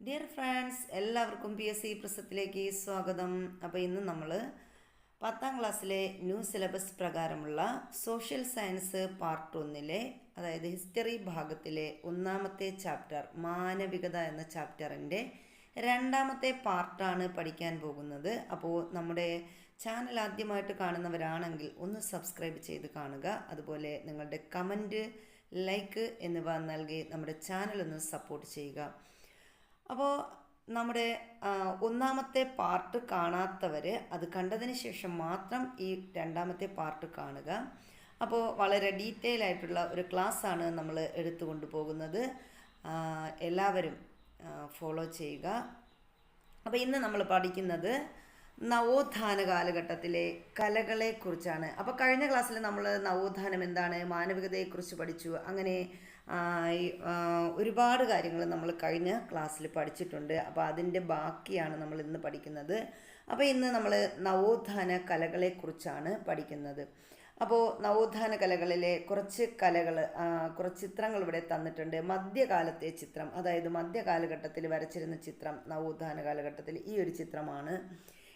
Dear friends, എല്ലാവർക്കും PSC പ്രസത്തിലേക്ക് സ്വാഗതം. അപ്പോൾ ഇന്ന് നമ്മൾ 10ാം ക്ലാസ്സിലെ ന്യൂ സിലബസ് പ്രകാരമുള്ള സോഷ്യൽ സയൻസ് പാർട്ട് 1 അതായത് ഹിസ്റ്ററി ഭാഗത്തിലെ 1ാമത്തെ ചാപ്റ്റർ മാനവികത എന്ന ചാപ്റ്ററിൻ്റെ 2ാമത്തെ പാർട്ടാണ് പഠിക്കാൻ പോകുന്നത്. അപ്പോൾ നമ്മുടെ ചാനൽ ആദ്യമായിട്ട് കാണുന്നവരാണെങ്കിൽ ഒന്ന് സബ്സ്ക്രൈബ് ചെയ്ത് കാണുക. അതുപോലെ നിങ്ങളുടെ കമൻറ്റ്, ലൈക്ക് എന്നിവ നൽകി നമ്മുടെ ചാനലൊന്ന് സപ്പോർട്ട് ചെയ്യുക. അപ്പോൾ നമ്മുടെ 1ാമത്തെ പാർട്ട് കാണാത്തവർ അത് കണ്ടതിന് ശേഷം മാത്രം ഈ 2ാമത്തെ പാർട്ട് കാണുക. അപ്പോൾ വളരെ ഡീറ്റെയിൽ ആയിട്ടുള്ള ഒരു ക്ലാസ്സാണ് നമ്മൾ എടുത്തുകൊണ്ട് പോകുന്നത്. എല്ലാവരും ഫോളോ ചെയ്യുക. അപ്പോൾ ഇന്ന് നമ്മൾ പഠിക്കുന്നത് നവോത്ഥാന കാലഘട്ടത്തിലെ കലകളെക്കുറിച്ചാണ്. അപ്പോൾ കഴിഞ്ഞ ക്ലാസ്സിൽ നമ്മൾ നവോത്ഥാനം എന്താണ്, മാനവികതയെക്കുറിച്ച് പഠിച്ചു. അങ്ങനെ ഒരുപാട് കാര്യങ്ങൾ നമ്മൾ കഴിഞ്ഞ ക്ലാസ്സിൽ പഠിച്ചിട്ടുണ്ട്. അപ്പോൾ അതിൻ്റെ ബാക്കിയാണ് നമ്മൾ ഇന്ന് പഠിക്കുന്നത്. അപ്പോൾ ഇന്ന് നമ്മൾ നവോത്ഥാന കലകളെക്കുറിച്ചാണ് പഠിക്കുന്നത്. അപ്പോൾ നവോത്ഥാന കലകളിലെ കുറച്ച് ചിത്രങ്ങൾ ഇവിടെ തന്നിട്ടുണ്ട്. മധ്യകാലത്തെ ചിത്രം, അതായത് മധ്യകാലഘട്ടത്തിൽ വരച്ചിരുന്ന ചിത്രം നവോത്ഥാന കാലഘട്ടത്തിൽ ഈ ഒരു ചിത്രമാണ്.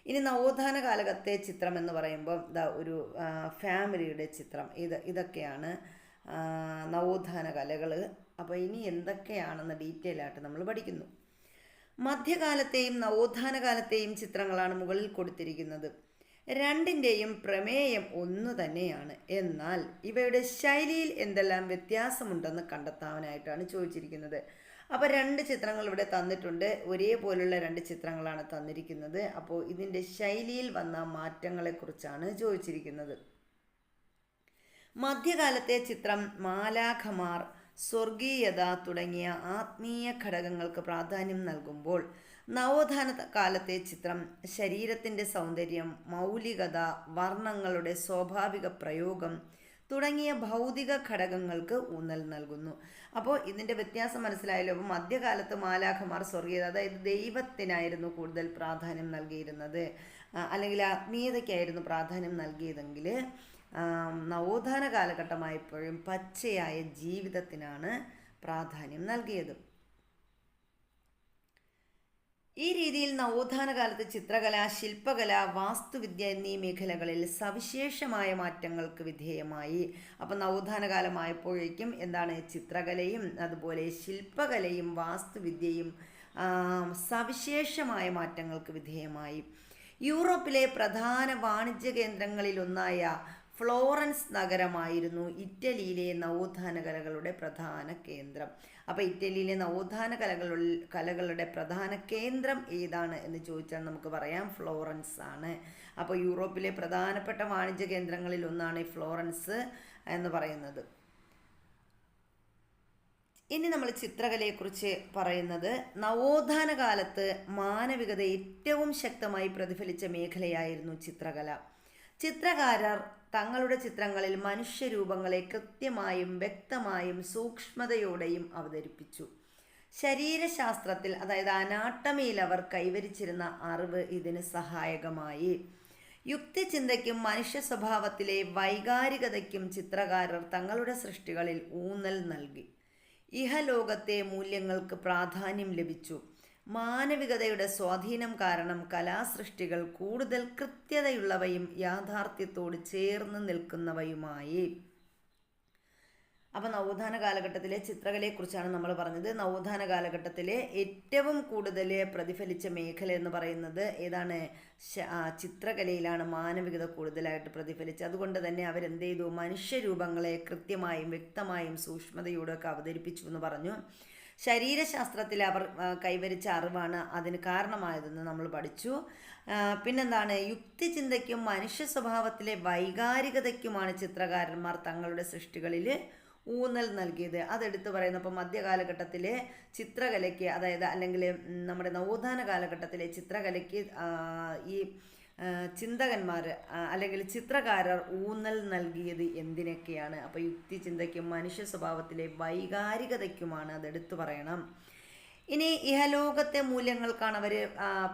ഇനി നവോത്ഥാന കാലഘട്ടത്തെ ചിത്രം എന്ന് പറയുമ്പോൾ ഒരു ഫാമിലിയുടെ ചിത്രം, ഇതൊക്കെയാണ് നവോത്ഥാന കലകൾ. അപ്പോൾ ഇനി എന്തൊക്കെയാണെന്ന് ഡീറ്റെയിൽ ആയിട്ട് നമ്മൾ പഠിക്കുന്നു. മധ്യകാലത്തെയും നവോത്ഥാന കാലത്തെയും ചിത്രങ്ങളാണ് മുകളിൽ കൊടുത്തിരിക്കുന്നത്. രണ്ടിൻ്റെയും പ്രമേയം ഒന്നു തന്നെയാണ്. എന്നാൽ ഇവയുടെ ശൈലിയിൽ എന്തെല്ലാം വ്യത്യാസമുണ്ടെന്ന് കണ്ടെത്താനായിട്ടാണ് ചോദിച്ചിരിക്കുന്നത്. അപ്പോൾ 2 ചിത്രങ്ങൾ ഇവിടെ തന്നിട്ടുണ്ട്. ഒരേപോലുള്ള 2 ചിത്രങ്ങളാണ് തന്നിരിക്കുന്നത്. അപ്പോൾ ഇതിൻ്റെ ശൈലിയിൽ വന്ന മാറ്റങ്ങളെക്കുറിച്ചാണ് ചോദിച്ചിരിക്കുന്നത്. മധ്യകാലത്തെ ചിത്രം മാലാഖമാർ, സ്വർഗീയത തുടങ്ങിയ ആത്മീയ ഘടകങ്ങൾക്ക് പ്രാധാന്യം നൽകുമ്പോൾ നവോത്ഥാന കാലത്തെ ചിത്രം ശരീരത്തിൻ്റെ സൗന്ദര്യം, മൗലികത, വർണ്ണങ്ങളുടെ സ്വാഭാവിക പ്രയോഗം തുടങ്ങിയ ഭൗതിക ഘടകങ്ങൾക്ക് ഊന്നൽ നൽകുന്നു. അപ്പോൾ ഇതിൻ്റെ വ്യത്യാസം മനസ്സിലായല്ലോ. അപ്പോൾ മധ്യകാലത്ത് മാലാഖമാർ, സ്വർഗീയത, അതായത് ദൈവത്തിനായിരുന്നു കൂടുതൽ പ്രാധാന്യം നൽകിയിരുന്നത്, അല്ലെങ്കിൽ ആത്മീയതയ്ക്കായിരുന്നു പ്രാധാന്യം നൽകിയതെങ്കിൽ നവോത്ഥാന കാലഘട്ടമായപ്പോഴും പച്ചയായ ജീവിതത്തിനാണ് പ്രാധാന്യം നൽകിയത്. ഈ രീതിയിൽ നവോത്ഥാന കാലത്ത് ചിത്രകല, ശില്പകല, വാസ്തുവിദ്യ എന്നീ മേഖലകളിൽ സവിശേഷമായ മാറ്റങ്ങൾക്ക് വിധേയമായി. അപ്പം നവോത്ഥാന കാലമായപ്പോഴേക്കും എന്താണ്, ചിത്രകലയും അതുപോലെ ശില്പകലയും വാസ്തുവിദ്യയും സവിശേഷമായ മാറ്റങ്ങൾക്ക് വിധേയമായി. യൂറോപ്പിലെ പ്രധാന വാണിജ്യ കേന്ദ്രങ്ങളിലൊന്നായ ഫ്ലോറൻസ് നഗരമായിരുന്നു ഇറ്റലിയിലെ നവോത്ഥാന കലകളുടെ പ്രധാന കേന്ദ്രം. അപ്പോൾ ഇറ്റലിയിലെ നവോത്ഥാന കലകളുടെ പ്രധാന കേന്ദ്രം ഏതാണ് എന്ന് ചോദിച്ചാൽ നമുക്ക് പറയാം ഫ്ലോറൻസ് ആണ്. അപ്പോൾ യൂറോപ്പിലെ പ്രധാനപ്പെട്ട വാണിജ്യ കേന്ദ്രങ്ങളിൽ ഒന്നാണ് ഈ ഫ്ലോറൻസ് എന്ന് പറയുന്നത്. ഇനി നമ്മൾ ചിത്രകലയെക്കുറിച്ച് പറയുന്നത്, നവോത്ഥാന കാലത്ത് മാനവികത ഏറ്റവും ശക്തമായി പ്രതിഫലിച്ച മേഖലയായിരുന്നു ചിത്രകല. ചിത്രകാരർ തങ്ങളുടെ ചിത്രങ്ങളിൽ മനുഷ്യരൂപങ്ങളെ കൃത്യമായും വ്യക്തമായും സൂക്ഷ്മതയോടെയും അവതരിപ്പിച്ചു. ശരീരശാസ്ത്രത്തിൽ, അതായത് അനാട്ടമിയിൽ അവർ കൈവരിച്ചിരുന്ന അറിവ് ഇതിന് സഹായകമായി. യുക്തിചിന്തയ്ക്കും മനുഷ്യ സ്വഭാവത്തിലെ വൈകാരികതയ്ക്കും ചിത്രകാരർ തങ്ങളുടെ സൃഷ്ടികളിൽ ഊന്നൽ നൽകി. ഇഹലോകത്തെ മൂല്യങ്ങൾക്ക് പ്രാധാന്യം ലഭിച്ചു. മാനവികതയുടെ സ്വാധീനം കാരണം കലാസൃഷ്ടികൾ കൂടുതൽ കൃത്യതയുള്ളവയും യാഥാർത്ഥ്യത്തോട് ചേർന്ന് നിൽക്കുന്നവയുമായി. അപ്പോൾ നവോത്ഥാന കാലഘട്ടത്തിലെ ചിത്രകലയെക്കുറിച്ചാണ് നമ്മൾ പറഞ്ഞത്. നവോത്ഥാന കാലഘട്ടത്തിലെ ഏറ്റവും കൂടുതൽ പ്രതിഫലിച്ച മേഖല എന്ന് പറയുന്നത് ഏതാണ്, ചിത്രകലയിലാണ് മാനവികത കൂടുതലായിട്ട് പ്രതിഫലിച്ചത്. അതുകൊണ്ട് തന്നെ അവരെന്ത് ചെയ്തു, മനുഷ്യരൂപങ്ങളെ കൃത്യമായും വ്യക്തമായും സൂക്ഷ്മതയോടൊക്കെ അവതരിപ്പിച്ചു എന്ന് പറഞ്ഞു. ശരീരശാസ്ത്രത്തിൽ അവർ കൈവരിച്ച അറിവാണ് അതിന് കാരണമായതെന്ന് നമ്മൾ പഠിച്ചു. പിന്നെന്താണ്, യുക്തിചിന്തയ്ക്കും മനുഷ്യ സ്വഭാവത്തിലെ വൈകാരികതയ്ക്കുമാണ് ചിത്രകാരന്മാർ തങ്ങളുടെ സൃഷ്ടികളിൽ ഊന്നൽ നൽകിയത്. അതെടുത്ത് പറയുന്നപ്പോൾ മധ്യകാലഘട്ടത്തിലെ ചിത്രകലയ്ക്ക്, അതായത് അല്ലെങ്കിൽ നമ്മുടെ നവോത്ഥാന കാലഘട്ടത്തിലെ ചിത്രകലയ്ക്ക് ഈ ചിന്തകന്മാർ അല്ലെങ്കിൽ ചിത്രകാരർ ഊന്നൽ നൽകിയത് എന്തിനൊക്കെയാണ്? അപ്പോൾ യുക്തിചിന്തയ്ക്കും മനുഷ്യ സ്വഭാവത്തിലെ വൈകാരികതയ്ക്കുമാണ്, അതെടുത്തു പറയണം. ഇനി ഇഹലോകത്തെ മൂല്യങ്ങൾക്കാണ് അവർ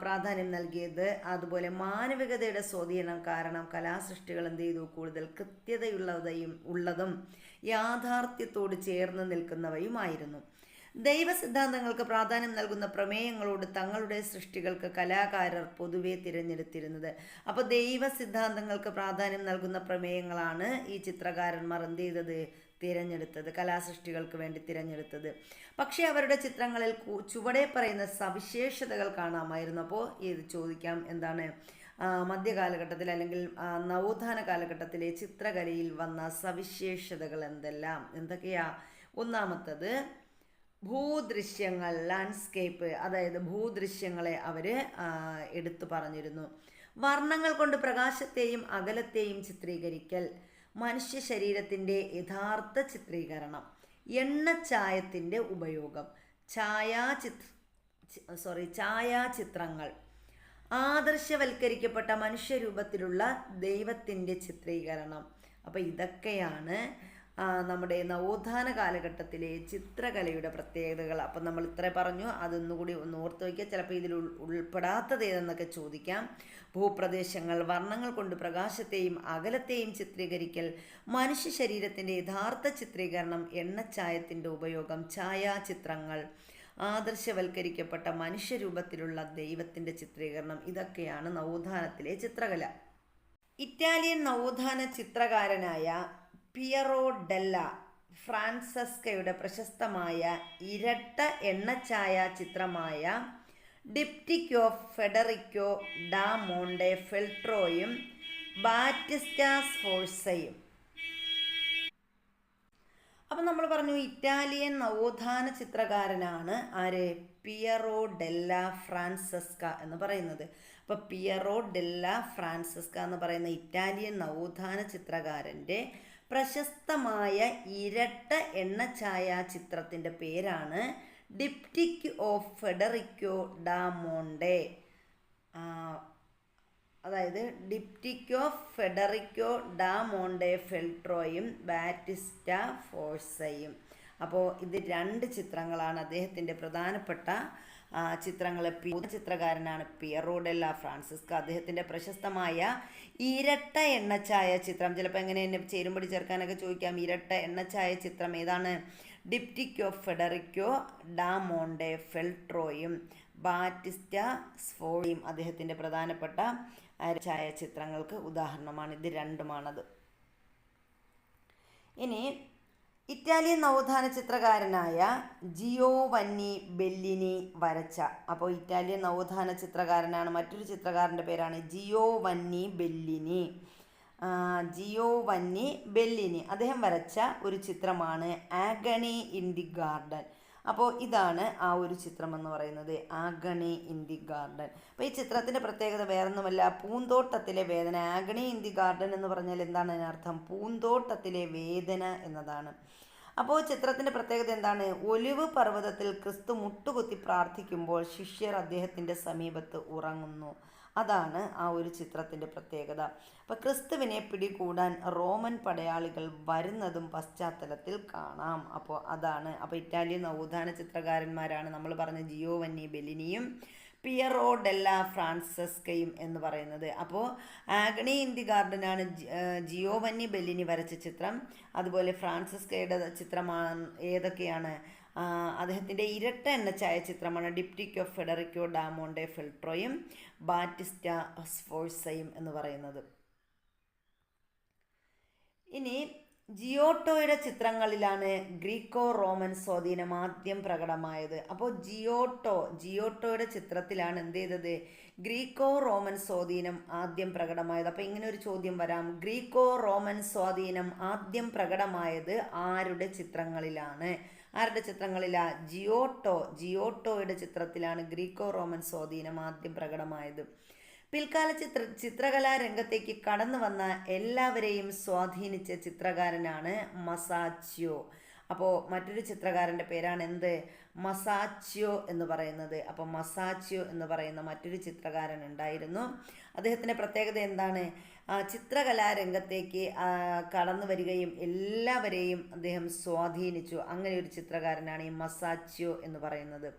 പ്രാധാന്യം നൽകിയത്. അതുപോലെ മാനവികതയുടെ സ്വാധീനം കാരണം കലാസൃഷ്ടികൾ എന്ത് ചെയ്തു, കൂടുതൽ ഉള്ളതും യാഥാർത്ഥ്യത്തോട് ചേർന്ന് നിൽക്കുന്നവയുമായിരുന്നു. ദൈവ സിദ്ധാന്തങ്ങൾക്ക് പ്രാധാന്യം നൽകുന്ന പ്രമേയങ്ങളോട് തങ്ങളുടെ സൃഷ്ടികൾക്ക് കലാകാരർ പൊതുവെ തിരഞ്ഞെടുത്തിരുന്നത്. അപ്പോൾ ദൈവ സിദ്ധാന്തങ്ങൾക്ക് പ്രാധാന്യം നൽകുന്ന പ്രമേയങ്ങളാണ് ഈ ചിത്രകാരന്മാർ എന്ത് ചെയ്തത്, തിരഞ്ഞെടുത്തത്, കലാസൃഷ്ടികൾക്ക് വേണ്ടി തിരഞ്ഞെടുത്തത്. പക്ഷേ അവരുടെ ചിത്രങ്ങളിൽ ചുവടെ പറയുന്ന സവിശേഷതകൾ കാണാമായിരുന്നു. അപ്പോൾ ഇത് ചോദിക്കാം, എന്താണ് മധ്യകാലഘട്ടത്തിൽ അല്ലെങ്കിൽ നവോത്ഥാന കാലഘട്ടത്തിലെ ചിത്രകലയിൽ വന്ന സവിശേഷതകൾ എന്തൊക്കെയാ? ഒന്നാമത്തത് ഭൂദൃശ്യങ്ങൾ, ലാൻഡ്സ്കേപ്പ്, അതായത് ഭൂദൃശ്യങ്ങളെ അവർ എടുത്തു പറഞ്ഞിരുന്നു. വർണ്ണങ്ങൾ കൊണ്ട് പ്രകാശത്തെയും അകലത്തെയും ചിത്രീകരിക്കൽ, മനുഷ്യ ശരീരത്തിൻ്റെ യഥാർത്ഥ ചിത്രീകരണം, എണ്ണച്ചായത്തിൻ്റെ ഉപയോഗം, ഛായാചിത്രങ്ങൾ, ആദർശവൽക്കരിക്കപ്പെട്ട മനുഷ്യരൂപത്തിലുള്ള ദൈവത്തിൻ്റെ ചിത്രീകരണം. അപ്പോൾ ഇതൊക്കെയാണ് നമ്മുടെ നവോത്ഥാന കാലഘട്ടത്തിലെ ചിത്രകലയുടെ പ്രത്യേകതകൾ. അപ്പം നമ്മൾ ഇത്ര പറഞ്ഞു, അതൊന്നുകൂടി ഒന്ന് ഓർത്ത് വയ്ക്കുക. ചിലപ്പോൾ ഇതിൽ ഉൾപ്പെടാത്തത് ഏതെന്നൊക്കെ ചോദിക്കാം. ഭൂപ്രദേശങ്ങൾ, വർണ്ണങ്ങൾ കൊണ്ട് പ്രകാശത്തെയും അകലത്തെയും ചിത്രീകരിക്കൽ, മനുഷ്യ ശരീരത്തിൻ്റെ യഥാർത്ഥ ചിത്രീകരണം, എണ്ണച്ചായത്തിൻ്റെ ഉപയോഗം, ഛായാചിത്രങ്ങൾ, ആദർശവൽക്കരിക്കപ്പെട്ട മനുഷ്യരൂപത്തിലുള്ള ദൈവത്തിൻ്റെ ചിത്രീകരണം. ഇതൊക്കെയാണ് നവോത്ഥാനത്തിലെ ചിത്രകല. ഇറ്റാലിയൻ നവോത്ഥാന ചിത്രകാരനായ പിയറോ ഡെല്ല ഫ്രാൻസെസ്കയുടെ പ്രശസ്തമായ ഇരട്ട എണ്ണച്ചായ ചിത്രമായ ഡിപ്റ്റിക് ഓഫ് ഫെഡറിക്കോ ഡാ മോണ്ടെ ഫെൽട്രോയും ബാറ്റിസ്റ്റ സ്ഫോർസയും. അപ്പം നമ്മൾ പറഞ്ഞു ഇറ്റാലിയൻ നവോത്ഥാന ചിത്രകാരനാണ് ആര്? പിയറോ ഡെല്ല ഫ്രാൻസെസ്ക എന്ന് പറയുന്നത്. അപ്പോൾ പിയറോ ഡെല്ല ഫ്രാൻസെസ്ക എന്ന് പറയുന്ന ഇറ്റാലിയൻ നവോത്ഥാന ചിത്രകാരൻ്റെ പ്രശസ്തമായ ഇരട്ട എണ്ണച്ചായ ചിത്രത്തിൻ്റെ പേരാണ് ഡിപ്റ്റിക് ഓഫ് ഫെഡറിക്കോ ഡാ മോണ്ടെ. അതായത് ഡിപ്റ്റിക് ഓഫ് ഫെഡറിക്കോ ഡാ മോണ്ടെ ഫെൽട്രോയും ബാറ്റിസ്റ്റ ഫോഴ്സയും. അപ്പോൾ ഇത് രണ്ട് ചിത്രങ്ങളാണ് അദ്ദേഹത്തിൻ്റെ പ്രധാനപ്പെട്ട ചിത്രങ്ങൾ. ചിത്രകാരനാണ് പിയറോ ഡെല്ല ഫ്രാൻസിസ്ക. അദ്ദേഹത്തിൻ്റെ പ്രശസ്തമായ ഇരട്ട എണ്ണച്ചായ ചിത്രം, ചിലപ്പോൾ എങ്ങനെ തന്നെ ചേരുമ്പടി ചേർക്കാനൊക്കെ ചോദിക്കാം. ഇരട്ട എണ്ണച്ചായ ചിത്രം ഏതാണ്? ഡിപ്റ്റിക് ഓഫ് ഫെഡറിക്കോ ഡാ മോണ്ടെ ഫെൽട്രോയും ബാറ്റിസ്റ്റ സ്ഫോർസയും അദ്ദേഹത്തിൻ്റെ പ്രധാനപ്പെട്ട ഛായാചിത്രങ്ങൾക്ക് ഉദാഹരണമാണ്. ഇത് രണ്ടുമാണത്. ഇനി ഇറ്റാലിയൻ നവോത്ഥാന ചിത്രകാരനായ ജിയോവന്നി ബെല്ലിനി വരച്ച, അപ്പോൾ ഇറ്റാലിയൻ നവോത്ഥാന ചിത്രകാരനാണ്, മറ്റൊരു ചിത്രകാരൻ്റെ പേരാണ് ജിയോവന്നി ബെല്ലിനി. അദ്ദേഹം വരച്ച ഒരു ചിത്രമാണ് ആഗണി ഇൻ ദി ഗാർഡൻ. അപ്പോൾ ഇതാണ് ആ ഒരു ചിത്രം എന്ന് പറയുന്നത്, ആഗണി ഇൻ ദി ഗാർഡൻ. അപ്പോൾ ഈ ചിത്രത്തിൻ്റെ പ്രത്യേകത വേറൊന്നുമല്ല, പൂന്തോട്ടത്തിലെ വേദന. ആഗണി ഇൻ ദി ഗാർഡൻ എന്ന് പറഞ്ഞാൽ എന്താണ് അതിനർത്ഥം? പൂന്തോട്ടത്തിലെ വേദന എന്നതാണ്. അപ്പോൾ ചിത്രത്തിൻ്റെ പ്രത്യേകത എന്താണ്? ഒലിവ് പർവ്വതത്തിൽ ക്രിസ്തു മുട്ടുകുത്തി പ്രാർത്ഥിക്കുമ്പോൾ ശിഷ്യർ അദ്ദേഹത്തിൻ്റെ സമീപത്ത് ഉറങ്ങുന്നു. അതാണ് ആ ഒരു ചിത്രത്തിൻ്റെ പ്രത്യേകത. അപ്പോൾ ക്രിസ്തുവിനെ പിടികൂടാൻ റോമൻ പടയാളികൾ വരുന്നതും പശ്ചാത്തലത്തിൽ കാണാം. അപ്പോൾ അതാണ്. അപ്പോൾ ഇറ്റാലിയൻ നവോത്ഥാന ചിത്രകാരന്മാരാണ് നമ്മൾ പറഞ്ഞ ജിയോവന്നി ബെല്ലിനിയും പിയറോ ഡെല്ല ഫ്രാൻസെസ്കയും എന്ന് പറയുന്നത്. അപ്പോൾ ആഗണി ഇൻ ദി ഗാർഡനാണ് ജിയോവന്നി ബെല്ലിനി വരച്ച ചിത്രം. അതുപോലെ ഫ്രാൻസെസ്കയുടെ ചിത്രമാണ് ഏതൊക്കെയാണ്? അദ്ദേഹത്തിൻ്റെ ഇരട്ട എണ്ണച്ചായ ചിത്രമാണ് ഡിപ്റ്റിക് ഓഫ് ഫെഡറിക്കോ ഡാ മോണ്ടെ ഫെൽട്രോയും ബാറ്റിസ്റ്റ സ്ഫോർസയും എന്ന് പറയുന്നത്. ഇനി ജിയോട്ടോയുടെ ചിത്രങ്ങളിലാണ് ഗ്രീക്കോ റോമൻ സ്വാധീനം ആദ്യം പ്രകടമായത്. അപ്പോൾ ജിയോട്ടോയുടെ ചിത്രത്തിലാണ് എന്ത് ചെയ്തത്? ഗ്രീക്കോ റോമൻ സ്വാധീനം ആദ്യം പ്രകടമായത്. അപ്പോൾ ഇങ്ങനെ ഒരു ചോദ്യം വരാം, ഗ്രീക്കോ റോമൻ സ്വാധീനം ആദ്യം പ്രകടമായത് ആരുടെ ചിത്രങ്ങളിലാണ്? ആരുടെ ചിത്രങ്ങളിലാണ്? ജിയോട്ടോയുടെ ചിത്രത്തിലാണ് ഗ്രീക്കോ റോമൻ സ്വാധീനം ആദ്യം പ്രകടമായത്. പിൽക്കാല ചിത്രകലാ രംഗത്തേക്ക് കടന്നു വന്ന എല്ലാവരെയും സ്വാധീനിച്ച ചിത്രകാരനാണ് മസാച്ചിയോ. അപ്പോൾ മറ്റൊരു ചിത്രകാരൻ്റെ പേരാണ് എന്ത്? മസാച്ചിയോ എന്ന് പറയുന്നത്. അപ്പോൾ മസാച്ചിയോ എന്ന് പറയുന്ന മറ്റൊരു ചിത്രകാരൻ ഉണ്ടായിരുന്നു. അദ്ദേഹത്തിൻ്റെ പ്രത്യേകത എന്താണ്? ചിത്രകലാരംഗത്തേക്ക് കടന്നു വരികയും എല്ലാവരെയും അദ്ദേഹം സ്വാധീനിച്ചു. അങ്ങനെ ഒരു ചിത്രകാരനാണ് ഈ മസാച്ചിയോ എന്ന് പറയുന്നത്.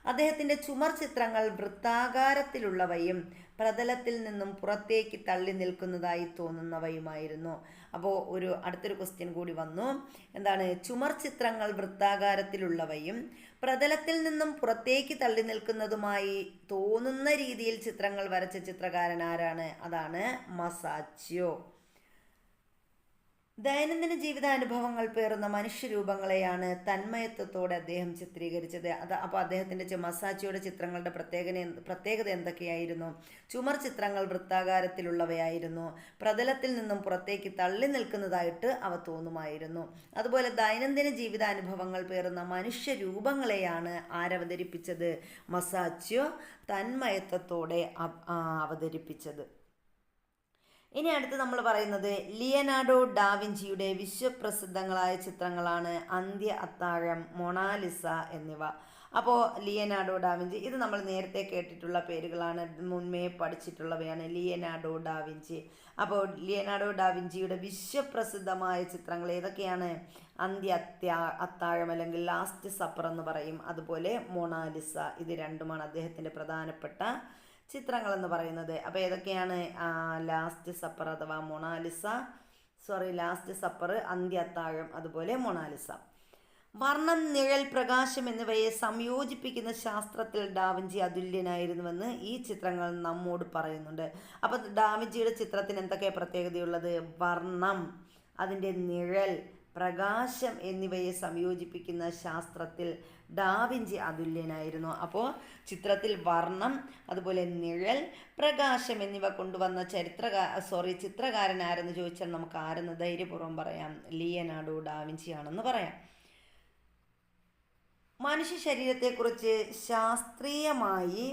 അദ്ദേഹത്തിൻ്റെ ചുമർ ചിത്രങ്ങൾ വൃത്താകാരത്തിലുള്ളവയും പ്രതലത്തിൽ നിന്നും പുറത്തേക്ക് തള്ളി നിൽക്കുന്നതായി തോന്നുന്നവയുമായിരുന്നു. അപ്പോൾ അടുത്തൊരു ക്വസ്റ്റ്യൻ കൂടി വന്നു. എന്താണ്? ചുമർ ചിത്രങ്ങൾ വൃത്താകാരത്തിലുള്ളവയും പ്രതലത്തിൽ നിന്നും പുറത്തേക്ക് തള്ളി നിൽക്കുന്നതുമായി തോന്നുന്ന രീതിയിൽ ചിത്രങ്ങൾ വരച്ച ചിത്രകാരൻ ആരാണ്? അതാണ് മസാച്ചിയോ. ദൈനംദിന ജീവിതാനുഭവങ്ങൾ പേറുന്ന മനുഷ്യരൂപങ്ങളെയാണ് തന്മയത്വത്തോടെ അദ്ദേഹം ചിത്രീകരിച്ചത്. അപ്പോൾ അദ്ദേഹത്തിൻ്റെ മസാച്ചിയുടെ ചിത്രങ്ങളുടെ പ്രത്യേകത എന്തൊക്കെയായിരുന്നു? ചുമർ ചിത്രങ്ങൾ വൃത്താകാരത്തിലുള്ളവയായിരുന്നു. പ്രതലത്തിൽ നിന്നും പുറത്തേക്ക് തള്ളി നിൽക്കുന്നതായിട്ട് അവ തോന്നുമായിരുന്നു. അതുപോലെ ദൈനംദിന ജീവിതാനുഭവങ്ങൾ പേറുന്ന മനുഷ്യരൂപങ്ങളെയാണ് ആരവതരിപ്പിച്ചത്? മസാച്ചിയോ തന്മയത്വത്തോടെ അവതരിപ്പിച്ചത്. ഇനി അടുത്ത് നമ്മൾ പറയുന്നത് ലിയനാർഡോ ഡാവിഞ്ചിയുടെ വിശ്വപ്രസിദ്ധങ്ങളായ ചിത്രങ്ങളാണ് അന്ത്യ അത്താഴം, മൊണാലിസ എന്നിവ. അപ്പോൾ ലിയനാർഡോ ഡാവിഞ്ചി, ഇത് നമ്മൾ നേരത്തെ കേട്ടിട്ടുള്ള പേരുകളാണ്, മുൻപേ പഠിച്ചിട്ടുള്ളവയാണ്. Leonardo da Vinci. അപ്പോൾ ലിയനാർഡോ ഡാവിഞ്ചിയുടെ വിശ്വപ്രസിദ്ധമായ ചിത്രങ്ങൾ ഏതൊക്കെയാണ്? അത്താഴം അല്ലെങ്കിൽ ലാസ്റ്റ് സപ്പർ എന്ന് പറയും, അതുപോലെ മൊണാലിസ. ഇത് രണ്ടുമാണ് അദ്ദേഹത്തിൻ്റെ പ്രധാനപ്പെട്ട ചിത്രങ്ങൾ എന്ന് പറയുന്നത്. അപ്പോൾ ഏതൊക്കെയാണ്? ലാസ്റ്റ് സപ്പർ അഥവാ ലാസ്റ്റ് സപ്പർ, അന്ത്യാത്താഴം, അതുപോലെ മൊണാലിസ. വർണ്ണം, നിഴൽ, പ്രകാശം എന്നിവയെ സംയോജിപ്പിക്കുന്ന ശാസ്ത്രത്തിൽ ഡാവിഞ്ചി അതുല്യനായിരുന്നുവെന്ന് ഈ ചിത്രങ്ങൾ നമ്മോട് പറയുന്നുണ്ട്. അപ്പോൾ ഡാവിഞ്ചിയുടെ ചിത്രത്തിന് എന്തൊക്കെയാണ് പ്രത്യേകതയുള്ളത്? വർണ്ണം, അതിൻ്റെ നിഴൽ, പ്രകാശം എന്നിവയെ സംയോജിപ്പിക്കുന്ന ശാസ്ത്രത്തിൽ ഡാവിഞ്ചി അതുല്യനായിരുന്നു. അപ്പോൾ ചിത്രത്തിൽ വർണ്ണം, അതുപോലെ നിഴൽ, പ്രകാശം എന്നിവ കൊണ്ടുവന്ന ചിത്രകാരൻ ആരെന്ന് ചോദിച്ചാൽ നമുക്ക് ആരെന്ന് ധൈര്യപൂർവ്വം പറയാം? ലിയനാർഡോ ഡാവിഞ്ചിയാണെന്ന് പറയാം. മനുഷ്യ ശരീരത്തെക്കുറിച്ച് ശാസ്ത്രീയമായി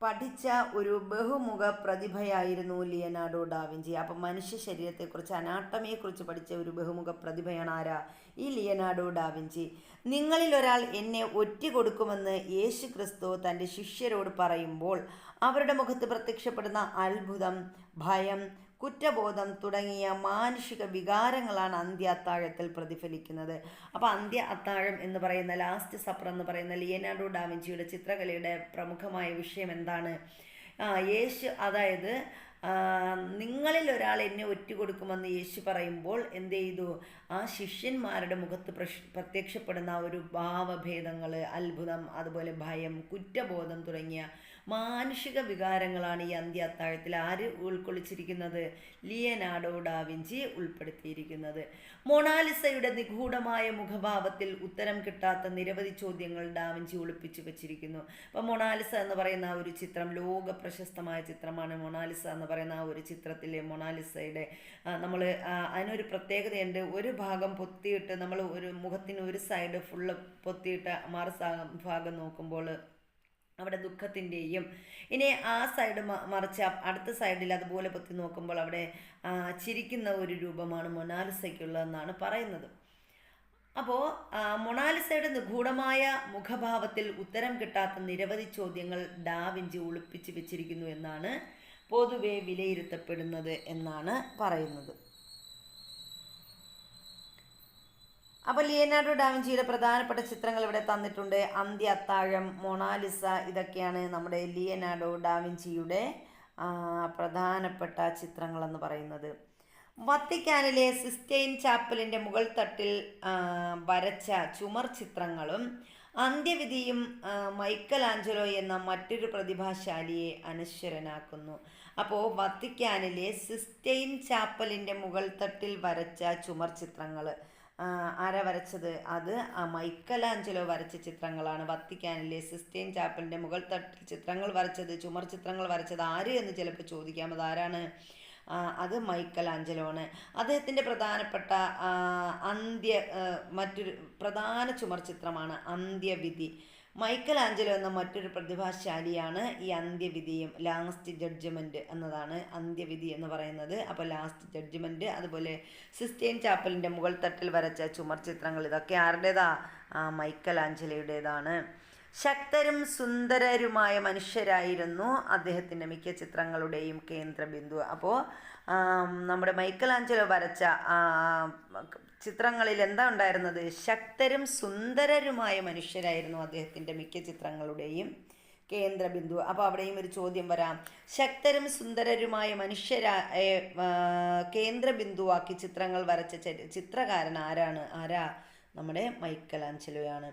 പഠിച്ച ഒരു ബഹുമുഖ പ്രതിഭയായിരുന്നു ലിയനാർഡോ ഡാവിഞ്ചി. അപ്പം മനുഷ്യ ശരീരത്തെക്കുറിച്ച്, അനാട്ടമിയെക്കുറിച്ച് പഠിച്ച ഒരു ബഹുമുഖ പ്രതിഭയാണ് ആരാ? ഈ ലിയനാർഡോ ഡാവിഞ്ചി. നിങ്ങളിൽ ഒരാൾ എന്നെ ഒറ്റുകൊടുക്കുമെന്ന് യേശു ക്രിസ്തു തൻ്റെ ശിഷ്യരോട് പറയുമ്പോൾ അവരുടെ മുഖത്ത് പ്രത്യക്ഷപ്പെടുന്ന അത്ഭുതം, ഭയം, കുറ്റബോധം തുടങ്ങിയ മാനുഷിക വികാരങ്ങളാണ് അന്ത്യ അത്താഴത്തിൽ പ്രതിഫലിക്കുന്നത്. അപ്പോൾ അന്ത്യ അത്താഴം എന്ന് പറയുന്ന, ലാസ്റ്റ് സപ്പർ എന്ന് പറയുന്ന ലിയനാർഡോ ഡാവിഞ്ചിയുടെ ചിത്രകലയുടെ പ്രമുഖമായ വിഷയം എന്താണ്? യേശു, അതായത് നിങ്ങളിൽ ഒരാൾ എന്നെ ഒറ്റുകൊടുക്കുമെന്ന് യേശു പറയുമ്പോൾ എന്ത് ചെയ്തു? ആ ശിഷ്യന്മാരുടെ മുഖത്ത് പ്രത്യക്ഷപ്പെടുന്ന ഒരു ഭാവഭേദങ്ങൾ, അത്ഭുതം, അതുപോലെ ഭയം, കുറ്റബോധം തുടങ്ങിയ മാനുഷിക വികാരങ്ങളാണ് ഈ അന്ത്യ അത്താഴത്തിൽ ആര് ഉൾക്കൊള്ളിച്ചിരിക്കുന്നത്? ലിയനാർഡോ ഡാവിഞ്ചി ഉൾപ്പെടുത്തിയിരിക്കുന്നത്. മൊണാലിസയുടെ നിഗൂഢമായ മുഖഭാവത്തിൽ ഉത്തരം കിട്ടാത്ത നിരവധി ചോദ്യങ്ങൾ ഡാവിഞ്ചി ഒളിപ്പിച്ചു വെച്ചിരിക്കുന്നു. അപ്പം മൊണാലിസ എന്ന് പറയുന്ന ആ ഒരു ചിത്രം ലോക പ്രശസ്തമായ ചിത്രമാണ്. മൊണാലിസ എന്ന് പറയുന്ന ആ ഒരു ചിത്രത്തിലെ മൊണാലിസയുടെ നമ്മൾ അതിനൊരു പ്രത്യേകതയുണ്ട്. ഒരു ഭാഗം പൊത്തിയിട്ട്, നമ്മൾ ഒരു മുഖത്തിന് ഒരു സൈഡ് ഫുള്ള് പൊത്തിയിട്ട് ഭാഗം നോക്കുമ്പോൾ അവിടെ ദുഃഖത്തിൻ്റെയും, ഇനി ആ സൈഡ് മറിച്ച് അടുത്ത സൈഡിൽ അതുപോലെ പൊത്തി നോക്കുമ്പോൾ അവിടെ ചിരിക്കുന്ന ഒരു രൂപമാണ് മൊണാലിസയ്ക്കുള്ളതെന്നാണ് പറയുന്നത്. അപ്പോൾ മൊണാലിസയുടെ നിഗൂഢമായ മുഖഭാവത്തിൽ ഉത്തരം കിട്ടാത്ത നിരവധി ചോദ്യങ്ങൾ ഡാവിഞ്ചി ഒളിപ്പിച്ച് വെച്ചിരിക്കുന്നു എന്നാണ് പൊതുവെ വിലയിരുത്തപ്പെടുന്നത് എന്നാണ് പറയുന്നത്. അപ്പോൾ ലിയനാർഡോ ഡാവിഞ്ചിയുടെ പ്രധാനപ്പെട്ട ചിത്രങ്ങൾ ഇവിടെ തന്നിട്ടുണ്ട്. അന്ത്യ അത്താഴം, മൊണാലിസ, ഇതൊക്കെയാണ് നമ്മുടെ ലിയനാർഡോ ഡാവിഞ്ചിയുടെ പ്രധാനപ്പെട്ട ചിത്രങ്ങളെന്ന് പറയുന്നത്. വത്തിക്കാനിലെ സിസ്റ്റൈൻ ചാപ്പലിൻ്റെ മുകൾ തട്ടിൽ വരച്ച ചുമർ ചിത്രങ്ങളും അന്ത്യവിധിയും മൈക്കൽ ആഞ്ചലോ എന്ന മറ്റൊരു പ്രതിഭാശാലിയെ അനശ്വരനാക്കുന്നു. അപ്പോൾ വത്തിക്കാനിലെ സിസ്റ്റൈൻ ചാപ്പലിൻ്റെ മുകൾ തട്ടിൽ വരച്ച ചുമർ ചിത്രങ്ങൾ ആരാ വരച്ചത്? അത് മൈക്കൽ ആഞ്ചലോ വരച്ച ചിത്രങ്ങളാണ്. വത്തിക്കാനിലെ സിസ്റ്റൈൻ ചാപ്പലിൻ്റെ മുകൾ തട്ടിൽ ചിത്രങ്ങൾ വരച്ചത്, ചുമർ ചിത്രങ്ങൾ വരച്ചത് ആര് എന്ന് ചിലപ്പോൾ ചോദിക്കാം. അതാരാണ്? അത് മൈക്കൽ ആഞ്ചലോ ആണ്. അദ്ദേഹത്തിൻ്റെ പ്രധാനപ്പെട്ട മറ്റൊരു പ്രധാന ചുമർ ചിത്രമാണ് അന്ത്യവിധി. മൈക്കൽ ആഞ്ചലോ എന്ന മറ്റൊരു പ്രതിഭാശാലിയാണ് ഈ അന്ത്യവിധിയും ലാസ്റ്റ് ജഡ്ജ്മെൻറ്റ് എന്നതാണ് അന്ത്യവിധി എന്ന് പറയുന്നത്. അപ്പോൾ ലാസ്റ്റ് ജഡ്ജ്മെൻറ്റ്, അതുപോലെ സിസ്റ്റൈൻ ചാപ്പലിൻ്റെ മുകൾ തട്ടിൽ വരച്ച ചുമർ ചിത്രങ്ങൾ, ഇതൊക്കെ ആരുടേതാ? മൈക്കൽ ആഞ്ചലോയുടേതാണ്. ശക്തരും സുന്ദരരുമായ മനുഷ്യരായിരുന്നു അദ്ദേഹത്തിൻ്റെ മിക്ക ചിത്രങ്ങളുടെയും കേന്ദ്രബിന്ദു. അപ്പോൾ നമ്മുടെ മൈക്കൽ ആഞ്ചലോ വരച്ച ചിത്രങ്ങളിൽ എന്താ ഉണ്ടായിരുന്നത്? ശക്തരും സുന്ദരരുമായ മനുഷ്യരായിരുന്നു അദ്ദേഹത്തിൻ്റെ മിക്ക ചിത്രങ്ങളുടെയും കേന്ദ്രബിന്ദു. അപ്പോൾ അവിടെയും ഒരു ചോദ്യം വരാം. ശക്തരും സുന്ദരരുമായ കേന്ദ്രബിന്ദുവാക്കി ചിത്രങ്ങൾ വരച്ച ചിത്രകാരൻ ആരാ? നമ്മുടെ മൈക്കലാഞ്ചലോയാണ്.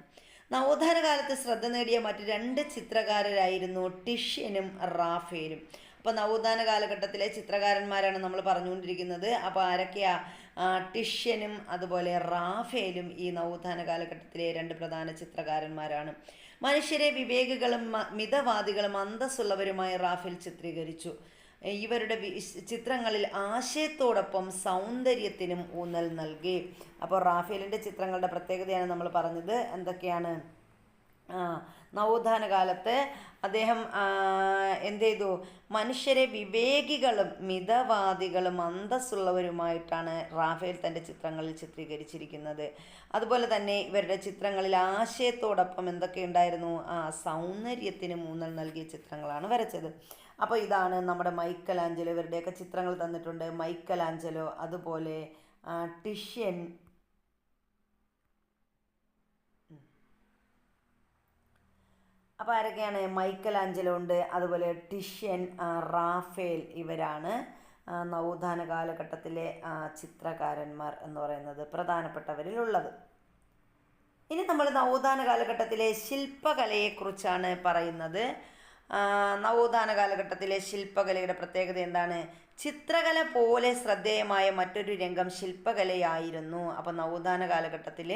നവോത്ഥാന കാലത്ത് ശ്രദ്ധ നേടിയ മറ്റ് 2 ചിത്രകാരരായിരുന്നു ടിഷ്യനും റാഫേലും. അപ്പോൾ നവോത്ഥാന കാലഘട്ടത്തിലെ ചിത്രകാരന്മാരാണ് നമ്മൾ പറഞ്ഞുകൊണ്ടിരിക്കുന്നത്. അപ്പോൾ ആരൊക്കെയാ? ടിഷ്യനും അതുപോലെ റാഫേലും ഈ നവോത്ഥാന കാലഘട്ടത്തിലെ 2 പ്രധാന ചിത്രകാരന്മാരാണ്. മനുഷ്യരെ വിവേകികളും മിതവാദികളും അന്തസ്സുള്ളവരുമായി റാഫേൽ ചിത്രീകരിച്ചു. ഇവരുടെ ചിത്രങ്ങളിൽ ആശയത്തോടൊപ്പം സൗന്ദര്യത്തിനും ഊന്നൽ നൽകി. അപ്പോൾ റാഫേലിൻ്റെ ചിത്രങ്ങളുടെ പ്രത്യേകതയാണ് നമ്മൾ പറഞ്ഞത്. എന്തൊക്കെയാണ്? നവോത്ഥാന കാലത്ത് അദ്ദേഹം എന്ത് ചെയ്തു? മനുഷ്യരെ വിവേകികളും മിതവാദികളും അന്തസ്സുള്ളവരുമായിട്ടാണ് റാഫേൽ തൻ്റെ ചിത്രങ്ങളിൽ ചിത്രീകരിച്ചിരിക്കുന്നത്. അതുപോലെ തന്നെ ഇവരുടെ ചിത്രങ്ങളിൽ ആശയത്തോടൊപ്പം എന്തൊക്കെ ഉണ്ടായിരുന്നു? സൗന്ദര്യത്തിന് ഊന്നൽ നൽകിയ ചിത്രങ്ങളാണ് വരച്ചത്. അപ്പോൾ ഇതാണ് നമ്മുടെ മൈക്കലാഞ്ചലോ. ഇവരുടെയൊക്കെ ചിത്രങ്ങൾ തന്നിട്ടുണ്ട്. മൈക്കലാഞ്ചലോ, അതുപോലെ ടിഷ്യൻ, അപ്പോൾ ആരൊക്കെയാണ്? മൈക്കലാഞ്ചലോ ഉണ്ട്, അതുപോലെ ടിഷ്യൻ, റാഫേൽ. ഇവരാണ് നവോത്ഥാന കാലഘട്ടത്തിലെ ചിത്രകാരന്മാർ എന്ന് പറയുന്നത് പ്രധാനപ്പെട്ടവരിലുള്ളത്. ഇനി നമ്മൾ നവോത്ഥാന കാലഘട്ടത്തിലെ ശില്പകലയെക്കുറിച്ചാണ് പറയുന്നത്. നവോത്ഥാന കാലഘട്ടത്തിലെ ശില്പകലയുടെ പ്രത്യേകത എന്താണ്? ചിത്രകല പോലെ ശ്രദ്ധേയമായ മറ്റൊരു രംഗം ശില്പകലയായിരുന്നു. അപ്പോൾ നവോത്ഥാന കാലഘട്ടത്തിൽ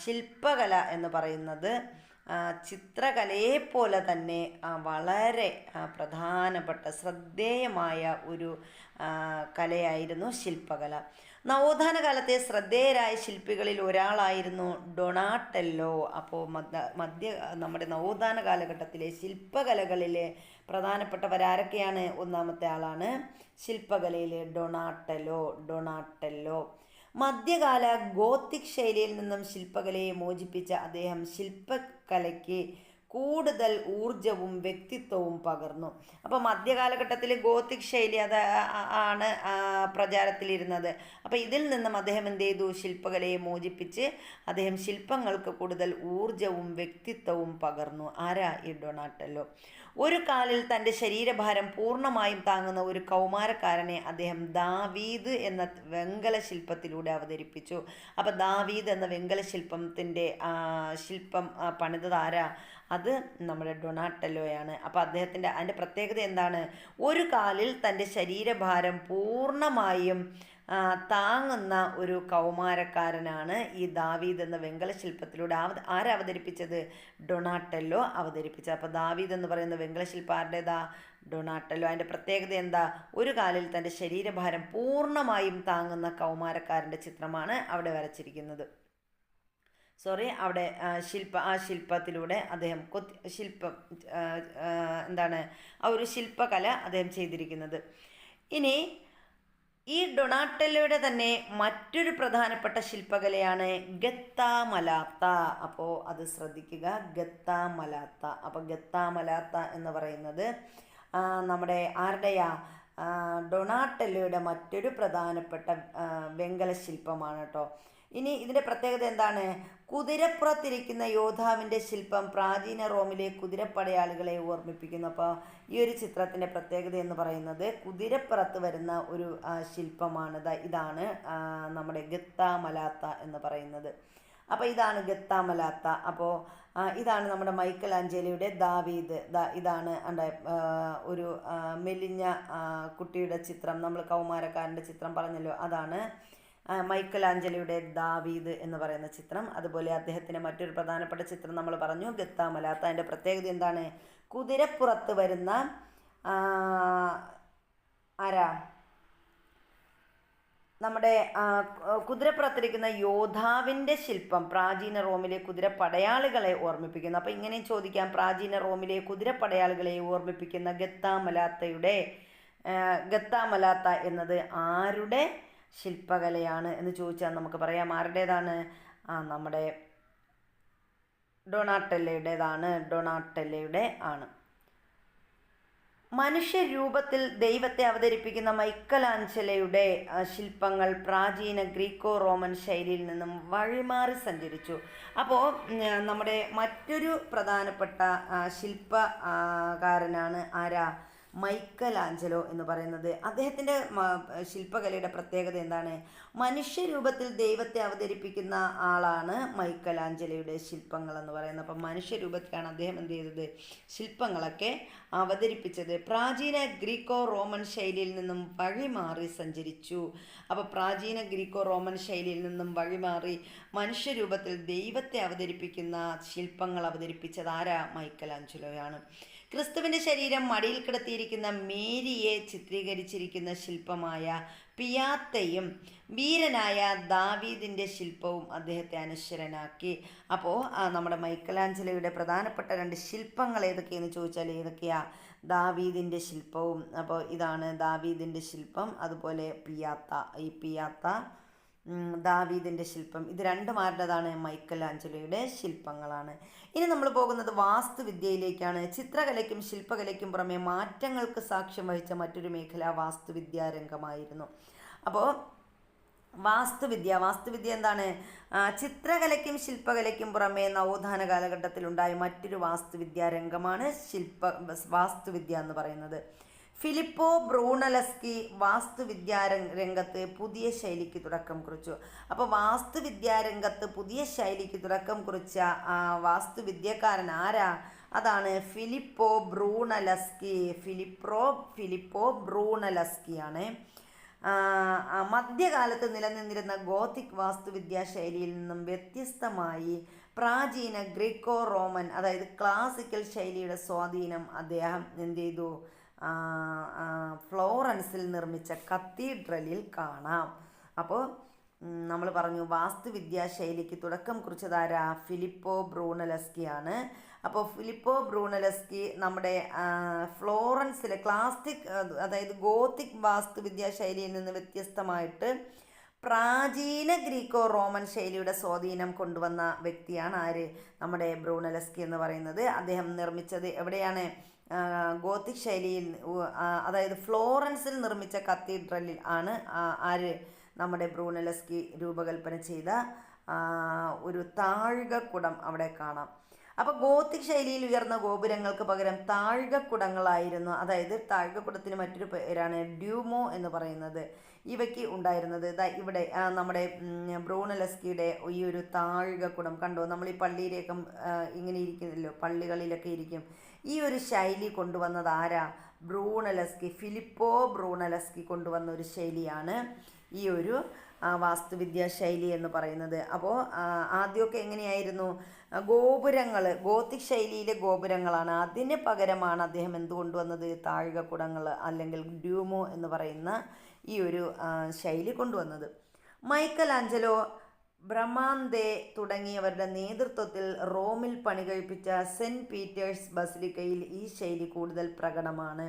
ശില്പകല എന്ന് പറയുന്നത് ചിത്രകലയെപ്പോലെ തന്നെ വളരെ പ്രധാനപ്പെട്ട ശ്രദ്ധേയമായ ഒരു കലയായിരുന്നു ശില്പകല. നവോത്ഥാന കാലത്തെ ശ്രദ്ധേയരായ ശില്പികളിൽ ഒരാളായിരുന്നു ഡൊണാട്ടെല്ലോ. അപ്പോൾ നമ്മുടെ നവോത്ഥാന കാലഘട്ടത്തിലെ ശില്പകലകളിലെ പ്രധാനപ്പെട്ടവരാരൊക്കെയാണ്? ഒന്നാമത്തെ ആളാണ് ശില്പകലയിലെ ഡൊണാട്ടെല്ലോ. മധ്യകാല ഗോത്തിക് ശൈലിയിൽ നിന്നും ശില്പകലയെ മോചിപ്പിച്ച അദ്ദേഹം ശില്പകലയ്ക്ക് കൂടുതൽ ഊർജവും വ്യക്തിത്വവും പകർന്നു. അപ്പോൾ മധ്യകാലഘട്ടത്തിൽ ഗോത്തിക് ശൈലി ആണ് പ്രചാരത്തിലിരുന്നത്. അപ്പോൾ ഇതിൽ നിന്നും അദ്ദേഹം എന്ത് ചെയ്തു? ശില്പകലയെ മോചിപ്പിച്ച് അദ്ദേഹം ശില്പങ്ങൾക്ക് കൂടുതൽ ഊർജവും വ്യക്തിത്വവും പകർന്നു. ആരാ? ഈ ഡൊണാട്ടെല്ലോ. ഒരു കാലിൽ തൻ്റെ ശരീരഭാരം പൂർണ്ണമായും താങ്ങുന്ന ഒരു കൗമാരക്കാരനെ അദ്ദേഹം ദാവീദ് എന്ന വെങ്കല ശില്പത്തിലൂടെ അവതരിപ്പിച്ചു. അപ്പോൾ ദാവീദ് എന്ന വെങ്കല ശില്പം പണിതത് ആരാ? അത് നമ്മുടെ ഡൊണാട്ടെല്ലോയാണ്. അപ്പോൾ അതിൻ്റെ പ്രത്യേകത എന്താണ്? ഒരു കാലിൽ തൻ്റെ ശരീരഭാരം പൂർണ്ണമായും താങ്ങുന്ന ഒരു കൗമാരക്കാരനാണ് ഈ ദാവീദ് എന്ന വെങ്കല ശില്പത്തിലൂടെ ആരവതരിപ്പിച്ചത്? ഡൊണാട്ടെല്ലോ അവതരിപ്പിച്ചത്. അപ്പോൾ ദാവീദ് എന്ന് പറയുന്ന വെങ്കല ശില്പം ആരുടേതാ? ഡൊണാട്ടെല്ലോ. അതിൻ്റെ പ്രത്യേകത എന്താ? ഒരു കാലിൽ തൻ്റെ ശരീരഭാരം പൂർണ്ണമായും താങ്ങുന്ന കൗമാരക്കാരൻ്റെ ചിത്രമാണ് അവിടെ വരച്ചിരിക്കുന്നത്. അവിടെ ശില്പത്തിലൂടെ അദ്ദേഹം ഒരു ശില്പകല അദ്ദേഹം ചെയ്തിരിക്കുന്നത്. ഇനി ഈ ഡൊണാട്ടെല്ലോയുടെ തന്നെ മറ്റൊരു പ്രധാനപ്പെട്ട ശില്പകലയാണ് ഗത്താമലാത്ത. അപ്പോൾ അത് ശ്രദ്ധിക്കുക, ഗത്താമലാത്ത. അപ്പോൾ ഗത്താമലാത്ത എന്ന് പറയുന്നത് നമ്മുടെ ആരുടെയാ? ഡൊണാട്ടെല്ലോയുടെ മറ്റൊരു പ്രധാനപ്പെട്ട വെങ്കല ശില്പമാണ് കേട്ടോ. ഇനി ഇതിൻ്റെ പ്രത്യേകത എന്താണ്? കുതിരപ്പുറത്തിരിക്കുന്ന യോദ്ധാവിൻ്റെ ശില്പം പ്രാചീന റോമിലെ കുതിരപ്പടയാളികളെ ഓർമ്മിപ്പിക്കുന്നു. അപ്പോൾ ഈ ഒരു ചിത്രത്തിൻ്റെ പ്രത്യേകത എന്ന് പറയുന്നത് കുതിരപ്പുറത്ത് വരുന്ന ഒരു ശില്പമാണ്. ഇതാണ് നമ്മുടെ ഗത്താമലാത്ത എന്ന് പറയുന്നത്. അപ്പോൾ ഇതാണ് ഗത്താമലാത്ത. അപ്പോൾ ഇതാണ് നമ്മുടെ മൈക്കലാഞ്ചലോയുടെ ദാവീദ്. ഇതാണ് ഒരു മെലിഞ്ഞ കുട്ടിയുടെ ചിത്രം. നമ്മൾ കൗമാരക്കാരൻ്റെ ചിത്രം പറഞ്ഞല്ലോ, അതാണ് മൈക്കലാഞ്ചലോയുടെ ദാവീദ് എന്ന് പറയുന്ന ചിത്രം. അതുപോലെ അദ്ദേഹത്തിൻ്റെ മറ്റൊരു പ്രധാനപ്പെട്ട ചിത്രം നമ്മൾ പറഞ്ഞു, ഗത്താമലാത്ത. അതിൻ്റെ പ്രത്യേകത എന്താണ്? കുതിരപ്പുറത്ത് വരുന്ന ആരാ? നമ്മുടെ കുതിരപ്പുറത്തിരിക്കുന്ന യോദ്ധാവിൻ്റെ ശില്പം പ്രാചീന റോമിലെ കുതിരപ്പടയാളികളെ ഓർമ്മിപ്പിക്കുന്നു. അപ്പോൾ ഇങ്ങനെയും ചോദിക്കാം, പ്രാചീന റോമിലെ കുതിരപ്പടയാളികളെ ഓർമ്മിപ്പിക്കുന്ന ഗത്താമലാത്ത എന്നത് ആരുടെ ശില്പകലയാണ് എന്ന് ചോദിച്ചാൽ നമുക്ക് പറയാം ആരുടേതാണ്? നമ്മുടെ ഡൊണാട്ടെല്ലോയുടേതാണ്. ആണ്. മനുഷ്യരൂപത്തിൽ ദൈവത്തെ അവതരിപ്പിക്കുന്ന മൈക്കലാഞ്ചലോയുടെ ശില്പങ്ങൾ പ്രാചീന ഗ്രീക്കോ റോമൻ ശൈലിയിൽ നിന്നും വഴിമാറി സഞ്ചരിച്ചു. അപ്പോൾ നമ്മുടെ മറ്റൊരു പ്രധാനപ്പെട്ട ശില്പകാരനാണ് ആരാ? മൈക്കലാഞ്ചലോ എന്ന് പറയുന്നത്. അദ്ദേഹത്തിൻ്റെ ശില്പകലയുടെ പ്രത്യേകത എന്താണ്? മനുഷ്യരൂപത്തിൽ ദൈവത്തെ അവതരിപ്പിക്കുന്ന ആളാണ് മൈക്കലാഞ്ചലോയുടെ ശില്പങ്ങൾ എന്ന് പറയുന്നത്. അപ്പം മനുഷ്യരൂപത്തിലാണ് അദ്ദേഹം എന്ത് ചെയ്തത്? ശില്പങ്ങളൊക്കെ അവതരിപ്പിച്ചത്. പ്രാചീന ഗ്രീക്കോ റോമൻ ശൈലിയിൽ നിന്നും വഴിമാറി സഞ്ചരിച്ചു. അപ്പോൾ പ്രാചീന ഗ്രീക്കോ റോമൻ ശൈലിയിൽ നിന്നും വഴിമാറി മനുഷ്യരൂപത്തിൽ ദൈവത്തെ അവതരിപ്പിക്കുന്ന ശില്പങ്ങൾ അവതരിപ്പിച്ചത് ആരാ? മൈക്കലാഞ്ചലോയാണ്. ക്രിസ്തുവിൻ്റെ ശരീരം മടിയിൽ കിടത്തിയിരിക്കുന്ന മേരിയെ ചിത്രീകരിച്ചിരിക്കുന്ന ശില്പമായ പിയാത്തയും വീരനായ ദാവീദിൻ്റെ ശില്പവും അദ്ദേഹത്തെ അനശ്വരനാക്കി. അപ്പോൾ നമ്മുടെ മൈക്കലാഞ്ചലോയുടെ പ്രധാനപ്പെട്ട 2 ശില്പങ്ങൾ ഏതൊക്കെയെന്ന് ചോദിച്ചാൽ ഏതൊക്കെയാ? ദാവീദിൻ്റെ ശില്പവും, അപ്പോൾ ഇതാണ് ദാവീദിൻ്റെ ശില്പം, അതുപോലെ പിയാത്ത, ഈ പിയാത്ത ദാവീദിൻ്റെ ശില്പം, ഇത് രണ്ടും ആരുടേതാണ്? മൈക്കലാഞ്ചലോയുടെ ശില്പങ്ങളാണ്. ഇനി നമ്മൾ പോകുന്നത് വാസ്തുവിദ്യയിലേക്കാണ്. ചിത്രകലയ്ക്കും ശില്പകലയ്ക്കും പുറമെ മാറ്റങ്ങൾക്ക് സാക്ഷ്യം വഹിച്ച മറ്റൊരു മേഖല വാസ്തുവിദ്യാരംഗമായിരുന്നു. അപ്പോൾ വാസ്തുവിദ്യ എന്താണ്? ചിത്രകലയ്ക്കും ശില്പകലയ്ക്കും പുറമെ നവോത്ഥാന കാലഘട്ടത്തിലുണ്ടായ മറ്റൊരു വാസ്തുവിദ്യാരംഗമാണ് വാസ്തുവിദ്യ എന്ന് പറയുന്നത്. ഫിലിപ്പോ ബ്രൂണലസ്കി വാസ്തുവിദ്യാരംഗത്ത് പുതിയ ശൈലിക്ക് തുടക്കം കുറിച്ചു. അപ്പോൾ വാസ്തുവിദ്യാരംഗത്ത് പുതിയ ശൈലിക്ക് തുടക്കം കുറിച്ച വാസ്തുവിദ്യക്കാരൻ ആരാ? അതാണ് ഫിലിപ്പോ ബ്രൂണലസ്കി. ഫിലിപ്പോ ബ്രൂണലസ്കിയാണ്. മധ്യകാലത്ത് നിലനിന്നിരുന്ന ഗോത്തിക് വാസ്തുവിദ്യാ ശൈലിയിൽ നിന്നും വ്യത്യസ്തമായി പ്രാചീന ഗ്രീക്കോ റോമൻ, അതായത് ക്ലാസിക്കൽ ശൈലിയുടെ സ്വാധീനം അദ്ദേഹം എന്ത് ചെയ്തു? ഫ്ലോറൻസിൽ നിർമ്മിച്ച കത്തീഡ്രലിൽ കാണാം. അപ്പോൾ നമ്മൾ പറഞ്ഞു വാസ്തുവിദ്യാ ശൈലിക്ക് തുടക്കം കുറിച്ചതാരാ? ഫിലിപ്പോ ബ്രൂണലസ്കിയാണ്. അപ്പോൾ ഫിലിപ്പോ ബ്രൂണലസ്കി നമ്മുടെ ഫ്ലോറൻസിലെ ക്ലാസിക്, അതായത് ഗോത്തിക് വാസ്തുവിദ്യാ ശൈലിയിൽ നിന്ന് വ്യത്യസ്തമായിട്ട് പ്രാചീന ഗ്രീക്കോ റോമൻ ശൈലിയുടെ സ്വാധീനം കൊണ്ടുവന്ന വ്യക്തിയാണ് ആര്? നമ്മുടെ ബ്രൂണലസ്കി എന്ന് പറയുന്നത്. അദ്ദേഹം നിർമ്മിച്ചത് എവിടെയാണ്? ഗോത്തിക് ശൈലിയിൽ, അതായത് ഫ്ലോറൻസിൽ നിർമ്മിച്ച കത്തീഡ്രലിൽ ആണ് ആര്? നമ്മുടെ ബ്രൂണലസ്കി രൂപകൽപ്പന ചെയ്ത ഒരു താഴികക്കുടം അവിടെ കാണാം. അപ്പോൾ ഗോത്തിക് ശൈലിയിൽ ഉയർന്ന ഗോപുരങ്ങൾക്ക് പകരം താഴികക്കുടങ്ങളായിരുന്നു. അതായത് താഴികക്കുടത്തിന് മറ്റൊരു പേരാണ് ഡ്യൂമോ എന്ന് പറയുന്നത്. ഇവയ്ക്ക് ഉണ്ടായിരുന്നത് ഇവിടെ നമ്മുടെ ബ്രൂണലസ്കിയുടെ ഈ ഒരു താഴികക്കുടം കണ്ടോ? നമ്മൾ ഈ പള്ളിയിലേക്ക് ഇങ്ങനെ ഇരിക്കുന്നല്ലോ, പള്ളികളിലൊക്കെ ഇരിക്കും. ഈ ഒരു ശൈലി കൊണ്ടുവന്നത് ആരാ? ബ്രൂണലസ്കി. ഫിലിപ്പോ ബ്രൂണലസ്കി കൊണ്ടുവന്ന ഒരു ശൈലിയാണ് ഈ ഒരു വാസ്തുവിദ്യാ ശൈലി എന്ന് പറയുന്നത്. അപ്പോൾ ആദ്യമൊക്കെ എങ്ങനെയായിരുന്നു? ഗോപുരങ്ങൾ, ഗോത്തിക് ശൈലിയിലെ ഗോപുരങ്ങളാണ്. അതിന് പകരമാണ് അദ്ദേഹം എന്ത് കൊണ്ടുവന്നത്? താഴികക്കുടങ്ങൾ അല്ലെങ്കിൽ ഡ്യൂമോ എന്ന് പറയുന്ന ഈ ഒരു ശൈലി കൊണ്ടുവന്നത്. മൈക്കലാഞ്ചലോ, ബ്രമാന്തെ തുടങ്ങിയവരുടെ നേതൃത്വത്തിൽ റോമിൽ പണികഴിപ്പിച്ച സെൻറ്റ് പീറ്റേഴ്സ് ബസിലിക്കയിൽ ഈ ശൈലി കൂടുതൽ പ്രകടമാണ്.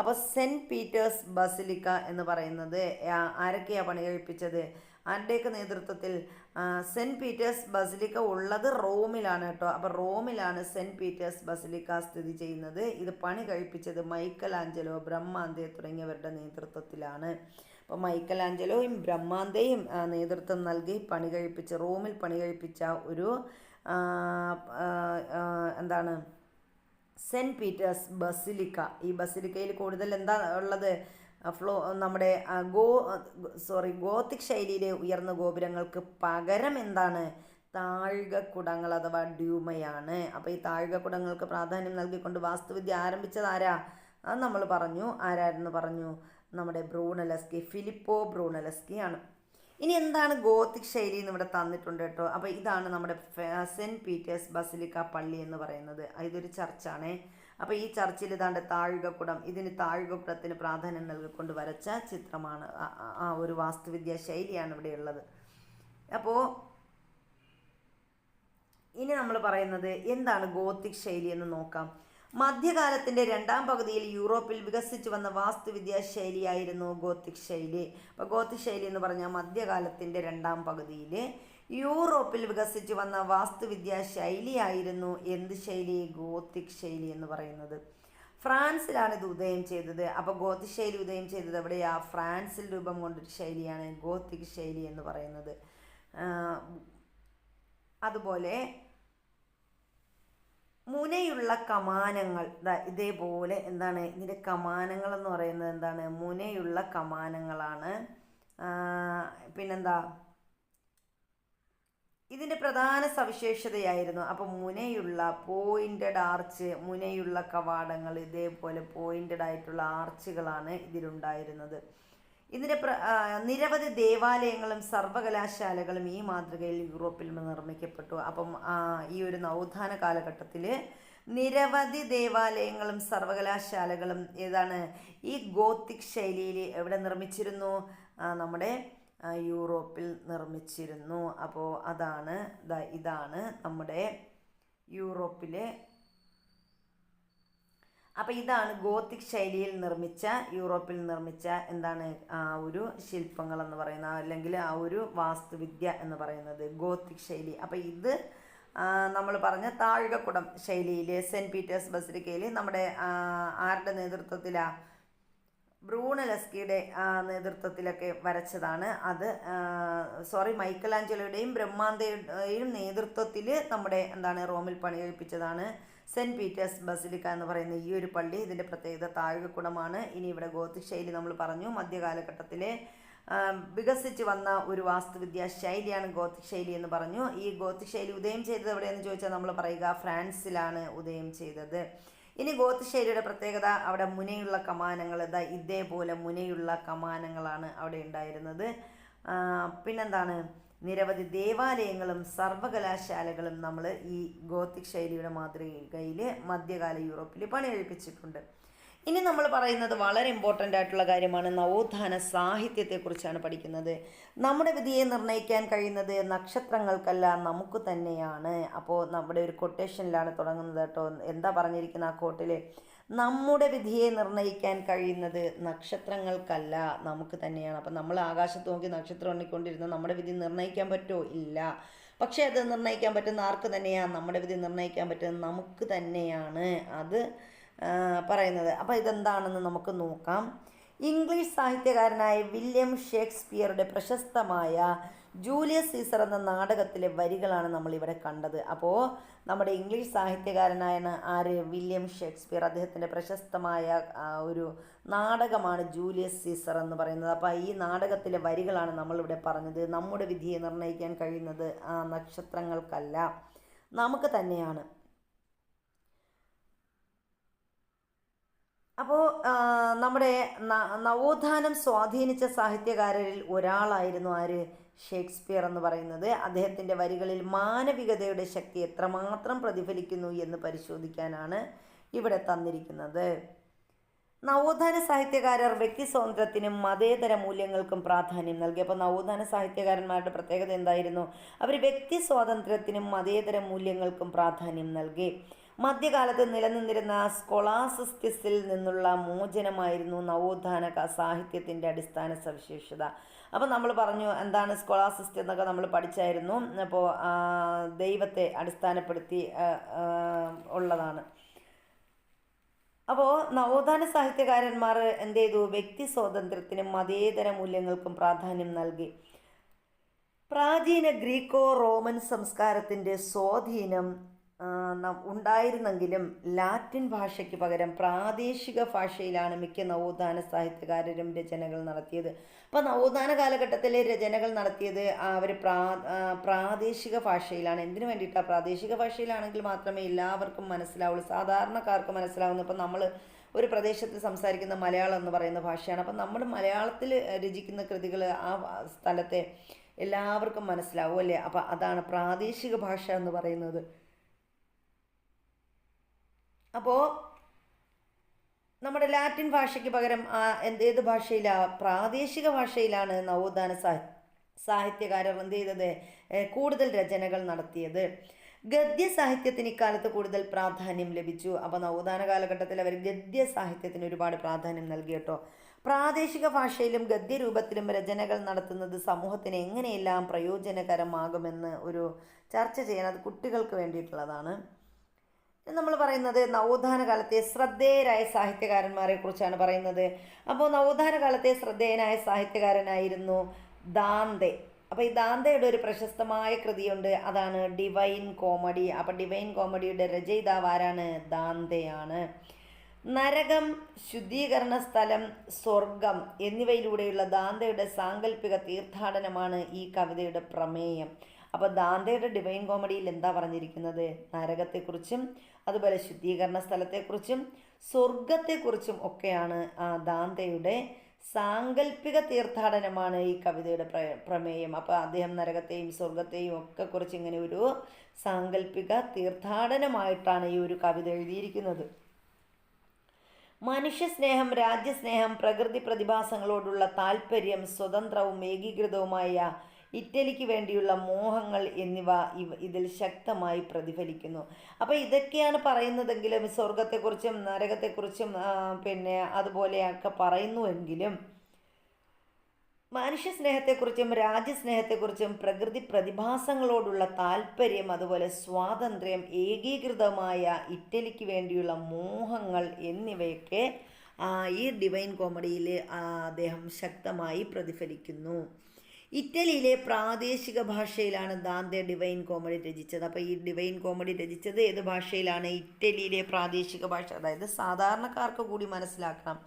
അപ്പോൾ സെൻറ്റ് പീറ്റേഴ്സ് ബസിലിക്ക എന്ന് പറയുന്നത് ആരൊക്കെയാണ് പണികഴിപ്പിച്ചത്? ആരുടെയൊക്കെ നേതൃത്വത്തിൽ? സെൻറ്റ് പീറ്റേഴ്സ് ബസിലിക്ക ഉള്ളത് റോമിലാണ് കേട്ടോ. അപ്പോൾ റോമിലാണ് സെൻറ്റ് പീറ്റേഴ്സ് ബസിലിക്ക സ്ഥിതി ചെയ്യുന്നത്. ഇത് പണി കഴിപ്പിച്ചത് മൈക്കലാഞ്ചലോ, ബ്രഹ്മാന്തെ തുടങ്ങിയവരുടെ നേതൃത്വത്തിലാണ്. അപ്പോൾ മൈക്കലാഞ്ചലോയും ബ്രഹ്മാന്തെയും നേതൃത്വം നൽകി റോമിൽ പണി കഴിപ്പിച്ച ഒരു എന്താണ്? Saint Peter's Basilica. ഈ ബസിലിക്കയിൽ കൂടുതൽ എന്താ ഉള്ളത്? നമ്മുടെ ഗോത്തിക് ശൈലിയിലെ ഉയർന്ന ഗോപുരങ്ങൾക്ക് പകരം എന്താണ്? താഴികക്കുടങ്ങൾ അഥവാ ഡ്യൂമയാണ്. അപ്പോൾ ഈ താഴികക്കുടങ്ങൾക്ക് പ്രാധാന്യം നൽകിക്കൊണ്ട് വാസ്തുവിദ്യ ആരംഭിച്ചത് ആരാ? അത് നമ്മൾ പറഞ്ഞു. ആരായിരുന്നു പറഞ്ഞു? നമ്മുടെ ബ്രൂണലസ്കി, ഫിലിപ്പോ ബ്രൂണലസ്കിയാണ്. ഇനി എന്താണ് ഗോത്തിക് ശൈലി എന്ന് ഇവിടെ തന്നിട്ടുണ്ട് കേട്ടോ. അപ്പോൾ ഇതാണ് നമ്മുടെ സെൻറ്റ് പീറ്റേഴ്സ് ബസിലിക്ക പള്ളി എന്ന് പറയുന്നത്. ഇതൊരു ചർച്ചാണേ. അപ്പോൾ ഈ ചർച്ചിൽ ഇതാണ്ട് താഴികക്കുടം, ഇതിന് താഴികക്കുടത്തിന് പ്രാധാന്യം നൽകിക്കൊണ്ട് വരച്ച ചിത്രമാണ്. ആ ഒരു വാസ്തുവിദ്യാ ശൈലിയാണ് ഇവിടെ ഉള്ളത്. അപ്പോൾ ഇനി നമ്മൾ പറയുന്നത് എന്താണ് ഗോത്തിക് ശൈലി എന്ന് നോക്കാം. മധ്യകാലത്തിൻ്റെ 2ാം പകുതിയിൽ യൂറോപ്പിൽ വികസിച്ചു വന്ന വാസ്തുവിദ്യാ ശൈലിയായിരുന്നു ഗോത്തിക് ശൈലി. അപ്പോൾ ഗോത്തിക് ശൈലി എന്ന് പറഞ്ഞാൽ മധ്യകാലത്തിൻ്റെ 2ാം പകുതിയിൽ യൂറോപ്പിൽ വികസിച്ചു വന്ന വാസ്തുവിദ്യാ ശൈലിയായിരുന്നു എന്ത് ശൈലി? ഗോത്തിക് ശൈലി എന്ന് പറയുന്നത്. ഫ്രാൻസിലാണ് ഇത് ഉദയം ചെയ്തത്. അപ്പോൾ ഗോത്തിക് ശൈലി ഉദയം ചെയ്തത് എവിടെയാ? ഫ്രാൻസിൽ രൂപം കൊണ്ടൊരു ശൈലിയാണ് ഗോത്തിക് ശൈലി എന്ന് പറയുന്നത്. അതുപോലെ മുനയുള്ള കമാനങ്ങൾ, ഇതേപോലെ എന്താണ് ഇതിൻ്റെ കമാനങ്ങൾ എന്ന് പറയുന്നത്? എന്താണ്? മുനയുള്ള കമാനങ്ങളാണ്. പിന്നെന്താ ഇതിൻ്റെ പ്രധാന സവിശേഷതയായിരുന്നു. അപ്പം മുനയുള്ള പോയിൻറ്റഡ് ആർച്ച്, മുനയുള്ള കവാടങ്ങൾ, ഇതേപോലെ പോയിൻറ്റഡ് ആയിട്ടുള്ള ആർച്ചുകളാണ് ഇതിലുണ്ടായിരുന്നത്. ഇതിൻ്റെ നിരവധി ദേവാലയങ്ങളും സർവകലാശാലകളും ഈ മാതൃകയിൽ യൂറോപ്പിൽ നിർമ്മിക്കപ്പെട്ടു. അപ്പം ഈ ഒരു നവോത്ഥാന കാലഘട്ടത്തിൽ നിരവധി ദേവാലയങ്ങളും സർവകലാശാലകളും ഏതാണ്? ഈ ഗോത്തിക് ശൈലിയിൽ എവിടെ നിർമ്മിച്ചിരുന്നു? നമ്മുടെ യൂറോപ്പിൽ നിർമ്മിച്ചിരുന്നു. അപ്പോൾ ഇതാണ് നമ്മുടെ യൂറോപ്പിലെ, അപ്പോൾ ഇതാണ് ഗോത്തിക് ശൈലിയിൽ യൂറോപ്പിൽ നിർമ്മിച്ച എന്താണ് ഒരു ശില്പങ്ങൾ എന്ന് പറയുന്നത്, അല്ലെങ്കിൽ ആ ഒരു വാസ്തുവിദ്യ എന്ന് പറയുന്നത് ഗോത്തിക് ശൈലി. അപ്പോൾ ഇത് നമ്മൾ പറഞ്ഞ താഴികക്കുടം ശൈലിയിൽ സെൻറ്റ് പീറ്റേഴ്സ് ബസിലിക്കയിൽ നമ്മുടെ ആരുടെ നേതൃത്വത്തിലാണ്? ബ്രൂണലസ്കിയുടെ നേതൃത്വത്തിലൊക്കെ വരച്ചതാണ്. മൈക്കൽ ആഞ്ചലോയുടെയും ബ്രഹ്മാന്തയുടെയും നേതൃത്വത്തിൽ നമ്മുടെ എന്താണ് റോമിൽ പണികഴിപ്പിച്ചതാണ് സെൻറ്റ് പീറ്റേഴ്സ് ബസിലിക്ക എന്ന് പറയുന്ന ഈ ഒരു പള്ളി. ഇതിൻ്റെ പ്രത്യേകത താഴികക്കുടമാണ്. ഇനി ഇവിടെ ഗോത്തിക് ശൈലി നമ്മൾ പറഞ്ഞു, മധ്യകാലഘട്ടത്തിലെ വികസിച്ച് വന്ന ഒരു വാസ്തുവിദ്യാ ശൈലിയാണ് ഗോത്തിക് ശൈലി എന്ന് പറഞ്ഞു. ഈ ഗോത്തിക് ശൈലി ഉദയം ചെയ്തത് എവിടെയെന്ന് ചോദിച്ചാൽ നമ്മൾ പറയുക ഫ്രാൻസിലാണ് ഉദയം ചെയ്തത്. ഇനി ഗോത്തിക് ശൈലിയുടെ പ്രത്യേകത, അവിടെ മുനയുള്ള കമാനങ്ങൾ, ഇതേപോലെ മുനയുള്ള കമാനങ്ങളാണ് അവിടെ ഉണ്ടായിരുന്നത്. പിന്നെന്താണ്? നിരവധി ദേവാലയങ്ങളും സർവകലാശാലകളും നമ്മൾ ഈ ഗോത്തിക് ശൈലിയുടെ മാതൃകയിൽ മധ്യകാല യൂറോപ്പിൽ പണികഴിപ്പിച്ചിട്ടുണ്ട്. ഇനി നമ്മൾ പറയുന്നത് വളരെ ഇമ്പോർട്ടൻ്റ് ആയിട്ടുള്ള കാര്യമാണ്. നവോത്ഥാന സാഹിത്യത്തെക്കുറിച്ചാണ് പഠിക്കുന്നത്. നമ്മുടെ വിധിയെ നിർണ്ണയിക്കാൻ കഴിയുന്നത് നക്ഷത്രങ്ങൾക്കല്ല, നമുക്ക് തന്നെയാണ്. അപ്പോൾ നമ്മുടെ ഒരു കൊട്ടേഷനിലാണ് തുടങ്ങുന്നത് കേട്ടോ. എന്താ പറഞ്ഞിരിക്കുന്ന ആ കോട്ടിൽ? നമ്മുടെ വിധിയെ നിർണ്ണയിക്കാൻ കഴിയുന്നത് നക്ഷത്രങ്ങൾക്കല്ല, നമുക്ക് തന്നെയാണ്. അപ്പം നമ്മൾ ആകാശത്ത് നോക്കി നക്ഷത്രം എണ്ണിക്കൊണ്ടിരുന്ന നമ്മുടെ വിധി നിർണ്ണയിക്കാൻ പറ്റുമോ? ഇല്ല. പക്ഷേ അത് നിർണ്ണയിക്കാൻ പറ്റുന്ന ആർക്ക് തന്നെയാണ്? നമ്മുടെ വിധി നിർണ്ണയിക്കാൻ പറ്റുന്നത് നമുക്ക് തന്നെയാണ് അത് പറയുന്നത്. അപ്പോൾ ഇതെന്താണെന്ന് നമുക്ക് നോക്കാം. ഇംഗ്ലീഷ് സാഹിത്യകാരനായ വില്യം ഷേക്സ്പിയറുടെ പ്രശസ്തമായ ജൂലിയസ് സീസർ എന്ന നാടകത്തിലെ വരികളാണ് നമ്മളിവിടെ കണ്ടത്. അപ്പോൾ നമ്മുടെ ഇംഗ്ലീഷ് സാഹിത്യകാരനായ വില്യം ഷേക്സ്പിയർ, അദ്ദേഹത്തിൻ്റെ പ്രശസ്തമായ ഒരു നാടകമാണ് ജൂലിയസ് സീസർ എന്ന് പറയുന്നത്. അപ്പോൾ ഈ നാടകത്തിലെ വരികളാണ് നമ്മളിവിടെ പറഞ്ഞത്. നമ്മുടെ വിധിയെ നിർണ്ണയിക്കാൻ കഴിയുന്നത് നക്ഷത്രങ്ങൾക്കല്ല, നമുക്ക് തന്നെയാണ്. അപ്പോൾ നമ്മുടെ നവോത്ഥാനം സ്വാധീനിച്ച സാഹിത്യകാരരിൽ ഒരാളായിരുന്നു ഷേക്സ്പിയർ എന്ന് പറയുന്നത്. അദ്ദേഹത്തിൻ്റെ വരികളിൽ മാനവികതയുടെ ശക്തി എത്രമാത്രം പ്രതിഫലിക്കുന്നു എന്ന് പരിശോധിക്കാനാണ് ഇവിടെ തന്നിരിക്കുന്നത്. നവോത്ഥാന സാഹിത്യകാരർ വ്യക്തി സ്വാതന്ത്ര്യത്തിനും മതേതര മൂല്യങ്ങൾക്കും പ്രാധാന്യം നൽകി. അപ്പോൾ നവോത്ഥാന സാഹിത്യകാരന്മാരുടെ പ്രത്യേകത എന്തായിരുന്നു? അവർ വ്യക്തി സ്വാതന്ത്ര്യത്തിനും മതേതര മൂല്യങ്ങൾക്കും പ്രാധാന്യം നൽകി. മധ്യകാലത്ത് നിലനിന്നിരുന്ന സ്കോളാസ്റ്റിസിൽ നിന്നുള്ള മോചനമായിരുന്നു നവോത്ഥാന സാഹിത്യത്തിൻ്റെ അടിസ്ഥാന സവിശേഷത. അപ്പോൾ നമ്മൾ പറഞ്ഞു എന്താണ് സ്കോളാസിസ്റ്റ് എന്നൊക്കെ നമ്മൾ പഠിച്ചായിരുന്നു. അപ്പോൾ ദൈവത്തെ അടിസ്ഥാനപ്പെടുത്തി ഉള്ളതാണ്. അപ്പോൾ നവോത്ഥാന സാഹിത്യകാരന്മാർ എന്ത് ചെയ്തു? വ്യക്തി സ്വാതന്ത്ര്യത്തിനും മതേതര മൂല്യങ്ങൾക്കും പ്രാധാന്യം നൽകി. പ്രാചീന ഗ്രീക്കോ റോമൻ സംസ്കാരത്തിൻ്റെ സ്വാധീനം ഉണ്ടായിരുന്നെങ്കിലും ലാറ്റിൻ ഭാഷയ്ക്ക് പകരം പ്രാദേശിക ഭാഷയിലാണ് മിക്ക നവോത്ഥാന സാഹിത്യകാരരും രചനകൾ നടത്തിയത്. അപ്പോൾ നവോത്ഥാന കാലഘട്ടത്തിലെ രചനകൾ നടത്തിയത് അവർ പ്രാദേശിക ഭാഷയിലാണ്. എന്തിനു വേണ്ടിയിട്ടാണ്? പ്രാദേശിക ഭാഷയിലാണെങ്കിൽ മാത്രമേ എല്ലാവർക്കും മനസ്സിലാവുള്ളൂ, സാധാരണക്കാർക്ക് മനസ്സിലാവുന്നു. ഇപ്പം നമ്മൾ ഒരു പ്രദേശത്ത് സംസാരിക്കുന്ന മലയാളം എന്ന് പറയുന്ന ഭാഷയാണ്. അപ്പം നമ്മൾ മലയാളത്തിൽ രചിക്കുന്ന കൃതികൾ ആ സ്ഥലത്തെ എല്ലാവർക്കും മനസ്സിലാവും അല്ലേ? അപ്പം അതാണ് പ്രാദേശിക ഭാഷ എന്ന് പറയുന്നത്. അപ്പോൾ നമ്മുടെ ലാറ്റിൻ ഭാഷയ്ക്ക് പകരം ഏത് ഭാഷയിലാണ്? പ്രാദേശിക ഭാഷയിലാണ് നവോത്ഥാന സാഹിത്യകാരർ എന്ത് ചെയ്തത്? കൂടുതൽ രചനകൾ നടത്തിയത്. ഗദ്യ സാഹിത്യത്തിന് ഇക്കാലത്ത് കൂടുതൽ പ്രാധാന്യം ലഭിച്ചു. അപ്പോൾ നവോത്ഥാന കാലഘട്ടത്തിൽ അവർ ഗദ്യ സാഹിത്യത്തിന് ഒരുപാട് പ്രാധാന്യം നൽകി കേട്ടോ. പ്രാദേശിക ഭാഷയിലും ഗദ്യരൂപത്തിലും രചനകൾ നടത്തുന്നത് സമൂഹത്തിന് എങ്ങനെയെല്ലാം പ്രയോജനകരമാകുമെന്ന് ഒരു ചർച്ച ചെയ്യാൻ, അത് കുട്ടികൾക്ക് വേണ്ടിയിട്ടുള്ളതാണ്. നമ്മൾ പറയുന്നത് നവോത്ഥാന കാലത്തെ ശ്രദ്ധേയരായ സാഹിത്യകാരന്മാരെ കുറിച്ചാണ് പറയുന്നത്. അപ്പോൾ നവോത്ഥാന കാലത്തെ ശ്രദ്ധേയനായ സാഹിത്യകാരനായിരുന്നു ദാന്തെ. അപ്പോൾ ഈ ദാന്തയുടെ ഒരു പ്രശസ്തമായ കൃതിയുണ്ട്, അതാണ് ഡിവൈൻ കോമഡി. അപ്പോൾ ഡിവൈൻ കോമഡിയുടെ രചയിതാവ് ആരാണ്? ദാന്തയാണ്. നരകം, ശുദ്ധീകരണ സ്ഥലം, സ്വർഗം എന്നിവയിലൂടെയുള്ള ദാന്തയുടെ സാങ്കല്പിക തീർത്ഥാടനമാണ് ഈ കവിതയുടെ പ്രമേയം. അപ്പോൾ ദാന്തയുടെ ഡിവൈൻ കോമഡിയിൽ എന്താ പറഞ്ഞിരിക്കുന്നത്? നരകത്തെക്കുറിച്ചും അതുപോലെ ശുദ്ധീകരണ സ്ഥലത്തെക്കുറിച്ചും സ്വർഗത്തെക്കുറിച്ചും ഒക്കെയാണ് ദാന്തയുടെ സാങ്കല്പിക തീർത്ഥാടനമാണ് ഈ കവിതയുടെ പ്രമേയം. അപ്പോൾ അദ്ദേഹം നരകത്തെയും സ്വർഗത്തെയും ഒക്കെ കുറിച്ച് ഇങ്ങനെ ഒരു സാങ്കല്പിക തീർത്ഥാടനമായിട്ടാണ് ഈ ഒരു കവിത എഴുതിയിരിക്കുന്നത്. മനുഷ്യസ്നേഹം, രാജ്യസ്നേഹം, പ്രകൃതി പ്രതിഭാസങ്ങളോടുള്ള താല്പര്യം, സ്വതന്ത്രവും ഏകീകൃതവുമായ ഇറ്റലിക്ക് വേണ്ടിയുള്ള മോഹങ്ങൾ എന്നിവ ഇതിൽ ശക്തമായി പ്രതിഫലിക്കുന്നു. അപ്പോൾ ഇതൊക്കെയാണ് പറയുന്നതെങ്കിലും സ്വർഗത്തെക്കുറിച്ചും നരകത്തെക്കുറിച്ചും പിന്നെ അതുപോലെയൊക്കെ പറയുന്നുവെങ്കിലും മനുഷ്യസ്നേഹത്തെക്കുറിച്ചും രാജ്യസ്നേഹത്തെക്കുറിച്ചും പ്രകൃതി പ്രതിഭാസങ്ങളോടുള്ള താല്പര്യം, അതുപോലെ സ്വാതന്ത്ര്യം, ഏകീകൃതമായ ഇറ്റലിക്ക് വേണ്ടിയുള്ള മോഹങ്ങൾ എന്നിവയൊക്കെ ഈ ഡിവൈൻ കോമഡിയിൽ അദ്ദേഹം ശക്തമായി പ്രതിഫലിക്കുന്നു. ഇറ്റലിയിലെ പ്രാദേശിക ഭാഷയിലാണ് ദാന്തെ ഡിവൈൻ കോമഡി രചിച്ചത്. അപ്പോൾ ഈ ഡിവൈൻ കോമഡി രചിച്ചത് ഏത് ഭാഷയിലാണ്? ഇറ്റലിയിലെ പ്രാദേശിക ഭാഷ, അതായത് സാധാരണക്കാർക്ക് കൂടി മനസ്സിലാക്കണം.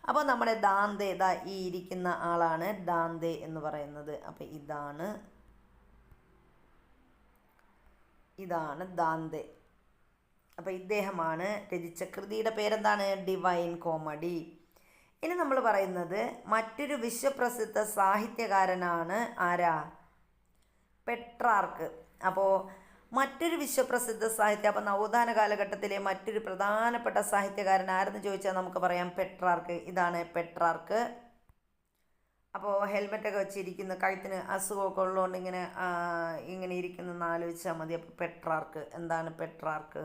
അപ്പോൾ നമ്മുടെ ദാന്തെ, ഈ ഇരിക്കുന്ന ആളാണ് ദാന്തെ എന്ന് പറയുന്നത്. അപ്പോൾ ഇതാണ് ദാന്തെ. അപ്പോൾ ഇദ്ദേഹമാണ് രചിച്ച കൃതിയുടെ പേരെന്താണ്? Divine comedy. ഇനി നമ്മൾ പറയുന്നത് മറ്റൊരു വിശ്വപ്രസിദ്ധ സാഹിത്യകാരനാണ് ആരാ? പെട്രാർക്ക്. അപ്പോൾ മറ്റൊരു വിശ്വപ്രസിദ്ധ അപ്പോൾ നവോത്ഥാന കാലഘട്ടത്തിലെ മറ്റൊരു പ്രധാനപ്പെട്ട സാഹിത്യകാരൻ ആരെന്ന് ചോദിച്ചാൽ നമുക്ക് പറയാം പെട്രാർക്ക്. ഇതാണ് പെട്രാർക്ക്. അപ്പോൾ ഹെൽമെറ്റൊക്കെ വെച്ചിരിക്കുന്ന, കഴുത്തിന് അസുഖമൊക്കെ ഉള്ളതുകൊണ്ട് ഇങ്ങനെ ഇരിക്കുന്നതെന്ന് ആലോചിച്ചാൽ മതി. അപ്പോൾ പെട്രാർക്ക് എന്താണ്? പെട്രാർക്ക്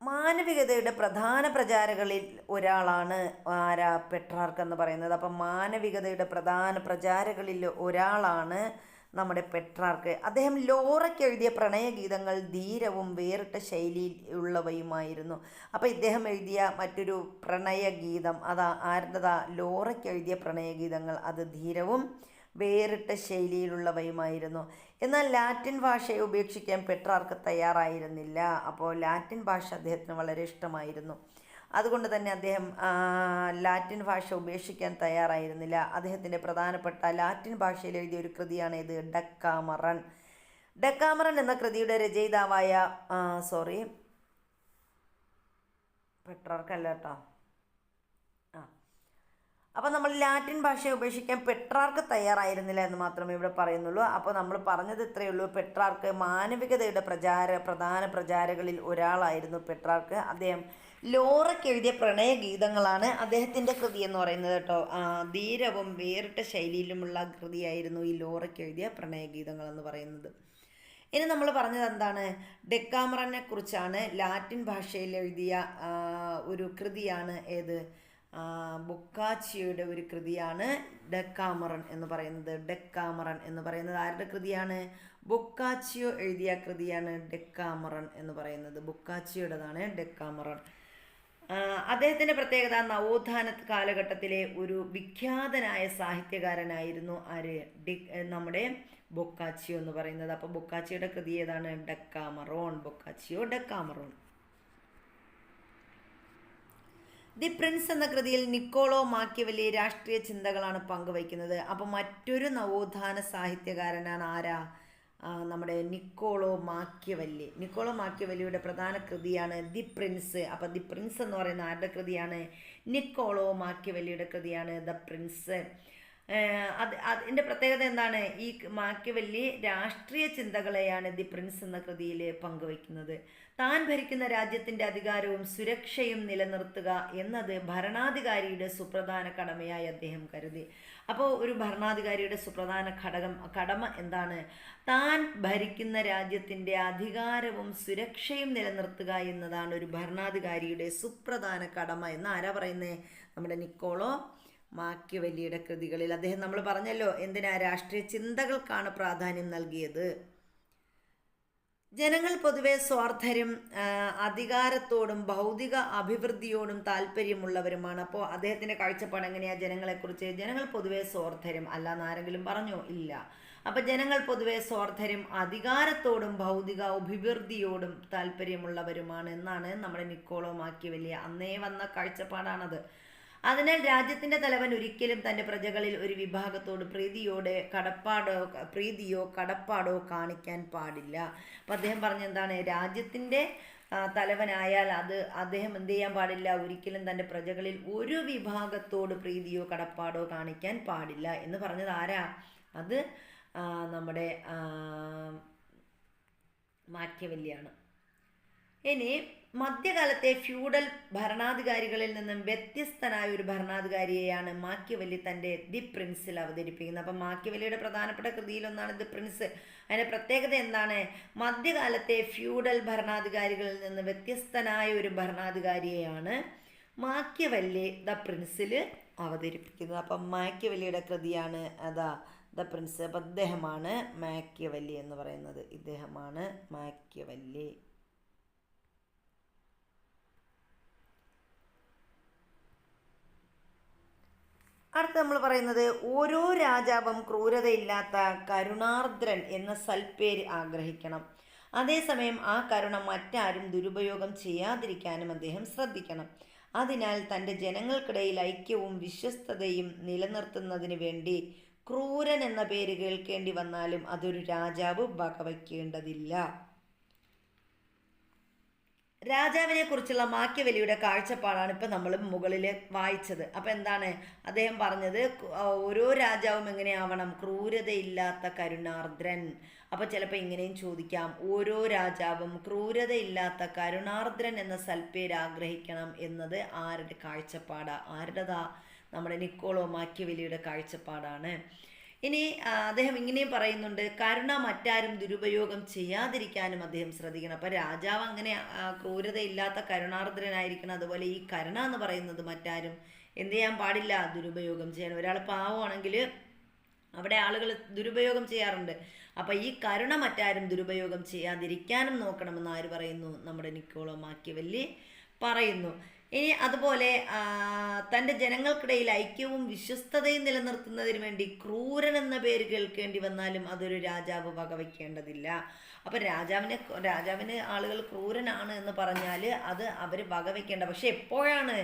മാനവികതയുടെ പ്രധാന പ്രചാരകളിൽ ഒരാളാണ് ആരാ? പെട്രാർക്ക് എന്ന് പറയുന്നത്. അപ്പം മാനവികതയുടെ പ്രധാന പ്രചാരകളിൽ ഒരാളാണ് നമ്മുടെ പെട്രാർക്ക്. അദ്ദേഹം ലോറയ്ക്ക് എഴുതിയ പ്രണയഗീതങ്ങൾ ധീരവും വേറിട്ട ശൈലിയിലുള്ളവയുമായിരുന്നു. അപ്പോൾ ഇദ്ദേഹം എഴുതിയ മറ്റൊരു പ്രണയഗീതം ആരുടേതാ? ലോറയ്ക്ക് എഴുതിയ പ്രണയഗീതങ്ങൾ അത് ധീരവും വേറിട്ട ശൈലിയിലുള്ളവയുമായിരുന്നു. എന്നാൽ ലാറ്റിൻ ഭാഷയെ ഉപേക്ഷിക്കാൻ പെട്രാർക്ക് തയ്യാറായിരുന്നില്ല. അപ്പോൾ ലാറ്റിൻ ഭാഷ അദ്ദേഹത്തിന് വളരെ ഇഷ്ടമായിരുന്നു. അതുകൊണ്ട് തന്നെ അദ്ദേഹം ലാറ്റിൻ ഭാഷ ഉപേക്ഷിക്കാൻ തയ്യാറായിരുന്നില്ല. അദ്ദേഹത്തിൻ്റെ പ്രധാനപ്പെട്ട ലാറ്റിൻ ഭാഷയിൽ എഴുതിയ ഒരു കൃതിയാണ് ഇത്, ഡെക്കാമറൻ. ഡെക്കാമറൻ എന്ന കൃതിയുടെ രചയിതാവായ പെട്രാർക്ക് അല്ല കേട്ടോ. അപ്പോൾ നമ്മൾ ലാറ്റിൻ ഭാഷയെ ഉപേക്ഷിക്കാൻ പെട്രാർക്ക് തയ്യാറായിരുന്നില്ല എന്ന് മാത്രമേ ഇവിടെ പറയുന്നുള്ളൂ. അപ്പോൾ നമ്മൾ പറഞ്ഞത് ഇത്രയേ ഉള്ളൂ. പെട്രാർക്ക് മാനവികതയുടെ പ്രധാന പ്രചാരകളിൽ ഒരാളായിരുന്നു പെട്രാർക്ക്. അദ്ദേഹം ലോറയ്ക്ക് എഴുതിയ പ്രണയഗീതങ്ങളാണ് അദ്ദേഹത്തിൻ്റെ കൃതി എന്ന് പറയുന്നത് കേട്ടോ. ധീരവും വേറിട്ട ശൈലിയിലുമുള്ള കൃതിയായിരുന്നു ഈ ലോറയ്ക്ക് എഴുതിയ പ്രണയഗീതങ്ങൾ എന്ന് പറയുന്നത്. ഇനി നമ്മൾ പറഞ്ഞത് എന്താണ്? ഡെക്കാമറനെ കുറിച്ചാണ്. ലാറ്റിൻ ഭാഷയിൽ എഴുതിയ ഒരു കൃതിയാണ് ഏത്? ബൊക്കാച്ചിയോയുടെ ഒരു കൃതിയാണ് ഡെക്കാമറൻ എന്ന് പറയുന്നത്. ഡെക്കാമറൻ എന്ന് പറയുന്നത് ആരുടെ കൃതിയാണ്? ബൊക്കാച്ചിയോ എഴുതിയ കൃതിയാണ് ഡെക്കാമറൻ എന്ന് പറയുന്നത്. ബൊക്കാച്ചിയോയുടേതാണ് ഡെക്കാമറൻ. അദ്ദേഹത്തിൻ്റെ പ്രത്യേകത നവോത്ഥാന കാലഘട്ടത്തിലെ ഒരു വിഖ്യാതനായ സാഹിത്യകാരനായിരുന്നു ആര്? നമ്മുടെ ബൊക്കാച്ചിയോ എന്ന് പറയുന്നത്. അപ്പോൾ ബൊക്കാച്ചിയോയുടെ കൃതി ഏതാണ്? ഡെക്കാമറോൺ. ബൊക്കാച്ചിയോ ഡെക്കാമറോൺ. ദി പ്രിൻസ് എന്ന കൃതിയിൽ നിക്കോളോ മാക്കിയവെല്ലി രാഷ്ട്രീയ ചിന്തകളാണ് പങ്കുവയ്ക്കുന്നത്. അപ്പോൾ മറ്റൊരു നവോത്ഥാന സാഹിത്യകാരനാണ് ആരാ? നമ്മുടെ നിക്കോളോ മാക്കിയവെല്ലി. നിക്കോളോ മാക്കിയവെല്ലിയുടെ പ്രധാന കൃതിയാണ് ദി പ്രിൻസ്. അപ്പോൾ ദി പ്രിൻസ് എന്ന് പറയുന്ന ആരുടെ കൃതിയാണ്? നിക്കോളോ മാക്കിയവെല്ലിയുടെ കൃതിയാണ് ദ പ്രിൻസ്. അതിൻ്റെ പ്രത്യേകത എന്താണ്? ഈ മാക്കിയവെല്ലി രാഷ്ട്രീയ ചിന്തകളെയാണ് ദി പ്രിൻസ് എന്ന കൃതിയിൽ പങ്കുവയ്ക്കുന്നത്. താൻ ഭരിക്കുന്ന രാജ്യത്തിൻ്റെ അധികാരവും സുരക്ഷയും നിലനിർത്തുക എന്നത് ഭരണാധികാരിയുടെ സുപ്രധാന കടമയായി അദ്ദേഹം കരുതി. അപ്പോൾ ഒരു ഭരണാധികാരിയുടെ സുപ്രധാന കടമ എന്താണ്? താൻ ഭരിക്കുന്ന രാജ്യത്തിൻ്റെ അധികാരവും സുരക്ഷയും നിലനിർത്തുക എന്നതാണ് ഒരു ഭരണാധികാരിയുടെ സുപ്രധാന കടമ എന്ന് ആരാ പറയുന്നത്? നമ്മുടെ നിക്കോളോ മാക്കിയവെല്ലിയുടെ കൃതികളിൽ. അദ്ദേഹം നമ്മൾ പറഞ്ഞല്ലോ എന്തിനാ രാഷ്ട്രീയ ചിന്തകൾക്കാണ് പ്രാധാന്യം നൽകിയത്. ജനങ്ങൾ പൊതുവെ സ്വാർത്ഥരും അധികാരത്തോടും ഭൗതിക അഭിവൃദ്ധിയോടും താല്പര്യമുള്ളവരുമാണ്. അപ്പോൾ അദ്ദേഹത്തിൻ്റെ കാഴ്ചപ്പാട് എങ്ങനെയാണ് ജനങ്ങളെക്കുറിച്ച്? ജനങ്ങൾ പൊതുവെ സ്വാർത്ഥരും. അല്ലാന്ന് ആരെങ്കിലും പറഞ്ഞോ? ഇല്ല. അപ്പം ജനങ്ങൾ പൊതുവെ സ്വാർത്ഥരും അധികാരത്തോടും ഭൗതിക അഭിവൃദ്ധിയോടും താല്പര്യമുള്ളവരുമാണ് എന്നാണ് നമ്മുടെ നിക്കോളോ മാക്കിയവെല്ലി അന്നേ വന്ന കാഴ്ചപ്പാടാണത്. അതിനാൽ രാജ്യത്തിൻ്റെ തലവൻ ഒരിക്കലും തൻ്റെ പ്രജകളിൽ ഒരു വിഭാഗത്തോട് പ്രീതിയോ കടപ്പാടോ കാണിക്കാൻ പാടില്ല. അപ്പം അദ്ദേഹം പറഞ്ഞെന്താണ്? രാജ്യത്തിൻ്റെ തലവനായാൽ അദ്ദേഹം എന്ത് ചെയ്യാൻ പാടില്ല? ഒരിക്കലും തൻ്റെ പ്രജകളിൽ ഒരു വിഭാഗത്തോട് പ്രീതിയോ കടപ്പാടോ കാണിക്കാൻ പാടില്ല എന്ന് പറഞ്ഞത് ആരാ? അത് നമ്മുടെ മാക്കിയവെല്ലിയാണ്. ഇനി മധ്യകാലത്തെ ഫ്യൂഡൽ ഭരണാധികാരികളിൽ നിന്നും വ്യത്യസ്തനായ ഒരു ഭരണാധികാരിയെയാണ് മാക്കിയവെല്ലി തൻ്റെ ദി പ്രിൻസിൽ അവതരിപ്പിക്കുന്നത്. അപ്പം മാക്കിയവെല്ലിയുടെ പ്രധാനപ്പെട്ട കൃതിയിലൊന്നാണ് ദി പ്രിൻസ്. അതിൻ്റെ പ്രത്യേകത എന്താണ്? മധ്യകാലത്തെ ഫ്യൂഡൽ ഭരണാധികാരികളിൽ നിന്ന് വ്യത്യസ്തനായ ഒരു ഭരണാധികാരിയെയാണ് മാക്കിയവെല്ലി ദ പ്രിൻസിൽ അവതരിപ്പിക്കുന്നത്. അപ്പം മാക്കിയവെല്ലിയുടെ കൃതിയാണ് ദ പ്രിൻസ്. അപ്പം ഇദ്ദേഹമാണ് മാക്കിയവെല്ലി എന്ന് പറയുന്നത്. ഇദ്ദേഹമാണ് മാക്കിയവെല്ലി. അടുത്ത് നമ്മൾ പറയുന്നത്, ഓരോ രാജാവും ക്രൂരതയില്ലാത്ത കരുണാർദ്രൻ എന്ന സൽപ്പേര് ആഗ്രഹിക്കണം. അതേസമയം ആ കരുണ മറ്റാരും ദുരുപയോഗം ചെയ്യാതിരിക്കാനും അദ്ദേഹം ശ്രദ്ധിക്കണം. അതിനാൽ തൻ്റെ ജനങ്ങൾക്കിടയിൽ ഐക്യവും വിശ്വസ്തതയും നിലനിർത്തുന്നതിന് വേണ്ടി ക്രൂരൻ എന്ന പേര് കേൾക്കേണ്ടി വന്നാലും അതൊരു രാജാവ് വകവയ്ക്കേണ്ടതില്ല. രാജാവിനെ കുറിച്ചുള്ള മാക്കിയവെല്ലിയുടെ കാഴ്ചപ്പാടാണ് ഇപ്പം നമ്മൾ മുകളിൽ വായിച്ചത്. അപ്പം എന്താണ് അദ്ദേഹം പറഞ്ഞത്? ഓരോ രാജാവും എങ്ങനെയാവണം? ക്രൂരതയില്ലാത്ത കരുണാർദ്രൻ. അപ്പോൾ ചിലപ്പോൾ ഇങ്ങനെയും ചോദിക്കാം, ഓരോ രാജാവും ക്രൂരതയില്ലാത്ത കരുണാർദ്രൻ എന്ന സൽപ്പേര് ആഗ്രഹിക്കണം എന്നത് ആരുടെ കാഴ്ചപ്പാടാ? ആരുടേതാ? നമ്മുടെ നിക്കോളോ മാക്കിയവെല്ലിയുടെ കാഴ്ചപ്പാടാണ്. ഇനി അദ്ദേഹം ഇങ്ങനെയും പറയുന്നുണ്ട്, കരുണ മറ്റാരും ദുരുപയോഗം ചെയ്യാതിരിക്കാനും അദ്ദേഹം ശ്രദ്ധിക്കണം. അപ്പം രാജാവ് അങ്ങനെ ക്രൂരതയില്ലാത്ത കരുണാർദ്രനായിരിക്കണം. അതുപോലെ ഈ കരുണ എന്ന് പറയുന്നത് മറ്റാരും എന്ത് ചെയ്യാൻ പാടില്ല? ദുരുപയോഗം ചെയ്യാൻ. ഒരാൾ പാവമാണെങ്കിൽ അവിടെ ആളുകൾ ദുരുപയോഗം ചെയ്യാറുണ്ട്. അപ്പം ഈ കരുണ മറ്റാരും ദുരുപയോഗം ചെയ്യാതിരിക്കാനും നോക്കണമെന്ന് ആര് പറയുന്നു? നമ്മുടെ നിക്കോളോ മാക്കിയവെല്ലി പറയുന്നു. ഇനി അതുപോലെ തൻ്റെ ജനങ്ങൾക്കിടയിൽ ഐക്യവും വിശ്വസ്തതയും നിലനിർത്തുന്നതിന് വേണ്ടി ക്രൂരൻ എന്ന പേര് കേൾക്കേണ്ടി വന്നാലും അതൊരു രാജാവ് വകവയ്ക്കേണ്ടതില്ല. അപ്പം രാജാവിന് ആളുകൾ ക്രൂരനാണ് എന്ന് പറഞ്ഞാൽ അത് അവർ വകവയ്ക്കേണ്ട. പക്ഷെ എപ്പോഴാണ്?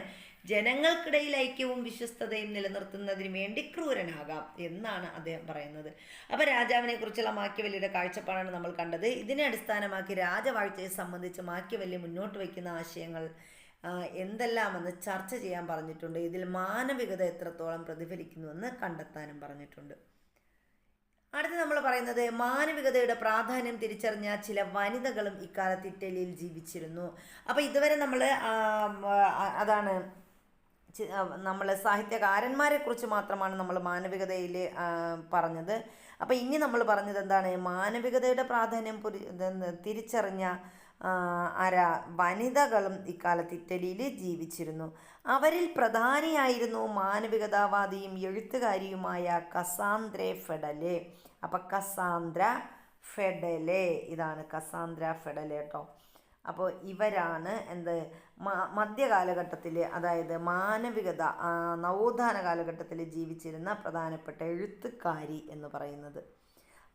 ജനങ്ങൾക്കിടയിൽ ഐക്യവും വിശ്വസ്തതയും നിലനിർത്തുന്നതിന് വേണ്ടി ക്രൂരനാകാം എന്നാണ് അദ്ദേഹം പറയുന്നത്. അപ്പം രാജാവിനെ കുറിച്ചുള്ള മാക്കിയവെല്ലിയുടെ കാഴ്ചപ്പാടാണ് നമ്മൾ കണ്ടത്. ഇതിനെ അടിസ്ഥാനമാക്കി രാജവാഴ്ചയെ സംബന്ധിച്ച് മാക്കിയവെല്ലി മുന്നോട്ട് വയ്ക്കുന്ന ആശയങ്ങൾ എന്തെല്ലാമെന്ന് ചർച്ച ചെയ്യാൻ പറഞ്ഞിട്ടുണ്ട്. ഇതിൽ മാനവികത എത്രത്തോളം പ്രതിഫലിക്കുന്നുവെന്ന് കണ്ടെത്താനും പറഞ്ഞിട്ടുണ്ട്. അടുത്ത് നമ്മൾ പറയുന്നത്, മാനവികതയുടെ പ്രാധാന്യം തിരിച്ചറിഞ്ഞ ചില വനിതകളും ഇക്കാലത്ത് ഇറ്റലിയിൽ ജീവിച്ചിരുന്നു. അപ്പോൾ ഇതുവരെ നമ്മൾ സാഹിത്യകാരന്മാരെ കുറിച്ച് മാത്രമാണ് നമ്മൾ മാനവികതയിൽ പറഞ്ഞത്. അപ്പോൾ ഇനി നമ്മൾ പറഞ്ഞത് എന്താണ്? മാനവികതയുടെ പ്രാധാന്യം തിരിച്ചറിഞ്ഞ വനിതകളും ഇക്കാലത്ത് ഇറ്റലിയിൽ ജീവിച്ചിരുന്നു. അവരിൽ പ്രധാനിയായിരുന്നു മാനവികതാവാദിയും എഴുത്തുകാരിയുമായ കസാന്ദ്ര ഫെഡലെ. അപ്പം കസാന്ദ്ര ഫെഡലെ, ഇതാണ് കസാന്ദ്ര ഫെഡലെ കേട്ടോ. അപ്പോൾ ഇവരാണ് മധ്യകാലഘട്ടത്തിൽ, അതായത് മാനവികത നവോത്ഥാന കാലഘട്ടത്തിൽ ജീവിച്ചിരുന്ന പ്രധാനപ്പെട്ട എഴുത്തുകാരി എന്ന് പറയുന്നത്.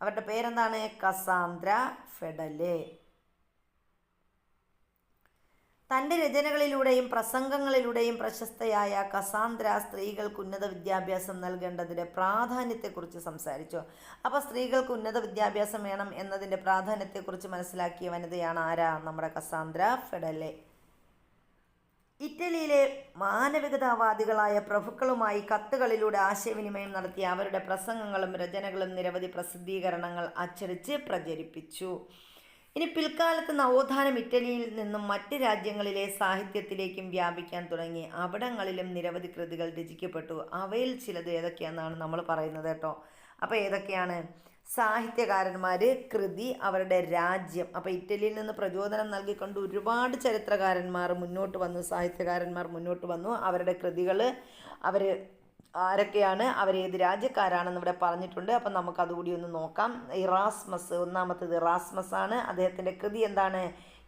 അവരുടെ പേരെന്താണ്? കസാന്ദ്ര ഫെഡലെ. തൻ്റെ രചനകളിലൂടെയും പ്രസംഗങ്ങളിലൂടെയും പ്രശസ്തയായ കസാന്ദ്ര സ്ത്രീകൾക്ക് ഉന്നത വിദ്യാഭ്യാസം നൽകേണ്ടതിൻ്റെ പ്രാധാന്യത്തെക്കുറിച്ച് സംസാരിച്ചു. അപ്പോൾ സ്ത്രീകൾക്ക് ഉന്നത വിദ്യാഭ്യാസം വേണം എന്നതിൻ്റെ പ്രാധാന്യത്തെക്കുറിച്ച് മനസ്സിലാക്കിയ വനിതയാണ് ആരാ? നമ്മുടെ കസാന്ദ്ര ഫെഡലെ. ഇറ്റലിയിലെ മാനവികതാവാദികളായ പ്രഭുക്കളുമായി കത്തുകളിലൂടെ ആശയവിനിമയം നടത്തിയ അവരുടെ പ്രസംഗങ്ങളും രചനകളും നിരവധി പ്രസിദ്ധീകരണങ്ങൾ അച്ചടിച്ച് പ്രചരിപ്പിച്ചു. ഇനി പിൽക്കാലത്ത് നവോത്ഥാനം ഇറ്റലിയിൽ നിന്നും മറ്റ് രാജ്യങ്ങളിലെ സാഹിത്യത്തിലേക്കും വ്യാപിക്കാൻ തുടങ്ങി. അവിടങ്ങളിലും നിരവധി കൃതികൾ രചിക്കപ്പെട്ടു. അവയിൽ ചിലത് ഏതൊക്കെയാണെന്നാണ് നമ്മൾ പറയുന്നത് കേട്ടോ. അപ്പോൾ ഏതൊക്കെയാണ്? സാഹിത്യകാരന്മാർ, കൃതി, അവരുടെ രാജ്യം. അപ്പോൾ ഇറ്റലിയിൽ നിന്ന് പ്രചോദനം നൽകിക്കൊണ്ട് ഒരുപാട് ചരിത്രകാരന്മാർ മുന്നോട്ട് വന്നു, സാഹിത്യകാരന്മാർ മുന്നോട്ട് വന്നു. അവരുടെ കൃതികൾ അവർ ആരൊക്കെയാണ്, അവരേത് രാജ്യക്കാരാണെന്ന് ഇവിടെ പറഞ്ഞിട്ടുണ്ട്. അപ്പം നമുക്ക് അതുകൂടി ഒന്ന് നോക്കാം. ഇറാസ്മസ്, ഒന്നാമത്തേത് ഇറാസ്മസ് ആണ്. അദ്ദേഹത്തിൻ്റെ കൃതി എന്താണ്?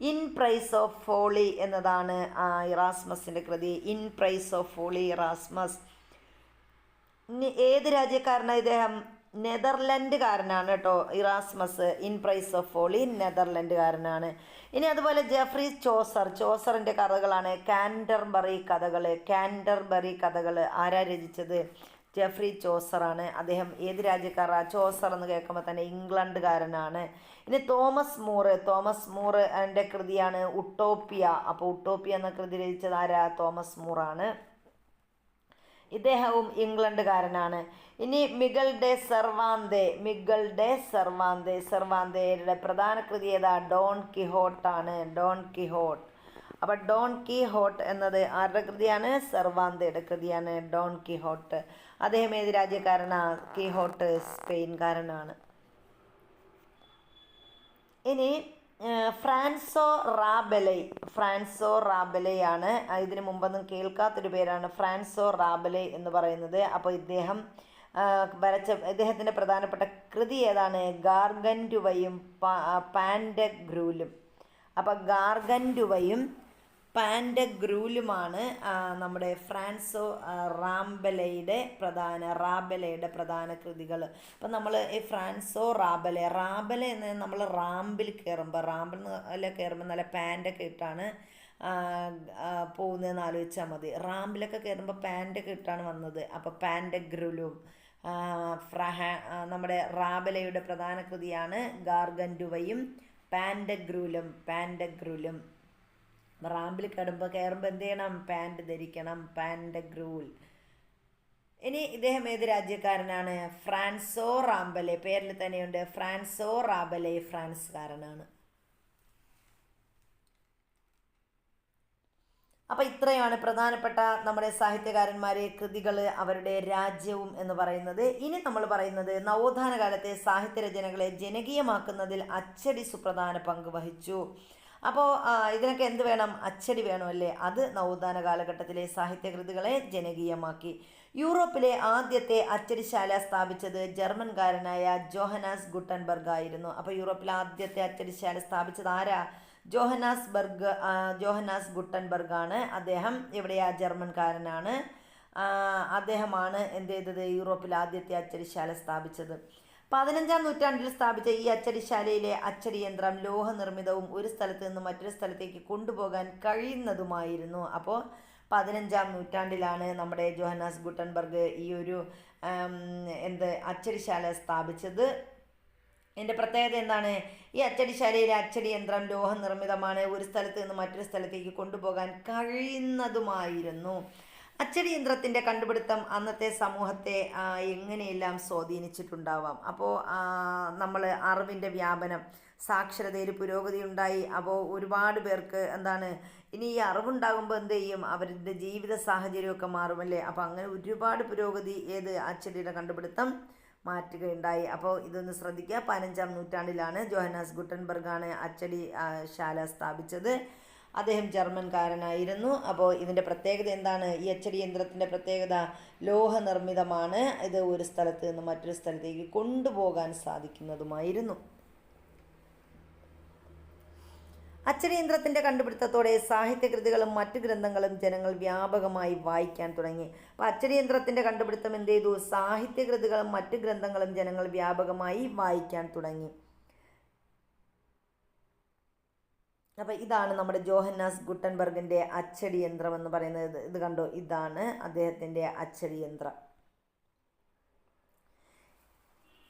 ഇൻ പ്രൈസ് ഓഫ് ഫോളി എന്നതാണ് ഇറാസ്മസിൻ്റെ കൃതി. In praise of folly, Erasmus. ഇനി ഏത് രാജ്യക്കാരനാണ് ഇദ്ദേഹം? നെതർലൻഡുകാരനാണ് കേട്ടോ Erasmus. In praise of folly, നെതർലൻഡുകാരനാണ്. ഇനി അതുപോലെ ജെഫ്രി ചോസർ, ചോസറിൻ്റെ കഥകളാണ് കാൻറ്റർബറി കഥകൾ ആരാ രചിച്ചത്? ജെഫ്രി ചോസറാണ്. അദ്ദേഹം ഏത് രാജ്യക്കാരാണ്? ചോസർ എന്ന് കേൾക്കുമ്പോൾ തന്നെ ഇംഗ്ലണ്ടുകാരനാണ്. ഇനി തോമസ് മൂർ എൻ്റെ കൃതിയാണ് ഉട്ടോപ്പിയ. അപ്പോൾ ഉട്ടോപ്പിയ എന്ന കൃതി രചിച്ചത് ആരാ? തോമസ് മൂറാണ്. ഇദ്ദേഹവും ഇംഗ്ലണ്ടുകാരനാണ്. ഇനി മിഗൽ ഡെ സെർവാന്തയുടെ പ്രധാന കൃതി ഏതാ? ഡോൺ കിഹോട്ടാണ്. ഡോൺ കിഹോട്ട്. അപ്പോൾ ഡോൺ കിഹോട്ട് എന്നത് ആരുടെ കൃതിയാണ്? സെർവാന്തയുടെ കൃതിയാണ് ഡോൺ കിഹോട്ട്. അദ്ദേഹം ഏത് രാജ്യക്കാരനാണ്? കിഹോട്ട് സ്പെയിൻകാരനാണ്. ഇനി ഫ്രാൻസോ റാബെലയാണ്. ഇതിനു മുമ്പൊന്നും കേൾക്കാത്തൊരു പേരാണ് ഫ്രാൻസോ റാബെലെ എന്ന് പറയുന്നത്. അപ്പോൾ ഇദ്ദേഹത്തിൻ്റെ പ്രധാനപ്പെട്ട കൃതി ഏതാണ്? ഗാർഗൻറ്റുവയും പാൻഡഗ്രൂലും. അപ്പോൾ ഗാർഗൻറ്റുവയും പാൻഡഗ്രൂലുമാണ് നമ്മുടെ ഫ്രാൻസോ റാബെലയുടെ പ്രധാന കൃതികൾ. അപ്പം നമ്മൾ ഈ ഫ്രാൻസോ റാബെലെ എന്ന് നമ്മൾ റാമ്പിൽ കയറുമ്പോൾ നല്ല പാൻറ്റൊക്കെ ഇട്ടാണ് പോകുന്നതെന്ന് ആലോചിച്ചാൽ മതി. റാമ്പിലൊക്കെ കയറുമ്പോൾ പാൻറ്റൊക്കെ ഇട്ടാണ് വന്നത്. അപ്പോൾ പാൻഡഗ്രൂലും നമ്മുടെ റാബെലയുടെ പ്രധാന കൃതിയാണ് ഗാർഗൻറ്റുവയും പാൻഡഗ്രൂലും. റാമ്പിൽ കയറുമ്പോൾ എന്ത് ചെയ്യണം? പാൻറ് ധരിക്കണം. പാൻഡഗ്രൂൽ. ഇനി ഇദ്ദേഹം ഏത് രാജ്യക്കാരനാണ്? ഫ്രാൻസോ റാബെലെ. പേരിൽ തന്നെയുണ്ട് ഫ്രാൻസോ റാബെലെ, ഫ്രാൻസുകാരനാണ്. അപ്പം ഇത്രയാണ് പ്രധാനപ്പെട്ട നമ്മുടെ സാഹിത്യകാരന്മാരെ, കൃതികൾ, അവരുടെ രാജ്യവും എന്ന് പറയുന്നത്. ഇനി നമ്മൾ പറയുന്നത് നവോത്ഥാന കാലത്തെ സാഹിത്യരചനകളെ ജനകീയമാക്കുന്നതിൽ അച്ചടി സുപ്രധാന പങ്ക് വഹിച്ചു. അപ്പോൾ ഇതിനൊക്കെ എന്ത് വേണം? അച്ചടി വേണമല്ലേ? അത് നവോത്ഥാന കാലഘട്ടത്തിലെ സാഹിത്യകൃതികളെ ജനകീയമാക്കി. യൂറോപ്പിലെ ആദ്യത്തെ അച്ചടിശാല സ്ഥാപിച്ചത് ജർമ്മൻകാരനായ ജോഹനാസ് ഗുട്ടൻബർഗ് ആയിരുന്നു. അപ്പോൾ യൂറോപ്പിലെ ആദ്യത്തെ അച്ചടിശാല സ്ഥാപിച്ചത് ആരാ? ജോഹനാസ് ഗുട്ടൻബർഗ് ആണ്. അദ്ദേഹം എവിടെയാ? ജർമ്മൻകാരനാണ്. അദ്ദേഹമാണ് എന്ത് ചെയ്തത്? യൂറോപ്പിൽ ആദ്യത്തെ അച്ചടിശാല സ്ഥാപിച്ചത്. 15-ാം നൂറ്റാണ്ടിൽ സ്ഥാപിച്ച ഈ അച്ചടിശാലയിലെ അച്ചടി യന്ത്രം ലോഹനിർമ്മിതവും ഒരു സ്ഥലത്ത് നിന്ന് മറ്റൊരു സ്ഥലത്തേക്ക് കൊണ്ടുപോകാൻ കഴിയുന്നതുമായിരുന്നു. അപ്പോൾ 15-ാം നൂറ്റാണ്ടിലാണ് നമ്മുടെ ജോഹനാസ് ഗുട്ടൻബർഗ് ഈ ഒരു അച്ചടിശാല സ്ഥാപിച്ചത്. ഇതിൻ്റെ പ്രത്യേകത എന്താണ്? ഈ അച്ചടിശാലയിലെ അച്ചടി യന്ത്രം ലോഹനിർമ്മിതമാണ്, ഒരു സ്ഥലത്ത് നിന്ന് മറ്റൊരു സ്ഥലത്തേക്ക് കൊണ്ടുപോകാൻ കഴിയുന്നതുമായിരുന്നു. അച്ചടി യന്ത്രത്തിൻ്റെ കണ്ടുപിടുത്തം അന്നത്തെ സമൂഹത്തെ എങ്ങനെയെല്ലാം സ്വാധീനിച്ചിട്ടുണ്ടാവാം. അപ്പോൾ നമ്മൾ അറിവിൻ്റെ വ്യാപനം, സാക്ഷരതയിൽ പുരോഗതി ഉണ്ടായി. അപ്പോൾ ഒരുപാട് പേർക്ക് ഇനി ഈ അറിവുണ്ടാകുമ്പോൾ എന്ത് ചെയ്യും? അവരുടെ ജീവിത സാഹചര്യമൊക്കെ മാറുമല്ലേ? അപ്പോൾ അങ്ങനെ ഒരുപാട് പുരോഗതി അച്ചടിയുടെ കണ്ടുപിടുത്തം മാറ്റുകയുണ്ടായി. അപ്പോൾ ഇതൊന്ന് ശ്രദ്ധിക്കുക. 15-ാം നൂറ്റാണ്ടിലാണ് ജോഹനാസ് ഗുട്ടൻബർഗാണ് അച്ചടി ശാല സ്ഥാപിച്ചത്. അദ്ദേഹം ജർമ്മൻകാരനായിരുന്നു. അപ്പോൾ ഇതിൻ്റെ പ്രത്യേകത എന്താണ്? ഈ അച്ചടി യന്ത്രത്തിൻ്റെ പ്രത്യേകത ലോഹനിർമ്മിതമാണ്. ഇത് ഒരു സ്ഥലത്ത് നിന്ന് മറ്റൊരു സ്ഥലത്തേക്ക് കൊണ്ടുപോകാൻ സാധിക്കുന്നതുമായിരുന്നു. അച്ചടി യന്ത്രത്തിൻ്റെ കണ്ടുപിടുത്തത്തോടെ സാഹിത്യകൃതികളും മറ്റു ഗ്രന്ഥങ്ങളും ജനങ്ങൾ വ്യാപകമായി വായിക്കാൻ തുടങ്ങി. അപ്പോൾ അച്ചടി യന്ത്രത്തിൻ്റെ കണ്ടുപിടുത്തം എന്ത് ചെയ്തു? സാഹിത്യകൃതികളും മറ്റു ഗ്രന്ഥങ്ങളും ജനങ്ങൾ വ്യാപകമായി വായിക്കാൻ തുടങ്ങി. അപ്പോൾ ഇതാണ് നമ്മുടെ ജോഹന്നാസ് ഗുട്ടൻബർഗിൻ്റെ അച്ചടി യന്ത്രം എന്ന് പറയുന്നത്. ഇത് കണ്ടോ, ഇതാണ് അദ്ദേഹത്തിൻ്റെ അച്ചടി യന്ത്രം.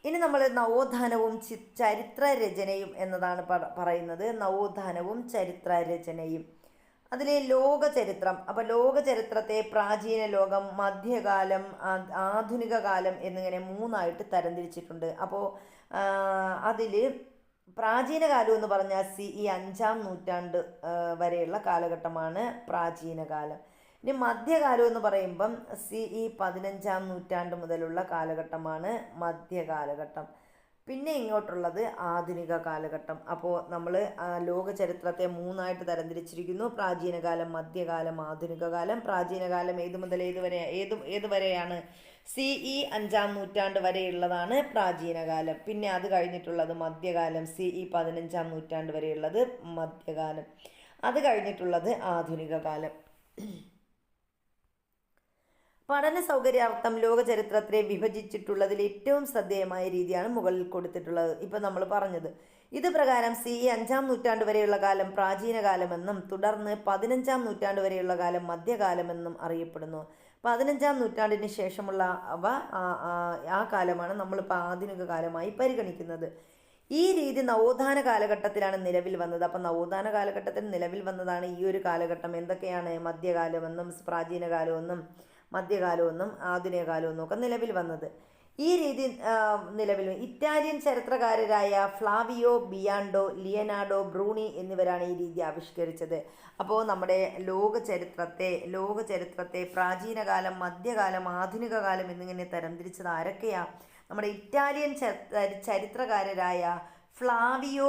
ഇനി നമ്മൾ നവോത്ഥാനവും ചരിത്രരചനയും എന്നതാണ് പറയുന്നത്. നവോത്ഥാനവും ചരിത്രരചനയും. അതിലെ ലോകചരിത്രം. അപ്പോൾ ലോകചരിത്രത്തെ പ്രാചീന ലോകം, മധ്യകാലം, ആധുനിക കാലം എന്നിങ്ങനെ മൂന്നായിട്ട് തരംതിരിച്ചിട്ടുണ്ട്. അപ്പോൾ അതിൽ പ്രാചീന കാലം എന്ന് പറഞ്ഞാൽ CE 5-ാം നൂറ്റാണ്ട് വരെയുള്ള കാലഘട്ടമാണ് പ്രാചീന കാലം. ഇനി മധ്യകാലം എന്ന് പറയുമ്പം CE 15-ാം നൂറ്റാണ്ട് മുതലുള്ള കാലഘട്ടമാണ് മധ്യകാലഘട്ടം. പിന്നെ ഇങ്ങോട്ടുള്ളത് ആധുനിക കാലഘട്ടം. അപ്പോൾ നമ്മൾ ലോക ചരിത്രത്തെ മൂന്നായിട്ട് തരംതിരിച്ചിരിക്കുന്നു: പ്രാചീനകാലം, മധ്യകാലം, ആധുനിക കാലം. പ്രാചീനകാലം ഏത് മുതൽ ഏത് വരെയാണ്? CE 5-ാം നൂറ്റാണ്ട് വരെയുള്ളതാണ് പ്രാചീനകാലം. പിന്നെ അത് കഴിഞ്ഞിട്ടുള്ളത് മധ്യകാലം, CE 15-ാം നൂറ്റാണ്ട് വരെയുള്ളത് മധ്യകാലം. അത് കഴിഞ്ഞിട്ടുള്ളത് ആധുനിക കാലം. പഠന സൗകര്യാർത്ഥം ലോക ചരിത്രത്തെ വിഭജിച്ചിട്ടുള്ളതിൽ ഏറ്റവും ശ്രദ്ധേയമായ രീതിയാണ് മുകളിൽ കൊടുത്തിട്ടുള്ളത്, ഇപ്പം നമ്മൾ പറഞ്ഞത്. ഇത് പ്രകാരം CE 5-ാം നൂറ്റാണ്ട് വരെയുള്ള കാലം പ്രാചീനകാലമെന്നും തുടർന്ന് 15-ാം നൂറ്റാണ്ട് വരെയുള്ള കാലം മധ്യകാലമെന്നും അറിയപ്പെടുന്നു. 15-ാം നൂറ്റാണ്ടിന് ശേഷമുള്ള ആ കാലമാണ് നമ്മളിപ്പോൾ ആധുനിക കാലമായി പരിഗണിക്കുന്നത്. ഈ രീതി നവോത്ഥാന കാലഘട്ടത്തിലാണ് നിലവിൽ വന്നത്. അപ്പം നവോത്ഥാന കാലഘട്ടത്തിൽ നിലവിൽ വന്നതാണ് ഈ ഒരു കാലഘട്ടം. എന്തൊക്കെയാണ്? മധ്യകാലമെന്നും പ്രാചീനകാലമെന്നും മധ്യകാലമെന്നും ആധുനിക കാലമെന്നും ഒക്കെ നിലവിൽ വന്നത്. ഈ രീതി നിലവിൽ ഇറ്റാലിയൻ ചരിത്രകാരരായ ഫ്ലാവിയോ ബിയാൻഡോ, ലിയനാർഡോ ബ്രൂണി എന്നിവരാണ് ഈ രീതി ആവിഷ്കരിച്ചത്. അപ്പോൾ നമ്മുടെ ലോക ചരിത്രത്തെ പ്രാചീനകാലം, മധ്യകാലം, ആധുനിക കാലം എന്നിങ്ങനെ തരംതിരിച്ചത് ആരൊക്കെയാ? നമ്മുടെ ഇറ്റാലിയൻ ചരിത്രകാരരായ ഫ്ലാവിയോ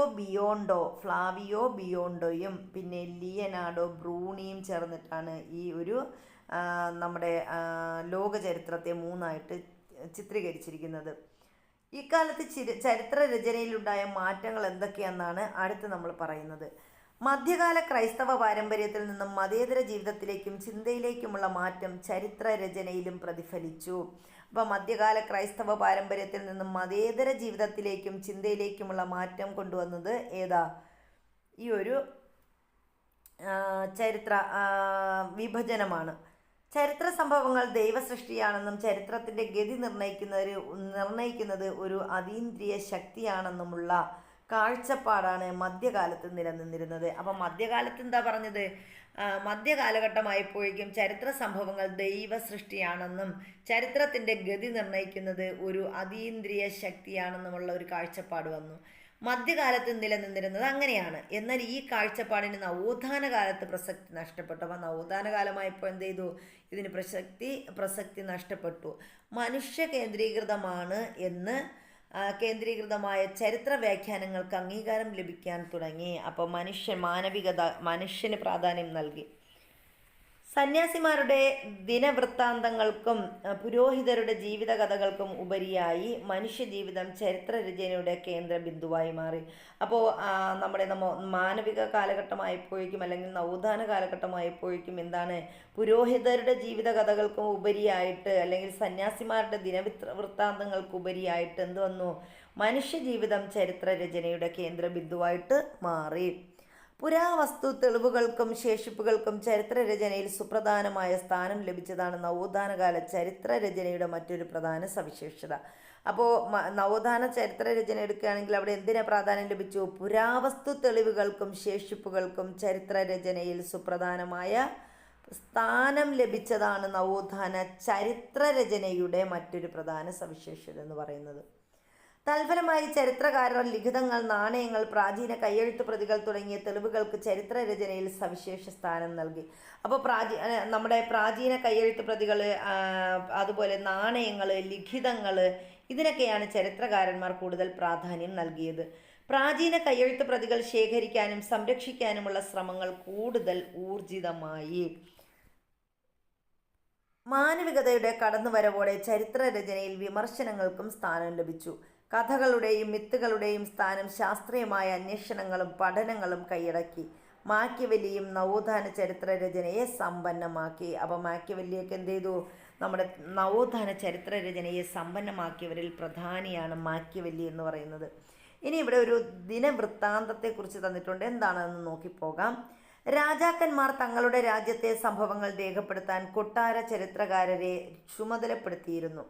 ബിയോണ്ടോയും പിന്നെ ലിയനാർഡോ ബ്രൂണിയും ചേർന്നിട്ടാണ് ഈ ഒരു നമ്മുടെ ലോക ചരിത്രത്തെ മൂന്നായിട്ട് ചിത്രീകരിച്ചിരിക്കുന്നത്. ഇക്കാലത്ത് ചരിത്ര രചനയിലുണ്ടായ മാറ്റങ്ങൾ എന്തൊക്കെയെന്നാണ് അടുത്ത് നമ്മൾ പറയുന്നത്. മധ്യകാല ക്രൈസ്തവ പാരമ്പര്യത്തിൽ നിന്നും മതേതര ജീവിതത്തിലേക്കും ചിന്തയിലേക്കുമുള്ള മാറ്റം ചരിത്ര രചനയിലും പ്രതിഫലിച്ചു. അപ്പോൾ മധ്യകാല ക്രൈസ്തവ പാരമ്പര്യത്തിൽ നിന്നും മതേതര ജീവിതത്തിലേക്കും ചിന്തയിലേക്കുമുള്ള മാറ്റം കൊണ്ടുവന്നത് ഏതാ? ഈ ഒരു ചരിത്ര വിഭജനമാണ്. ചരിത്ര സംഭവങ്ങൾ ദൈവസൃഷ്ടിയാണെന്നും ചരിത്രത്തിൻ്റെ ഗതി നിർണയിക്കുന്നത് ഒരു അതീന്ദ്രിയ ശക്തിയാണെന്നുമുള്ള കാഴ്ചപ്പാടാണ് മധ്യകാലത്ത് നിലനിന്നിരുന്നത്. അപ്പം മധ്യകാലത്ത് എന്താ പറഞ്ഞത്? മധ്യകാലഘട്ടമായപ്പോഴേക്കും ചരിത്ര സംഭവങ്ങൾ ദൈവ സൃഷ്ടിയാണെന്നും ചരിത്രത്തിൻ്റെ ഗതി നിർണയിക്കുന്നത് ഒരു അതീന്ദ്രിയ ശക്തിയാണെന്നുമുള്ള ഒരു കാഴ്ചപ്പാട് വന്നു. മധ്യകാലത്ത് നിലനിന്നിരുന്നത് അങ്ങനെയാണ്. എന്നാൽ ഈ കാഴ്ചപ്പാടിന് നവോത്ഥാന കാലത്ത് പ്രസക്തി നഷ്ടപ്പെട്ടു. അപ്പോൾ നവോത്ഥാന കാലമായപ്പോൾ എന്ത് ചെയ്തു? ഇതിന് പ്രസക്തി നഷ്ടപ്പെട്ടു. മനുഷ്യ കേന്ദ്രീകൃതമായ ചരിത്ര വ്യാഖ്യാനങ്ങൾക്ക് അംഗീകാരം ലഭിക്കാൻ തുടങ്ങി. അപ്പോൾ മനുഷ്യന് പ്രാധാന്യം നൽകി. സന്യാസിമാരുടെ ദിനവൃത്താന്തങ്ങൾക്കും പുരോഹിതരുടെ ജീവിതകഥകൾക്കും ഉപരിയായി മനുഷ്യജീവിതം ചരിത്രരചനയുടെ കേന്ദ്ര ബിന്ദുവായി മാറി. അപ്പോൾ നമ്മുടെ മാനവിക കാലഘട്ടമായപ്പോഴേക്കും അല്ലെങ്കിൽ നവോത്ഥാന കാലഘട്ടമായപ്പോഴേക്കും എന്താണ്? പുരോഹിതരുടെ ജീവിതകഥകൾക്കും ഉപരിയായിട്ട് അല്ലെങ്കിൽ സന്യാസിമാരുടെ ദിനവൃത്താന്തങ്ങൾക്ക് ഉപരിയായിട്ട് എന്ത് വന്നു? മനുഷ്യജീവിതം ചരിത്രരചനയുടെ കേന്ദ്ര ബിന്ദുവായിട്ട് മാറി. പുരാവസ്തു തെളിവുകൾക്കും ശേഷിപ്പുകൾക്കും ചരിത്രരചനയിൽ സുപ്രധാനമായ സ്ഥാനം ലഭിച്ചതാണ് നവോത്ഥാനകാല ചരിത്രരചനയുടെ മറ്റൊരു പ്രധാന സവിശേഷത. അപ്പോൾ നവോത്ഥാന ചരിത്രരചന എടുക്കുകയാണെങ്കിൽ അവിടെ എന്തിനാ പ്രാധാന്യം ലഭിച്ചു? പുരാവസ്തു തെളിവുകൾക്കും ശേഷിപ്പുകൾക്കും ചരിത്രരചനയിൽ സുപ്രധാനമായ സ്ഥാനം ലഭിച്ചതാണ് നവോത്ഥാന ചരിത്രരചനയുടെ മറ്റൊരു പ്രധാന സവിശേഷത എന്ന് പറയുന്നത്. തൽഫലമായി ചരിത്രകാരർ ലിഖിതങ്ങൾ, നാണയങ്ങൾ, പ്രാചീന കയ്യെഴുത്ത് പ്രതികൾ തുടങ്ങിയ തെളിവുകൾക്ക് ചരിത്രരചനയിൽ സവിശേഷ സ്ഥാനം നൽകി. അപ്പോൾ നമ്മുടെ പ്രാചീന കയ്യെഴുത്ത് പ്രതികൾ, അതുപോലെ നാണയങ്ങൾ, ലിഖിതങ്ങൾ, ഇതിനൊക്കെയാണ് ചരിത്രകാരന്മാർ കൂടുതൽ പ്രാധാന്യം നൽകിയത്. പ്രാചീന കയ്യെഴുത്ത് പ്രതികൾ ശേഖരിക്കാനും സംരക്ഷിക്കാനുമുള്ള ശ്രമങ്ങൾ കൂടുതൽ ഊർജിതമായി. മാനവികതയുടെ കടന്നുവരവോടെ ചരിത്രരചനയിൽ വിമർശനങ്ങൾക്കും സ്ഥാനം ലഭിച്ചു. കഥകളുടെയും മിത്തുകളുടെയും സ്ഥാനം ശാസ്ത്രീയമായ അന്വേഷണങ്ങളും പഠനങ്ങളും കൈയടക്കി. മാക്കിയവെല്ലിയും നവോത്ഥാന ചരിത്രരചനയെ സമ്പന്നമാക്കി. അപ്പോൾ മാക്കിയവെല്ലിയൊക്കെ എന്ത് ചെയ്തു? നമ്മുടെ നവോത്ഥാന ചരിത്രരചനയെ സമ്പന്നമാക്കിയവരിൽ പ്രധാനിയാണ് മാക്കിയവെല്ലി എന്ന് പറയുന്നത്. ഇനി ഇവിടെ ഒരു ദിനവൃത്താന്തത്തെക്കുറിച്ച് തന്നിട്ടുണ്ട്. എന്താണെന്ന് നോക്കിപ്പോകാം. രാജാക്കന്മാർ തങ്ങളുടെ രാജ്യത്തെ സംഭവങ്ങൾ രേഖപ്പെടുത്താൻ കൊട്ടാര ചരിത്രകാരരെ ചുമതലപ്പെടുത്തിയിരുന്നു.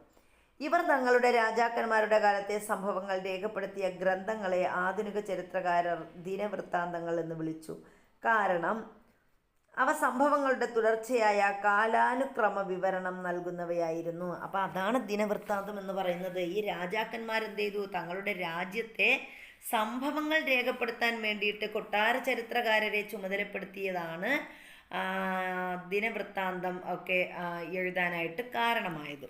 ഇവർ തങ്ങളുടെ രാജാക്കന്മാരുടെ കാലത്തെ സംഭവങ്ങൾ രേഖപ്പെടുത്തിയ ഗ്രന്ഥങ്ങളെ ആധുനിക ചരിത്രകാരർ ദിനവൃത്താന്തങ്ങൾ എന്ന് വിളിച്ചു. കാരണം അവ സംഭവങ്ങളുടെ തുടർച്ചയായ കാലാനുക്രമ വിവരണം നൽകുന്നവയായിരുന്നു. അപ്പോൾ അതാണ് ദിനവൃത്താന്തം എന്ന് പറയുന്നത്. ഈ രാജാക്കന്മാരെന്ത് ചെയ്തു? തങ്ങളുടെ രാജ്യത്തെ സംഭവങ്ങൾ രേഖപ്പെടുത്താൻ വേണ്ടിയിട്ട് കൊട്ടാര ചരിത്രകാരരെ ചുമതലപ്പെടുത്തിയതാണ് ദിനവൃത്താന്തം ഒക്കെ എഴുതാനായിട്ട് കാരണമായത്.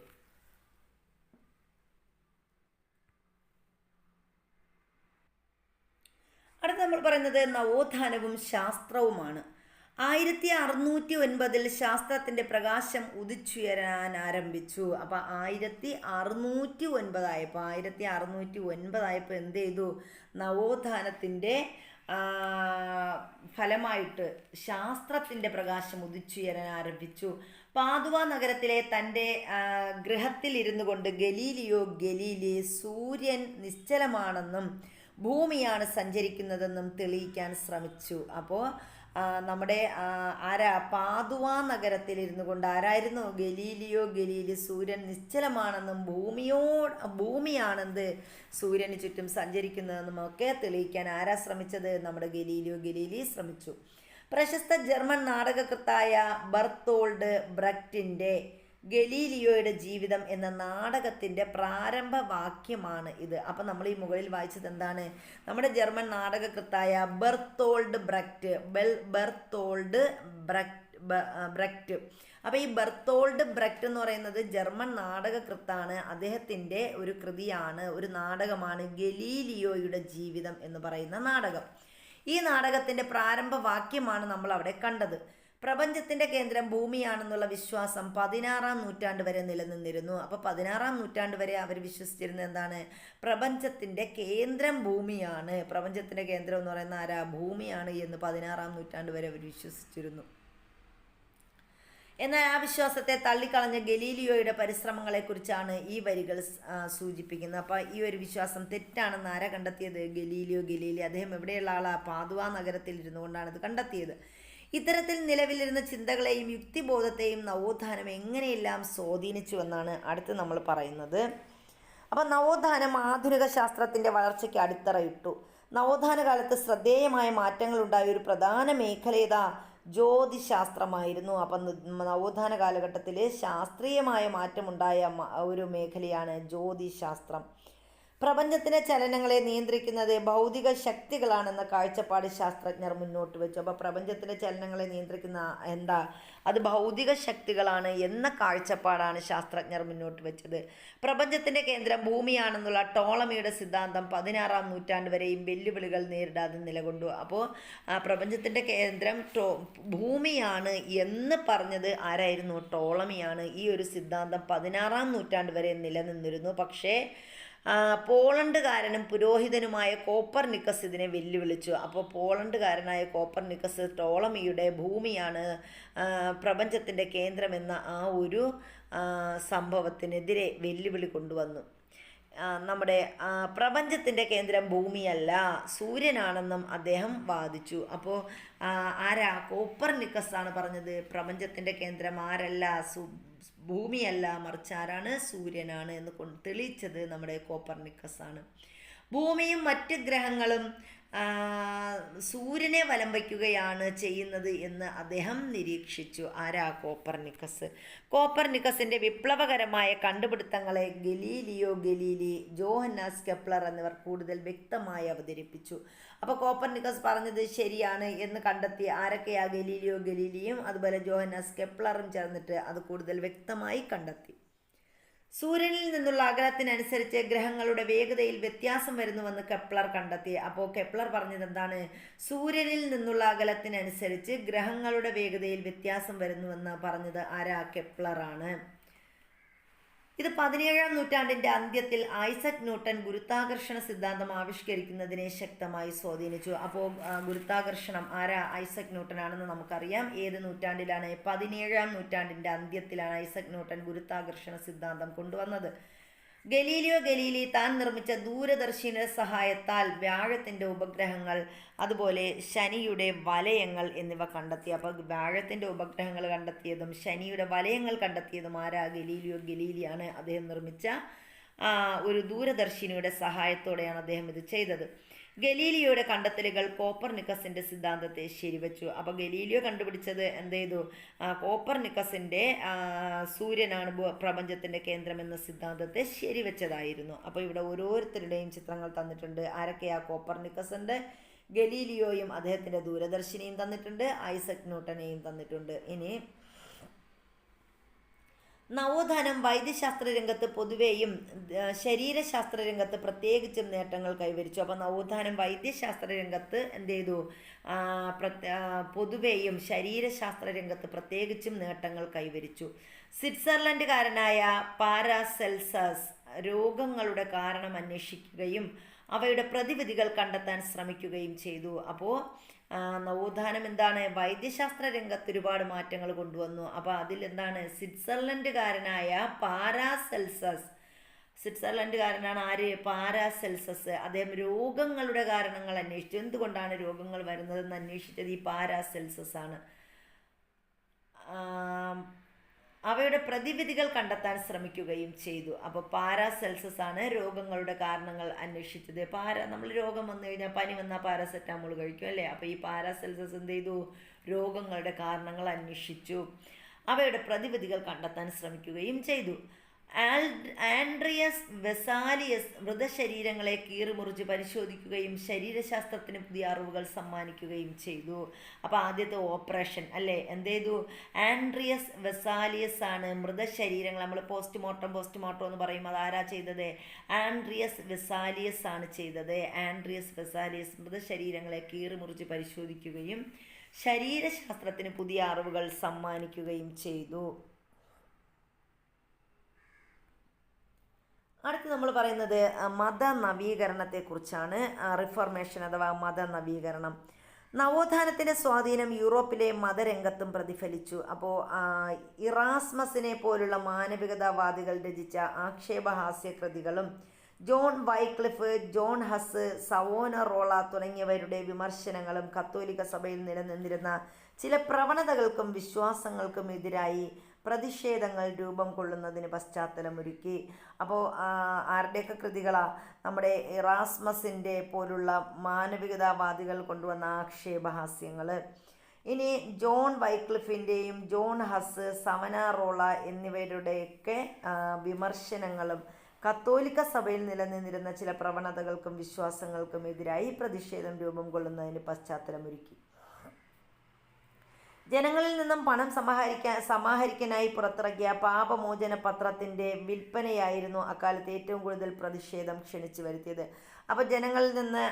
അടുത്ത നമ്മൾ പറയുന്നത് നവോത്ഥാനവും ശാസ്ത്രവുമാണ്. 1609 ശാസ്ത്രത്തിൻ്റെ പ്രകാശം ഉദിച്ചുയരാൻ ആരംഭിച്ചു. അപ്പം 1609 എന്ത് ചെയ്തു? നവോത്ഥാനത്തിൻ്റെ ഫലമായിട്ട് ശാസ്ത്രത്തിൻ്റെ പ്രകാശം ഉദിച്ചുയരാൻ ആരംഭിച്ചു. പാദുവ നഗരത്തിലെ തൻ്റെ ഗൃഹത്തിലിരുന്നു കൊണ്ട് ഗലീലി സൂര്യൻ നിശ്ചലമാണെന്നും ഭൂമിയാണ് സഞ്ചരിക്കുന്നതെന്നും തെളിയിക്കാൻ ശ്രമിച്ചു. അപ്പോൾ നമ്മുടെ പാദുവ നഗരത്തിലിരുന്നു കൊണ്ട് ആരായിരുന്നു? ഗലീലി സൂര്യൻ നിശ്ചലമാണെന്നും ഭൂമിയാണെന്ത് സൂര്യന് ചുറ്റും സഞ്ചരിക്കുന്നതെന്നും ഒക്കെ തെളിയിക്കാൻ ആരാ ശ്രമിച്ചത്? നമ്മുടെ ഗലീലി ശ്രമിച്ചു. പ്രശസ്ത ജർമ്മൻ നാടകകൃത്തായ ബർത്തോൾഡ് ബ്രെക്റ്റിൻ്റെ ഗലീലിയോയുടെ ജീവിതം എന്ന നാടകത്തിൻ്റെ പ്രാരംഭ വാക്യമാണ് ഇത്. അപ്പം നമ്മൾ ഈ മുകളിൽ വായിച്ചത് എന്താണ്? നമ്മുടെ ജർമ്മൻ നാടകകൃത്തായ ബർത്തോൾഡ് ബ്രെക്റ്റ്. അപ്പോൾ ഈ ബർത്തോൾഡ് ബ്രെക്റ്റ് എന്ന് പറയുന്നത് ജർമ്മൻ നാടകകൃത്താണ്. അദ്ദേഹത്തിൻ്റെ ഒരു കൃതിയാണ്, ഒരു നാടകമാണ് ഗലീലിയോയുടെ ജീവിതം എന്ന് പറയുന്ന നാടകം. ഈ നാടകത്തിൻ്റെ പ്രാരംഭ വാക്യമാണ് നമ്മൾ അവിടെ കണ്ടത്. പ്രപഞ്ചത്തിൻ്റെ കേന്ദ്രം ഭൂമിയാണെന്നുള്ള വിശ്വാസം 16-ാം നൂറ്റാണ്ട് വരെ നിലനിന്നിരുന്നു. അപ്പോൾ 16-ാം നൂറ്റാണ്ട് വരെ അവർ വിശ്വസിച്ചിരുന്നത് എന്താണ്? പ്രപഞ്ചത്തിൻ്റെ കേന്ദ്രം ഭൂമിയാണ്. പ്രപഞ്ചത്തിൻ്റെ കേന്ദ്രം എന്ന് പറയുന്ന ആരാ? ഭൂമിയാണ് എന്ന് 16-ാം നൂറ്റാണ്ട് വരെ അവർ വിശ്വസിച്ചിരുന്നു. എന്നാൽ ആ വിശ്വാസത്തെ തള്ളിക്കളഞ്ഞ ഗലീലിയോയുടെ പരിശ്രമങ്ങളെക്കുറിച്ചാണ് ഈ വരികൾ സൂചിപ്പിക്കുന്നത്. അപ്പോൾ ഈ ഒരു വിശ്വാസം തെറ്റാണെന്ന് ആരാ കണ്ടെത്തിയത്? ഗലീലി. അദ്ദേഹം എവിടെയുള്ള ആളാണ്? പാദുവ നഗരത്തിൽ ഇരുന്നു കൊണ്ടാണ് ഇത് കണ്ടെത്തിയത്. ഇത്തരത്തിൽ നിലവിലിരുന്ന ചിന്തകളെയും യുക്തിബോധത്തെയും നവോത്ഥാനം എങ്ങനെയെല്ലാം സ്വാധീനിച്ചു എന്നാണ് അടുത്ത് നമ്മൾ പറയുന്നത്. അപ്പം നവോത്ഥാനം ആധുനിക ശാസ്ത്രത്തിൻ്റെ വളർച്ചയ്ക്ക് അടിത്തറയിട്ടു. നവോത്ഥാന കാലത്ത് ശ്രദ്ധേയമായ മാറ്റങ്ങളുണ്ടായ ഒരു പ്രധാന മേഖല ജ്യോതിശാസ്ത്രമായിരുന്നു. അപ്പം നവോത്ഥാന കാലഘട്ടത്തിൽ ശാസ്ത്രീയമായ മാറ്റമുണ്ടായ ഒരു മേഖലയാണ് ജ്യോതിശാസ്ത്രം. പ്രപഞ്ചത്തിൻ്റെ ചലനങ്ങളെ നിയന്ത്രിക്കുന്നത് ഭൗതിക ശക്തികളാണെന്ന കാഴ്ചപ്പാട് ശാസ്ത്രജ്ഞർ മുന്നോട്ട് വെച്ചു. അപ്പോൾ പ്രപഞ്ചത്തിൻ്റെ ചലനങ്ങളെ നിയന്ത്രിക്കുന്ന അത് ഭൗതിക ശക്തികളാണ് എന്ന കാഴ്ചപ്പാടാണ് ശാസ്ത്രജ്ഞർ മുന്നോട്ട് വെച്ചത്. പ്രപഞ്ചത്തിൻ്റെ കേന്ദ്രം ഭൂമിയാണെന്നുള്ള ടോളമിയുടെ സിദ്ധാന്തം 16-ാം നൂറ്റാണ്ട് വരെയും വെല്ലുവിളികൾ നേരിടാതെ നിലകൊണ്ടു. അപ്പോൾ പ്രപഞ്ചത്തിൻ്റെ കേന്ദ്രം ഭൂമിയാണ് എന്ന് പറഞ്ഞത് ആരായിരുന്നു? ടോളമിയാണ്. ഈ ഒരു സിദ്ധാന്തം 16-ാം നൂറ്റാണ്ട് വരെ നിലനിന്നിരുന്നു. പക്ഷേ പോളണ്ടുകാരനും പുരോഹിതനുമായ കോപ്പർനിക്കസ് ഇതിനെ വെല്ലുവിളിച്ചു. അപ്പോൾ പോളണ്ടുകാരനായ കോപ്പർനിക്കസ് ടോളമിയുടെ ഭൂമിയാണ് പ്രപഞ്ചത്തിൻ്റെ കേന്ദ്രമെന്ന ആ ഒരു സംഭവത്തിനെതിരെ വെല്ലുവിളി കൊണ്ടുവന്നു. നമ്മുടെ പ്രപഞ്ചത്തിൻ്റെ കേന്ദ്രം ഭൂമിയല്ല സൂര്യനാണെന്നും അദ്ദേഹം വാദിച്ചു. അപ്പോൾ കോപ്പർനിക്കസ് ആണ് പറഞ്ഞത് പ്രപഞ്ചത്തിൻ്റെ കേന്ദ്രം ആരല്ല, ഭൂമിയല്ല, മറിച്ച് ആരാണ്? സൂര്യനാണ് എന്ന് തെളിയിച്ചത് നമ്മുടെ കോപ്പർനിക്കസ് ആണ്. ഭൂമിയും മറ്റ് ഗ്രഹങ്ങളും സൂര്യനെ വലം വയ്ക്കുകയാണ് ചെയ്യുന്നത് എന്ന് അദ്ദേഹം നിരീക്ഷിച്ചു. കോപ്പർനിക്കസിൻ്റെ വിപ്ലവകരമായ കണ്ടുപിടുത്തങ്ങളെ ഗലീലി, ജോഹന്നാസ് കെപ്ലർ എന്നിവർ കൂടുതൽ വ്യക്തമായി അവതരിപ്പിച്ചു. അപ്പോൾ കോപ്പർനിക്കസ് പറഞ്ഞത് ശരിയാണ് എന്ന് കണ്ടെത്തി ആരൊക്കെയാ? ഗലീലിയും അതുപോലെ ജോഹന്നാസ് കെപ്ലറും ചേർന്നിട്ട് അത് കൂടുതൽ വ്യക്തമായി കണ്ടെത്തി. സൂര്യനിൽ നിന്നുള്ള അകലത്തിനനുസരിച്ച് ഗ്രഹങ്ങളുടെ വേഗതയിൽ വ്യത്യാസം വരുന്നുവെന്ന് കെപ്ലർ കണ്ടെത്തി. അപ്പോൾ കെപ്ലർ പറഞ്ഞത് എന്താണ്? സൂര്യനിൽ നിന്നുള്ള അകലത്തിനനുസരിച്ച് ഗ്രഹങ്ങളുടെ വേഗതയിൽ വ്യത്യാസം വരുന്നുവെന്ന് പറഞ്ഞത് കെപ്ലറാണ്. ഇത് 17-ാം നൂറ്റാണ്ടിൻ്റെ അന്ത്യത്തിൽ ഐസക് ന്യൂട്ടൻ ഗുരുത്വാകർഷണ സിദ്ധാന്തം ആവിഷ്കരിക്കുന്നതിനെ ശക്തമായി സ്വാധീനിച്ചു. അപ്പോൾ ഗുരുത്വാകർഷണം ഐസക് ന്യൂട്ടൻ ആണെന്ന് നമുക്കറിയാം. ഏത് നൂറ്റാണ്ടിലാണ്? 17-ാം നൂറ്റാണ്ടിൻ്റെ അന്ത്യത്തിലാണ് ഐസക് ന്യൂട്ടൻ ഗുരുത്വാകർഷണ സിദ്ധാന്തം കൊണ്ടുവന്നത്. ഗലീലി താൻ നിർമ്മിച്ച ദൂരദർശിനിയുടെ സഹായത്താൽ വ്യാഴത്തിൻ്റെ ഉപഗ്രഹങ്ങൾ അതുപോലെ ശനിയുടെ വലയങ്ങൾ എന്നിവ കണ്ടെത്തി. അപ്പോൾ വ്യാഴത്തിൻ്റെ ഉപഗ്രഹങ്ങൾ കണ്ടെത്തിയതും ശനിയുടെ വലയങ്ങൾ കണ്ടെത്തിയതും ഗലീലിയാണ്. അദ്ദേഹം നിർമ്മിച്ച ഒരു ദൂരദർശിനിയുടെ സഹായത്തോടെയാണ് അദ്ദേഹം ഇത് ചെയ്തത്. ഗലീലിയോയുടെ കണ്ടെത്തലുകൾ കോപ്പർനിക്കസിൻ്റെ സിദ്ധാന്തത്തെ ശരിവച്ചു. അപ്പോൾ ഗലീലിയോ കണ്ടുപിടിച്ചത് എന്ത് ചെയ്തു? കോപ്പർനിക്കസിൻ്റെ സൂര്യനാണ് പ്രപഞ്ചത്തിൻ്റെ കേന്ദ്രമെന്ന സിദ്ധാന്തത്തെ ശരിവെച്ചതായിരുന്നു. അപ്പോൾ ഇവിടെ ഓരോരുത്തരുടെയും ചിത്രങ്ങൾ തന്നിട്ടുണ്ട്. ആരൊക്കെയാ? കോപ്പർനിക്കസിൻ്റെ, ഗലീലിയോയും അദ്ദേഹത്തിൻ്റെ ദൂരദർശിനിയും തന്നിട്ടുണ്ട്, ഐസക് ന്യൂട്ടനെയും തന്നിട്ടുണ്ട്. ഇനി നവോത്ഥാനം വൈദ്യശാസ്ത്ര രംഗത്ത് പൊതുവെയും ശരീരശാസ്ത്ര രംഗത്ത് പ്രത്യേകിച്ചും നേട്ടങ്ങൾ കൈവരിച്ചു. അപ്പോൾ നവോത്ഥാനം വൈദ്യശാസ്ത്ര രംഗത്ത് എന്ത് ചെയ്തു? പൊതുവെയും ശരീരശാസ്ത്ര രംഗത്ത് പ്രത്യേകിച്ചും നേട്ടങ്ങൾ കൈവരിച്ചു. സ്വിറ്റ്സർലൻഡുകാരനായ പാരാസെൽസസ് രോഗങ്ങളുടെ കാരണം അന്വേഷിക്കുകയും അവയുടെ പ്രതിവിധികൾ കണ്ടെത്താൻ ശ്രമിക്കുകയും ചെയ്തു. അപ്പോൾ നവോത്ഥാനം എന്താണ്? വൈദ്യശാസ്ത്ര രംഗത്ത് ഒരുപാട് മാറ്റങ്ങൾ കൊണ്ടുവന്നു. അപ്പോൾ അതിൽ എന്താണ്? സ്വിറ്റ്സർലൻഡുകാരനായ പാരാസെൽസസ്, സ്വിറ്റ്സർലൻഡുകാരനാണ് ആര്? പാരാസെൽസസ്. അദ്ദേഹം രോഗങ്ങളുടെ കാരണങ്ങൾ അന്വേഷിച്ചു. എന്തുകൊണ്ടാണ് രോഗങ്ങൾ വരുന്നതെന്ന് അന്വേഷിച്ചത് ഈ പാരാസെൽസസ് ആണ്. അവയുടെ പ്രതിവിധികൾ കണ്ടെത്താൻ ശ്രമിക്കുകയും ചെയ്തു. അപ്പോൾ പാരാസെൽസസ് ആണ് രോഗങ്ങളുടെ കാരണങ്ങൾ അന്വേഷിച്ചത്. നമ്മൾ രോഗം വന്നു കഴിഞ്ഞാൽ, പനി വന്നാൽ പാരാസെറ്റാമോൾ കഴിക്കും അല്ലേ? അപ്പോൾ ഈ പാരാസെൽസസ് എന്ത് ചെയ്തു? രോഗങ്ങളുടെ കാരണങ്ങൾ അന്വേഷിച്ചു, അവയുടെ പ്രതിവിധികൾ കണ്ടെത്താൻ ശ്രമിക്കുകയും ചെയ്തു. ആൻഡ്രിയസ് വെസാലിയസ് മൃതശരീരങ്ങളെ കീറിമുറിച്ച് പരിശോധിക്കുകയും ശരീരശാസ്ത്രത്തിന് പുതിയ അറിവുകൾ സമ്മാനിക്കുകയും ചെയ്തു. അപ്പോൾ ആദ്യത്തെ ഓപ്പറേഷൻ അല്ലേ എന്ത് ചെയ്തു? ആൻഡ്രിയസ് വെസാലിയസ് ആണ് മൃതശരീരങ്ങൾ, നമ്മൾ പോസ്റ്റ്മോർട്ടം എന്ന് പറയും, അതാരാ ചെയ്തത്? ആൻഡ്രിയസ് വെസാലിയസ് ആണ് ചെയ്തത്. ആൻഡ്രിയസ് വെസാലിയസ് മൃതശരീരങ്ങളെ കീറിമുറിച്ച് പരിശോധിക്കുകയും ശരീരശാസ്ത്രത്തിന് പുതിയ അറിവുകൾ സമ്മാനിക്കുകയും ചെയ്തു. അടുത്ത് നമ്മൾ പറയുന്നത് മതനവീകരണത്തെക്കുറിച്ചാണ്. റിഫോർമേഷൻ അഥവാ മതനവീകരണം. നവോത്ഥാനത്തിൻ്റെ സ്വാധീനം യൂറോപ്പിലെ മതരംഗത്തും പ്രതിഫലിച്ചു. അപ്പോൾ ഇറാസ്മസിനെ പോലുള്ള മാനവികതാവാദികൾ രചിച്ച ആക്ഷേപഹാസ്യ കൃതികളും ജോൺ വൈക്ലിഫ്, ജോൺ ഹസ്, സവോനറോള തുടങ്ങിയവരുടെ വിമർശനങ്ങളും കത്തോലിക്ക സഭയിൽ നിലനിന്നിരുന്ന ചില പ്രവണതകൾക്കും വിശ്വാസങ്ങൾക്കും എതിരായി പ്രതിഷേധങ്ങൾ രൂപം കൊള്ളുന്നതിന് പശ്ചാത്തലമൊരുക്കി. അപ്പോൾ ആരുടെയൊക്കെ കൃതികളാണ്? നമ്മുടെ ഇറാസ്മസിൻ്റെ പോലുള്ള മാനവികതാവാദികൾ കൊണ്ടുവന്ന ആക്ഷേപഹാസ്യങ്ങൾ. ഇനി ജോൺ വൈക്ലിഫിൻ്റെയും ജോൺ ഹസ്, സവനാറോള എന്നിവരുടെയൊക്കെ വിമർശനങ്ങളും കത്തോലിക്ക സഭയിൽ നിലനിന്നിരുന്ന ചില പ്രവണതകൾക്കും വിശ്വാസങ്ങൾക്കും എതിരായി പ്രതിഷേധം രൂപം കൊള്ളുന്നതിന് പശ്ചാത്തലമൊരുക്കി. ജനങ്ങളിൽ നിന്നും പണം സമാഹരിക്കാനായി പുറത്തിറക്കിയ പാപമോചന പത്രത്തിൻ്റെ വിൽപ്പനയായിരുന്നു അക്കാലത്ത് ഏറ്റവും കൂടുതൽ പ്രതിഷേധം ക്ഷണിച്ചു വരുത്തിയത്. അപ്പോൾ ജനങ്ങളിൽ നിന്ന്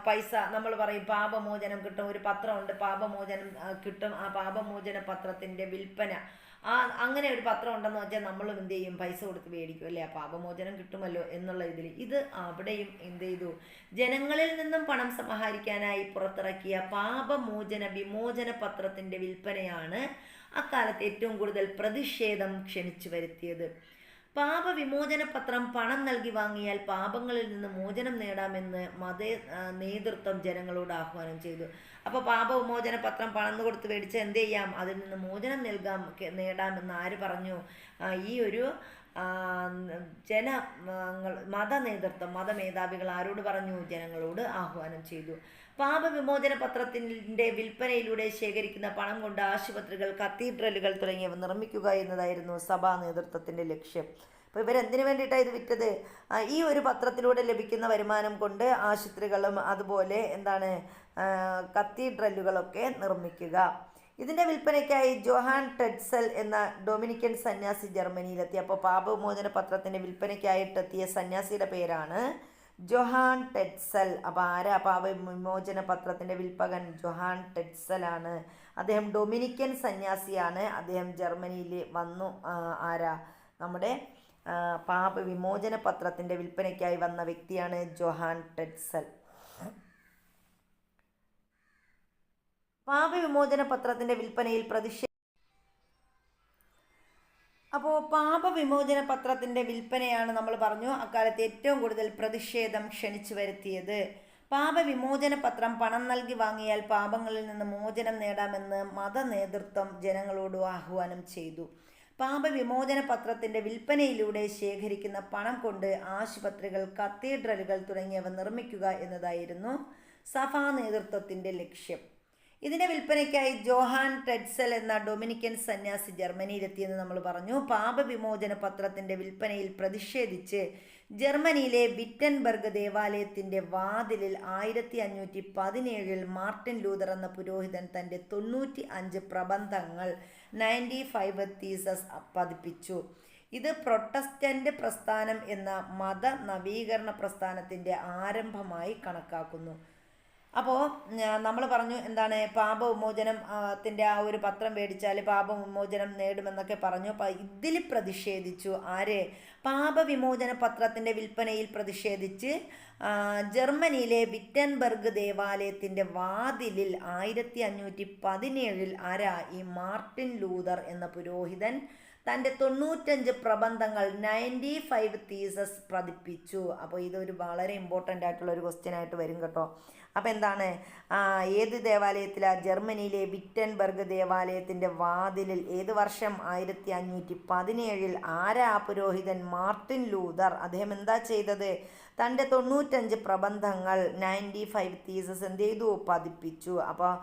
പൈസ, നമ്മൾ പറയും പാപമോചനം കിട്ടും, ഒരു പത്രമുണ്ട് പാപമോചനം കിട്ടും, ആ പാപമോചന പത്രത്തിൻ്റെ വിൽപ്പന, അങ്ങനെ ഒരു പത്രം ഉണ്ടെന്ന് വെച്ചാൽ നമ്മളും എന്ത് ചെയ്യും? പൈസ കൊടുത്ത് മേടിക്കും അല്ലേ? പാപമോചനം കിട്ടുമല്ലോ എന്നുള്ള ഇതിൽ ഇത് അവിടെയും എന്ത് ചെയ്തു? ജനങ്ങളിൽ നിന്നും പണം സമാഹരിക്കാനായി പുറത്തിറക്കിയ വിമോചന പത്രത്തിൻ്റെ വിൽപ്പനയാണ് അക്കാലത്ത് ഏറ്റവും കൂടുതൽ പ്രതിഷേധം ക്ഷണിച്ചു വരുത്തിയത്. പാപവിമോചന പത്രം പണം നൽകി വാങ്ങിയാൽ പാപങ്ങളിൽ നിന്ന് മോചനം നേടാമെന്ന് നേതൃത്വം ജനങ്ങളോട് ആഹ്വാനം ചെയ്തു. അപ്പോൾ പാപവിമോചന പത്രം പണം കൊടുത്ത് മേടിച്ച് എന്ത് ചെയ്യാം? അതിൽ നിന്ന് മോചനം നേടാമെന്ന് ആര് പറഞ്ഞു? ഈ ഒരു മതമേധാവികൾ ആരോട് പറഞ്ഞു? ജനങ്ങളോട് ആഹ്വാനം ചെയ്തു. പാപവിമോചന പത്രത്തിൻ്റെ വിൽപ്പനയിലൂടെ ശേഖരിക്കുന്ന പണം കൊണ്ട് ആശുപത്രികൾ, കത്തീഡ്രലുകൾ തുടങ്ങിയവ നിർമ്മിക്കുക എന്നതായിരുന്നു സഭാ നേതൃത്വത്തിൻ്റെ ലക്ഷ്യം. അപ്പോൾ ഇവരെന്തിനു വേണ്ടിയിട്ടാണ് ഇത് വിറ്റത്? ഈ ഒരു പത്രത്തിലൂടെ ലഭിക്കുന്ന വരുമാനം കൊണ്ട് ആശുപത്രികളും അതുപോലെ കത്തീഡ്രലുകളൊക്കെ നിർമ്മിക്കുക. ഇതിൻ്റെ വിൽപ്പനയ്ക്കായി ജോഹാൻ ടെഡ്സൽ എന്ന ഡൊമിനിക്കൻ സന്യാസി ജർമ്മനിയിലെത്തി. അപ്പോൾ പാപവിമോചന പത്രത്തിൻ്റെ വിൽപ്പനയ്ക്കായിട്ടെത്തിയ സന്യാസിയുടെ പേരാണ് ജോഹാൻ ടെഡ്സൽ. അപ്പോൾ ആരാ പാപവിമോചന പത്രത്തിൻ്റെ വിൽപ്പകൻ? ജോഹാൻ ടെഡ്സൽ ആണ്. അദ്ദേഹം ഡൊമിനിക്കൻ സന്യാസിയാണ്. അദ്ദേഹം ജർമ്മനിയിൽ വന്നു. ആരാ? നമ്മുടെ പാപവിമോചന പത്രത്തിൻ്റെ വിൽപ്പനയ്ക്കായി വന്ന വ്യക്തിയാണ് ജോഹാൻ ടെഡ്സൽ. പാപവിമോചന പത്രത്തിൻ്റെ വിൽപ്പനയിൽ അപ്പോൾ പാപവിമോചന പത്രത്തിൻ്റെ വിൽപ്പനയാണ് നമ്മൾ പറഞ്ഞു അക്കാലത്ത് ഏറ്റവും കൂടുതൽ പ്രതിഷേധം ക്ഷണിച്ചു വരുത്തിയത്. പാപവിമോചന പത്രം പണം നൽകി വാങ്ങിയാൽ പാപങ്ങളിൽ നിന്ന് മോചനം നേടാമെന്ന് മതനേതൃത്വം ജനങ്ങളോട് ആഹ്വാനം ചെയ്തു. പാപവിമോചന പത്രത്തിൻ്റെ വിൽപ്പനയിലൂടെ ശേഖരിക്കുന്ന പണം കൊണ്ട് ആശുപത്രികൾ, കത്തീഡ്രലുകൾ തുടങ്ങിയവ നിർമ്മിക്കുക എന്നതായിരുന്നു സഭാ നേതൃത്വത്തിൻ്റെ ലക്ഷ്യം. ഇതിൻ്റെ വിൽപ്പനയ്ക്കായി ജോഹാൻ ടെഡ്സൽ എന്ന ഡൊമിനിക്കൻ സന്യാസി ജർമ്മനിയിലെത്തിയെന്ന് നമ്മൾ പറഞ്ഞു. പാപവിമോചന പത്രത്തിൻ്റെ വിൽപ്പനയിൽ പ്രതിഷേധിച്ച് ജർമ്മനിയിലെ വിറ്റൻബർഗ് ദേവാലയത്തിൻ്റെ വാതിലിൽ 1517 മാർട്ടിൻ ലൂതർ എന്ന പുരോഹിതൻ തൻ്റെ 95 പ്രബന്ധങ്ങൾ 95 തീസസ് പതിപ്പിച്ചു. ഇത് പ്രൊട്ടസ്റ്റന്റ് പ്രസ്ഥാനം എന്ന മത നവീകരണ പ്രസ്ഥാനത്തിൻ്റെ ആരംഭമായി കണക്കാക്കുന്നു. അപ്പോൾ നമ്മൾ പറഞ്ഞു എന്താണ്, പാപവിമോചനത്തിൻ്റെ ആ ഒരു പത്രം മേടിച്ചാൽ പാപവിമോചനം നേടുമെന്നൊക്കെ പറഞ്ഞു. അപ്പോൾ ഇതിൽ പ്രതിഷേധിച്ചു ആര്? പാപവിമോചന പത്രത്തിൻ്റെ വിൽപ്പനയിൽ പ്രതിഷേധിച്ച് ജർമ്മനിയിലെ വിറ്റൻബർഗ് ദേവാലയത്തിൻ്റെ വാതിലിൽ 1517 ആരാ? ഈ മാർട്ടിൻ ലൂതർ എന്ന പുരോഹിതൻ തൻ്റെ 95 പ്രബന്ധങ്ങൾ 95 തീസസ് പതിപ്പിച്ചു. അപ്പോൾ ഇതൊരു വളരെ ഇമ്പോർട്ടൻ്റ് ആയിട്ടുള്ള ഒരു ക്വസ്റ്റ്യൻ ആയിട്ട് വരും കേട്ടോ. അപ്പോൾ എന്താണ്, ഏത് ദേവാലയത്തിലാണ്? ജർമ്മനിയിലെ വിറ്റൻബർഗ് ദേവാലയത്തിൻ്റെ വാതിലിൽ. ഏത് വർഷം? 1517. ആരാ പുരോഹിതൻ? Martin Luther. അദ്ദേഹം എന്താ ചെയ്തത്? തൻ്റെ 95 പ്രബന്ധങ്ങൾ 95 തീസസ് എന്ത് ചെയ്തു? പതിപ്പിച്ചു. അപ്പോൾ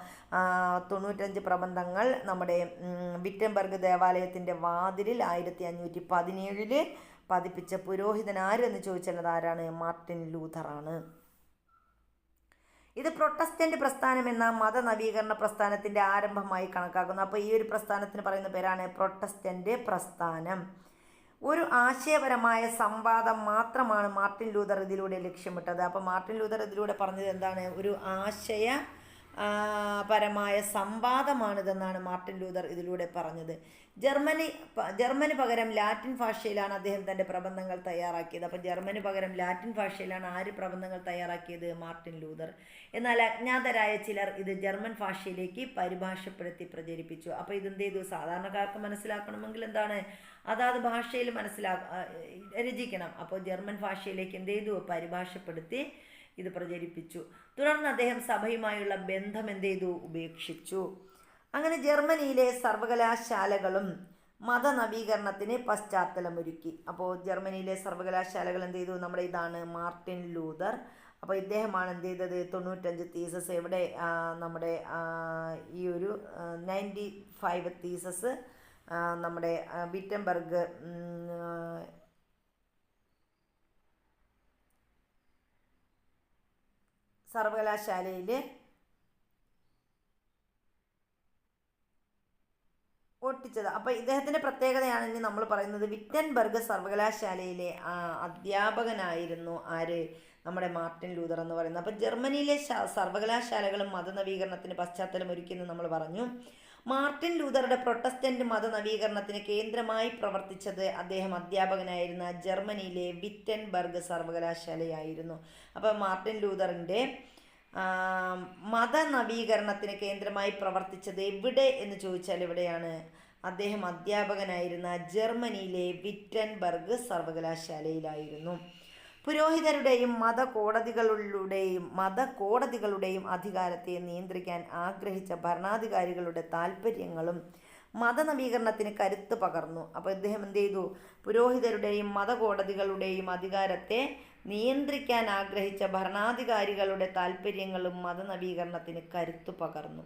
95 പ്രബന്ധങ്ങൾ നമ്മുടെ വിറ്റൻബർഗ് ദേവാലയത്തിൻ്റെ വാതിലിൽ 1517 പതിപ്പിച്ച പുരോഹിതൻ ആരെന്ന് ചോദിച്ചാൽ ആരാണ്? മാർട്ടിൻ ലൂഥറാണ്. ഇത് പ്രൊട്ടസ്റ്റന്റ് പ്രസ്ഥാനം എന്ന മതനവീകരണ പ്രസ്ഥാനത്തിൻ്റെ ആരംഭമായി കണക്കാക്കുന്നു. അപ്പോൾ ഈ ഒരു പ്രസ്ഥാനത്തിന് പറയുന്ന പേരാണ് പ്രൊട്ടസ്റ്റന്റ് പ്രസ്ഥാനം. ഒരു ആശയപരമായ സംവാദം മാത്രമാണ് മാർട്ടിൻ ലൂതർ ഇതിലൂടെ ലക്ഷ്യമിട്ടത്. അപ്പോൾ മാർട്ടിൻ ലൂതർ ഇതിലൂടെ പറഞ്ഞത് എന്താണ്? ഒരു പരമായ സംവാദമാണിതെന്നാണ് മാർട്ടിൻ ലൂതർ ഇതിലൂടെ പറഞ്ഞത്. ജർമ്മനി പകരം ലാറ്റിൻ ഭാഷയിലാണ് അദ്ദേഹം തൻ്റെ പ്രബന്ധങ്ങൾ തയ്യാറാക്കിയത്. അപ്പോൾ ജർമ്മനി പകരം ലാറ്റിൻ ഭാഷയിലാണ് ആര് പ്രബന്ധങ്ങൾ തയ്യാറാക്കിയത്? Martin Luther. എന്നാൽ അജ്ഞാതരായ ചിലർ ഇത് ജർമ്മൻ ഭാഷയിലേക്ക് പരിഭാഷപ്പെടുത്തി പ്രചരിപ്പിച്ചു. അപ്പോൾ ഇതെന്ത് ചെയ്തു? സാധാരണക്കാർക്ക് മനസ്സിലാക്കണമെങ്കിൽ എന്താണ്, അതാത് ഭാഷയിൽ രചിക്കണം. അപ്പോൾ ജർമ്മൻ ഭാഷയിലേക്ക് എന്ത് ചെയ്തു? പരിഭാഷപ്പെടുത്തി ഇത് പ്രചരിപ്പിച്ചു. തുടർന്ന് അദ്ദേഹം സഭയുമായുള്ള ബന്ധം എന്ത് ചെയ്തു? ഉപേക്ഷിച്ചു. അങ്ങനെ ജർമ്മനിയിലെ സർവകലാശാലകളും മതനവീകരണത്തിന് പശ്ചാത്തലമൊരുക്കി. അപ്പോൾ ജർമ്മനിയിലെ സർവകലാശാലകൾ എന്ത് ചെയ്തു? നമ്മുടെ ഇതാണ് മാർട്ടിൻ ലൂതർ. അപ്പോൾ ഇദ്ദേഹമാണ് എന്ത് ചെയ്തത്? 95 തീസസ് എവിടെ? നമ്മുടെ ഈ ഒരു 95 തീസസ് നമ്മുടെ വിറ്റൻബർഗ് സർവകലാശാലയിൽ ഒട്ടിച്ചത്. അപ്പോൾ ഇദ്ദേഹത്തിൻ്റെ പ്രത്യേകതയാണ് ഇനി നമ്മൾ പറയുന്നത്. വിറ്റൻബർഗ് സർവകലാശാലയിലെ അധ്യാപകനായിരുന്നു ആര്? നമ്മുടെ മാർട്ടിൻ ലൂതർ എന്ന് പറയുന്നത്. അപ്പോൾ ജർമ്മനിയിലെ സർവകലാശാലകളും മതനവീകരണത്തിന് പശ്ചാത്തലമൊരുക്കിയെന്ന് നമ്മൾ പറഞ്ഞു. മാർട്ടിൻ ലൂതറുടെ പ്രൊട്ടസ്റ്റന്റ് മതനവീകരണത്തിന് കേന്ദ്രമായി പ്രവർത്തിച്ചത് അദ്ദേഹം അധ്യാപകനായിരുന്ന ജർമ്മനിയിലെ വിറ്റൻബർഗ് സർവകലാശാലയായിരുന്നു. അപ്പോൾ മാർട്ടിൻ ലൂതറിൻ്റെ മതനവീകരണത്തിന് കേന്ദ്രമായി പ്രവർത്തിച്ചത് എവിടെ എന്ന് ചോദിച്ചാൽ എവിടെയാണ്? അദ്ദേഹം അധ്യാപകനായിരുന്ന ജർമ്മനിയിലെ വിറ്റൻബർഗ് സർവകലാശാലയിലായിരുന്നു. പുരോഹിതരുടെയും മതകോടതികളുടെയും അധികാരത്തെ നിയന്ത്രിക്കാൻ ആഗ്രഹിച്ച ഭരണാധികാരികളുടെ താല്പര്യങ്ങളും മതനവീകരണത്തിന് കരുത്ത് പകർന്നു. അപ്പോൾ ഇദ്ദേഹം എന്ത് ചെയ്തു? പുരോഹിതരുടെയും മതകോടതികളുടെയും അധികാരത്തെ നിയന്ത്രിക്കാൻ ആഗ്രഹിച്ച ഭരണാധികാരികളുടെ താല്പര്യങ്ങളും മതനവീകരണത്തിന് കരുത്തു പകർന്നു.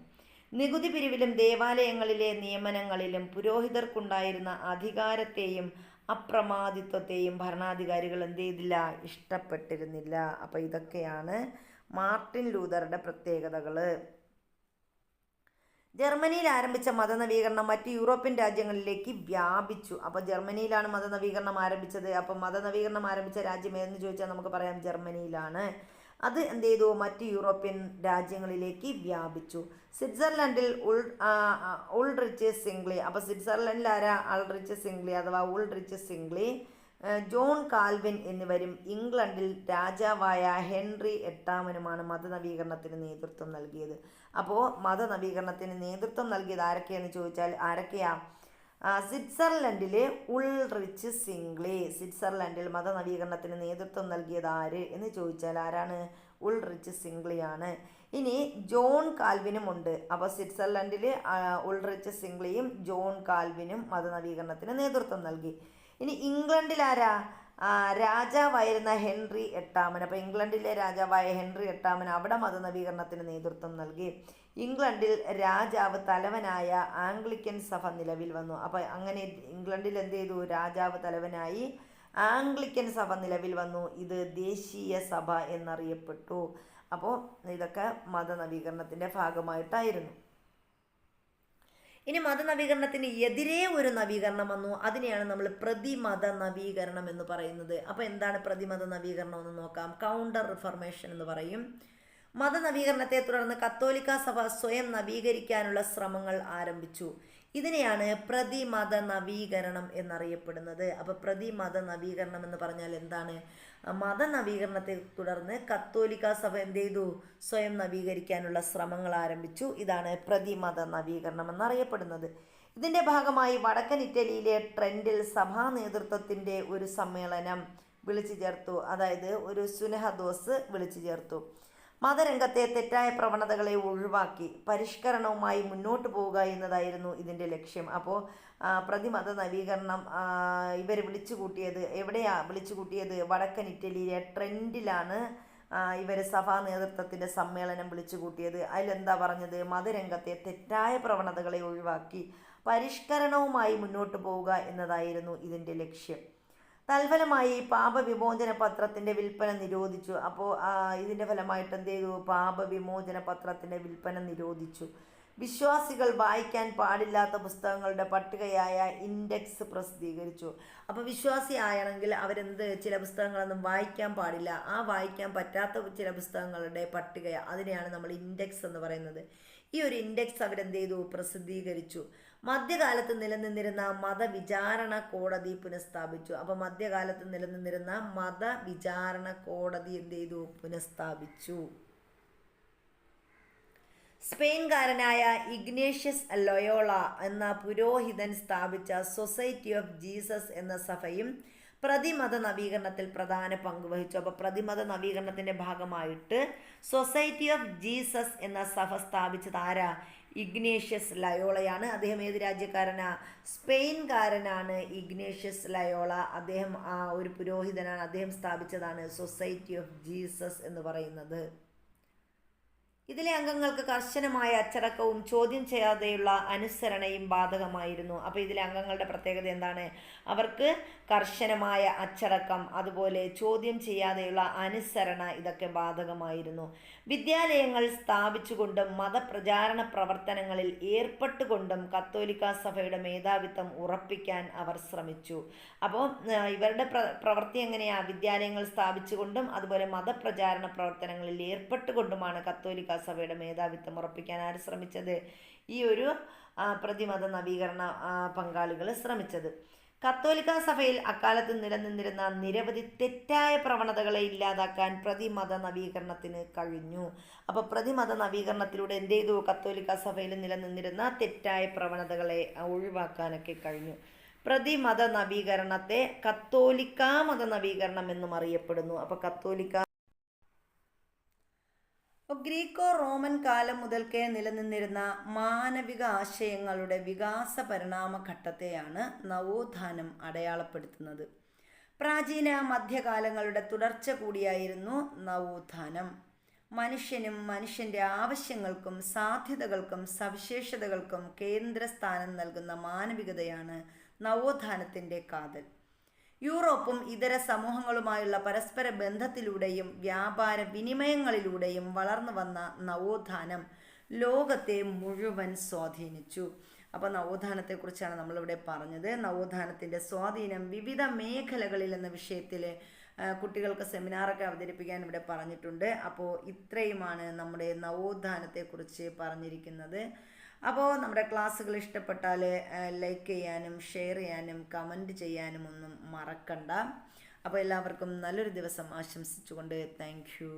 നികുതി പിരിവിലും ദേവാലയങ്ങളിലെ നിയമനങ്ങളിലും പുരോഹിതർക്കുണ്ടായിരുന്ന അധികാരത്തെയും അപ്രമാദിത്വത്തെയും ഭരണാധികാരികൾ എന്ത് ചെയ്തില്ല? ഇഷ്ടപ്പെട്ടിരുന്നില്ല. അപ്പോൾ ഇതൊക്കെയാണ് മാർട്ടിൻ ലൂതറുടെ പ്രത്യേകതകൾ. ജർമ്മനിയിൽ ആരംഭിച്ച മതനവീകരണം മറ്റ് യൂറോപ്യൻ രാജ്യങ്ങളിലേക്ക് വ്യാപിച്ചു. അപ്പോൾ ജർമ്മനിയിലാണ് മതനവീകരണം ആരംഭിച്ചത്. അപ്പോൾ മതനവീകരണം ആരംഭിച്ച രാജ്യം ഏതെന്ന് ചോദിച്ചാൽ നമുക്ക് പറയാം ജർമ്മനിയിലാണ്. അത് എന്ത് ചെയ്തു? മറ്റ് യൂറോപ്യൻ രാജ്യങ്ങളിലേക്ക് വ്യാപിച്ചു. സ്വിറ്റ്സർലൻഡിൽ ഉൾറിച്ച് സിംഗ്ലി. അപ്പോൾ സ്വിറ്റ്സർലൻഡിൽ ആരാ? അൾറിച്ച് സിംഗ്ലി അഥവാ ഉൾറിച്ച് സിംഗ്ലി, ജോൺ കാൽവിൻ എന്നിവരും ഇംഗ്ലണ്ടിൽ രാജാവായ ഹെൻറി 8 മതനവീകരണത്തിന് നേതൃത്വം നൽകിയത്. അപ്പോൾ മതനവീകരണത്തിന് നേതൃത്വം നൽകിയത് ആരൊക്കെയെന്ന് ചോദിച്ചാൽ ആരൊക്കെയാ? സ്വിറ്റ്സർലൻഡിലെ ഉൾറിച്ച് സിംഗ്ലി. സ്വിറ്റ്സർലൻഡിൽ മതനവീകരണത്തിന് നേതൃത്വം നൽകിയത് ആര് എന്ന് ചോദിച്ചാൽ ആരാണ്? ഉൾറിച്ച് സിംഗ്ലിയാണ്. ഇനി ജോൺ കാൽവിനും ഉണ്ട്. അപ്പോൾ സ്വിറ്റ്സർലൻഡിൽ ഉൾറിച്ച് സിംഗ്ലിയും ജോൺ കാൽവിനും മതനവീകരണത്തിന് നേതൃത്വം നൽകി. ഇനി ഇംഗ്ലണ്ടിൽ ആരാ? രാജാവായിരുന്ന ഹെൻറി എട്ടാമൻ. അപ്പോൾ ഇംഗ്ലണ്ടിലെ രാജാവായ ഹെൻറി എട്ടാമൻ അവിടെ മതനവീകരണത്തിന് നേതൃത്വം നൽകി. ഇംഗ്ലണ്ടിൽ രാജാവ് തലവനായ ആംഗ്ലിക്കൻ സഭ നിലവിൽ വന്നു. അപ്പോൾ അങ്ങനെ ഇംഗ്ലണ്ടിൽ എന്ത് ചെയ്തു? രാജാവ് തലവനായി ആംഗ്ലിക്കൻ സഭ നിലവിൽ വന്നു. ഇത് ദേശീയ സഭ എന്നറിയപ്പെട്ടു. അപ്പോൾ ഇതൊക്കെ മതനവീകരണത്തിൻ്റെ ഭാഗമായിട്ടായിരുന്നു. ഇനി മതനവീകരണത്തിന് എതിരെ ഒരു നവീകരണം വന്നു. അതിനെയാണ് നമ്മൾ പ്രതിമത നവീകരണം എന്ന് പറയുന്നത്. അപ്പോൾ എന്താണ് പ്രതിമത നവീകരണം എന്ന് നോക്കാം. കൗണ്ടർ റിഫർമേഷൻ എന്ന് പറയും. മതനവീകരണത്തെ തുടർന്ന് കത്തോലിക്ക സഭ സ്വയം നവീകരിക്കാനുള്ള ശ്രമങ്ങൾ ആരംഭിച്ചു. ഇതിനെയാണ് പ്രതിമത നവീകരണം എന്നറിയപ്പെടുന്നത്. അപ്പോൾ പ്രതിമത നവീകരണം എന്ന് പറഞ്ഞാൽ എന്താണ്? മതനവീകരണത്തെ തുടർന്ന് കത്തോലിക്ക സഭ എന്ത് ചെയ്തു? സ്വയം നവീകരിക്കാനുള്ള ശ്രമങ്ങൾ ആരംഭിച്ചു. ഇതാണ് പ്രതിമത നവീകരണം എന്നറിയപ്പെടുന്നത്. ഇതിൻ്റെ ഭാഗമായി വടക്കൻ ഇറ്റലിയിലെ ട്രെൻറ്റിൽ സഭാ നേതൃത്വത്തിൻ്റെ ഒരു സമ്മേളനം വിളിച്ചു ചേർത്തു. അതായത് ഒരു സുനഹദോസ് വിളിച്ചു ചേർത്തു. മതരംഗത്തെ തെറ്റായ പ്രവണതകളെ ഒഴിവാക്കി പരിഷ്കരണവുമായി മുന്നോട്ട് പോവുക എന്നതായിരുന്നു ഇതിൻ്റെ ലക്ഷ്യം. അപ്പോൾ പ്രതിമത നവീകരണം ഇവർ വിളിച്ചു കൂട്ടിയത് എവിടെയാണ് വിളിച്ചു കൂട്ടിയത്? വടക്കൻ ഇറ്റലിയിലെ ട്രെൻറ്റിലാണ് ഇവർ സഭാ നേതൃത്വത്തിൻ്റെ സമ്മേളനം വിളിച്ചു കൂട്ടിയത്. അതിലെന്താ പറഞ്ഞത്? മതരംഗത്തെ തെറ്റായ പ്രവണതകളെ ഒഴിവാക്കി പരിഷ്കരണവുമായി മുന്നോട്ട് പോവുക എന്നതായിരുന്നു ഇതിൻ്റെ ലക്ഷ്യം. തൽഫലമായി പാപവിമോചന പത്രത്തിൻ്റെ വിൽപ്പന നിരോധിച്ചു. അപ്പോൾ ഇതിൻ്റെ ഫലമായിട്ട് എന്ത് ചെയ്തു? പാപവിമോചന പത്രത്തിൻ്റെ വിൽപ്പന നിരോധിച്ചു. വിശ്വാസികൾ വായിക്കാൻ പാടില്ലാത്ത പുസ്തകങ്ങളുടെ പട്ടികയായ ഇൻഡെക്സ് പ്രസിദ്ധീകരിച്ചു. അപ്പോൾ വിശ്വാസിയാണെങ്കിൽ അവരെന്ത് ചില പുസ്തകങ്ങളൊന്നും വായിക്കാൻ പാടില്ല. ആ വായിക്കാൻ പറ്റാത്ത ചില പുസ്തകങ്ങളുടെ പട്ടിക, അതിനെയാണ് നമ്മൾ ഇൻഡെക്സ് എന്ന് പറയുന്നത്. ഈ ഒരു ഇൻഡെക്സ് അവരെന്ത് ചെയ്തു? പ്രസിദ്ധീകരിച്ചു. മധ്യകാലത്ത് നിലനിന്നിരുന്ന മതവിചാരണ കോടതി പുനഃസ്ഥാപിച്ചു. അപ്പോൾ മധ്യകാലത്ത് നിലനിന്നിരുന്ന മതവിചാരണ കോടതി എന്ത് ചെയ്തു? പുനഃസ്ഥാപിച്ചു. സ്പെയിൻകാരനായ ഇഗ്നേഷ്യസ് ലൊയോള എന്ന പുരോഹിതൻ സ്ഥാപിച്ച സൊസൈറ്റി ഓഫ് ജീസസ് എന്ന സഭയും പ്രതിമത നവീകരണത്തിൽ പ്രധാന പങ്ക് വഹിച്ചു. അപ്പോൾ പ്രതിമത നവീകരണത്തിൻ്റെ ഭാഗമായിട്ട് സൊസൈറ്റി ഓഫ് ജീസസ് എന്ന സഭ സ്ഥാപിച്ചത് ആരാ? ഇഗ്നേഷ്യസ് ലയോളയാണ്. അദ്ദേഹം ഏത് രാജ്യക്കാരനാ? സ്പെയിൻകാരനാണ് ഇഗ്നേഷ്യസ് ലയോള. അദ്ദേഹം ഒരു പുരോഹിതനാണ്. അദ്ദേഹം സ്ഥാപിച്ചതാണ് സൊസൈറ്റി ഓഫ് ജീസസ് എന്ന് പറയുന്നത്. ഇതിലെ അംഗങ്ങൾക്ക് കർശനമായ അച്ചടക്കവും ചോദ്യം ചെയ്യാതെയുള്ള അനുസരണയും ബാധകമായിരുന്നു. അപ്പോൾ ഇതിലെ അംഗങ്ങളുടെ പ്രത്യേകത എന്താണ്? അവർക്ക് കർശനമായ അച്ചടക്കം, അതുപോലെ ചോദ്യം ചെയ്യാതെയുള്ള അനുസരണ, ഇതൊക്കെ ബാധകമായിരുന്നു. വിദ്യാലയങ്ങൾ സ്ഥാപിച്ചുകൊണ്ടും മതപ്രചാരണ പ്രവർത്തനങ്ങളിൽ ഏർപ്പെട്ടുകൊണ്ടും കത്തോലിക്ക സഭയുടെ മേധാവിത്വം ഉറപ്പിക്കാൻ അവർ ശ്രമിച്ചു. അപ്പോൾ ഇവരുടെ പ്രവൃത്തി എങ്ങനെയാണ്? വിദ്യാലയങ്ങൾ സ്ഥാപിച്ചുകൊണ്ടും അതുപോലെ മതപ്രചാരണ പ്രവർത്തനങ്ങളിൽ ഏർപ്പെട്ടുകൊണ്ടുമാണ് കത്തോലിക്ക സഭയുടെ മേധാവിത്വം ഉറപ്പിക്കാൻ ആര് ശ്രമിച്ചത്? ഈ ഒരു പ്രതിമത നവീകരണ പങ്കാളികൾ ശ്രമിച്ചത്. കത്തോലിക്ക സഭയിൽ അക്കാലത്ത് നിലനിന്നിരുന്ന നിരവധി തെറ്റായ പ്രവണതകളെ ഇല്ലാതാക്കാൻ പ്രതിമത നവീകരണത്തിന് കഴിഞ്ഞു. അപ്പോൾ പ്രതിമത നവീകരണത്തിലൂടെ എന്ത് ചെയ്തു? കത്തോലിക്ക സഭയിൽ നിലനിന്നിരുന്ന തെറ്റായ പ്രവണതകളെ ഒഴിവാക്കാനൊക്കെ കഴിഞ്ഞു. പ്രതിമത നവീകരണത്തെ കത്തോലിക്ക മത നവീകരണം എന്നും അറിയപ്പെടുന്നു. അപ്പോൾ കത്തോലിക്ക ഗ്രീക്കോ റോമൻ കാലം മുതൽക്കേ നിലനിന്നിരുന്ന മാനവിക ആശയങ്ങളുടെ വികാസ പരിണാമ ഘട്ടത്തെയാണ് നവോത്ഥാനം അടയാളപ്പെടുത്തുന്നത്. പ്രാചീന മധ്യകാലങ്ങളുടെ തുടർച്ച കൂടിയായിരുന്നു നവോത്ഥാനം. മനുഷ്യനും മനുഷ്യൻ്റെ ആവശ്യങ്ങൾക്കും സാധ്യതകൾക്കും സവിശേഷതകൾക്കും കേന്ദ്രസ്ഥാനം നൽകുന്ന മാനവികതയാണ് നവോത്ഥാനത്തിൻ്റെ കാതൽ. യൂറോപ്പും ഇതര സമൂഹങ്ങളുമായുള്ള പരസ്പര ബന്ധത്തിലൂടെയും വ്യാപാര വിനിമയങ്ങളിലൂടെയും വളർന്നു വന്ന നവോത്ഥാനം ലോകത്തെ മുഴുവൻ സ്വാധീനിച്ചു. അപ്പോൾ നവോത്ഥാനത്തെക്കുറിച്ചാണ് നമ്മളിവിടെ പറഞ്ഞത്. നവോത്ഥാനത്തിൻ്റെ സ്വാധീനം വിവിധ മേഖലകളിൽ എന്ന വിഷയത്തിൽ കുട്ടികൾക്ക് സെമിനാറൊക്കെ അവതരിപ്പിക്കാൻ ഇവിടെ പറഞ്ഞിട്ടുണ്ട്. അപ്പോൾ ഇത്രയുമാണ് നമ്മുടെ നവോത്ഥാനത്തെക്കുറിച്ച് പറഞ്ഞിരിക്കുന്നത്. അപ്പോൾ നമ്മുടെ ക്ലാസ്സുകൾ ഇഷ്ടപ്പെട്ടാൽ ലൈക്ക് ചെയ്യാനും ഷെയർ ചെയ്യാനും കമൻറ്റ് ചെയ്യാനും ഒന്നും മറക്കണ്ട. അപ്പോൾ എല്ലാവർക്കും നല്ലൊരു ദിവസം ആശംസിച്ചുകൊണ്ട് താങ്ക് യു.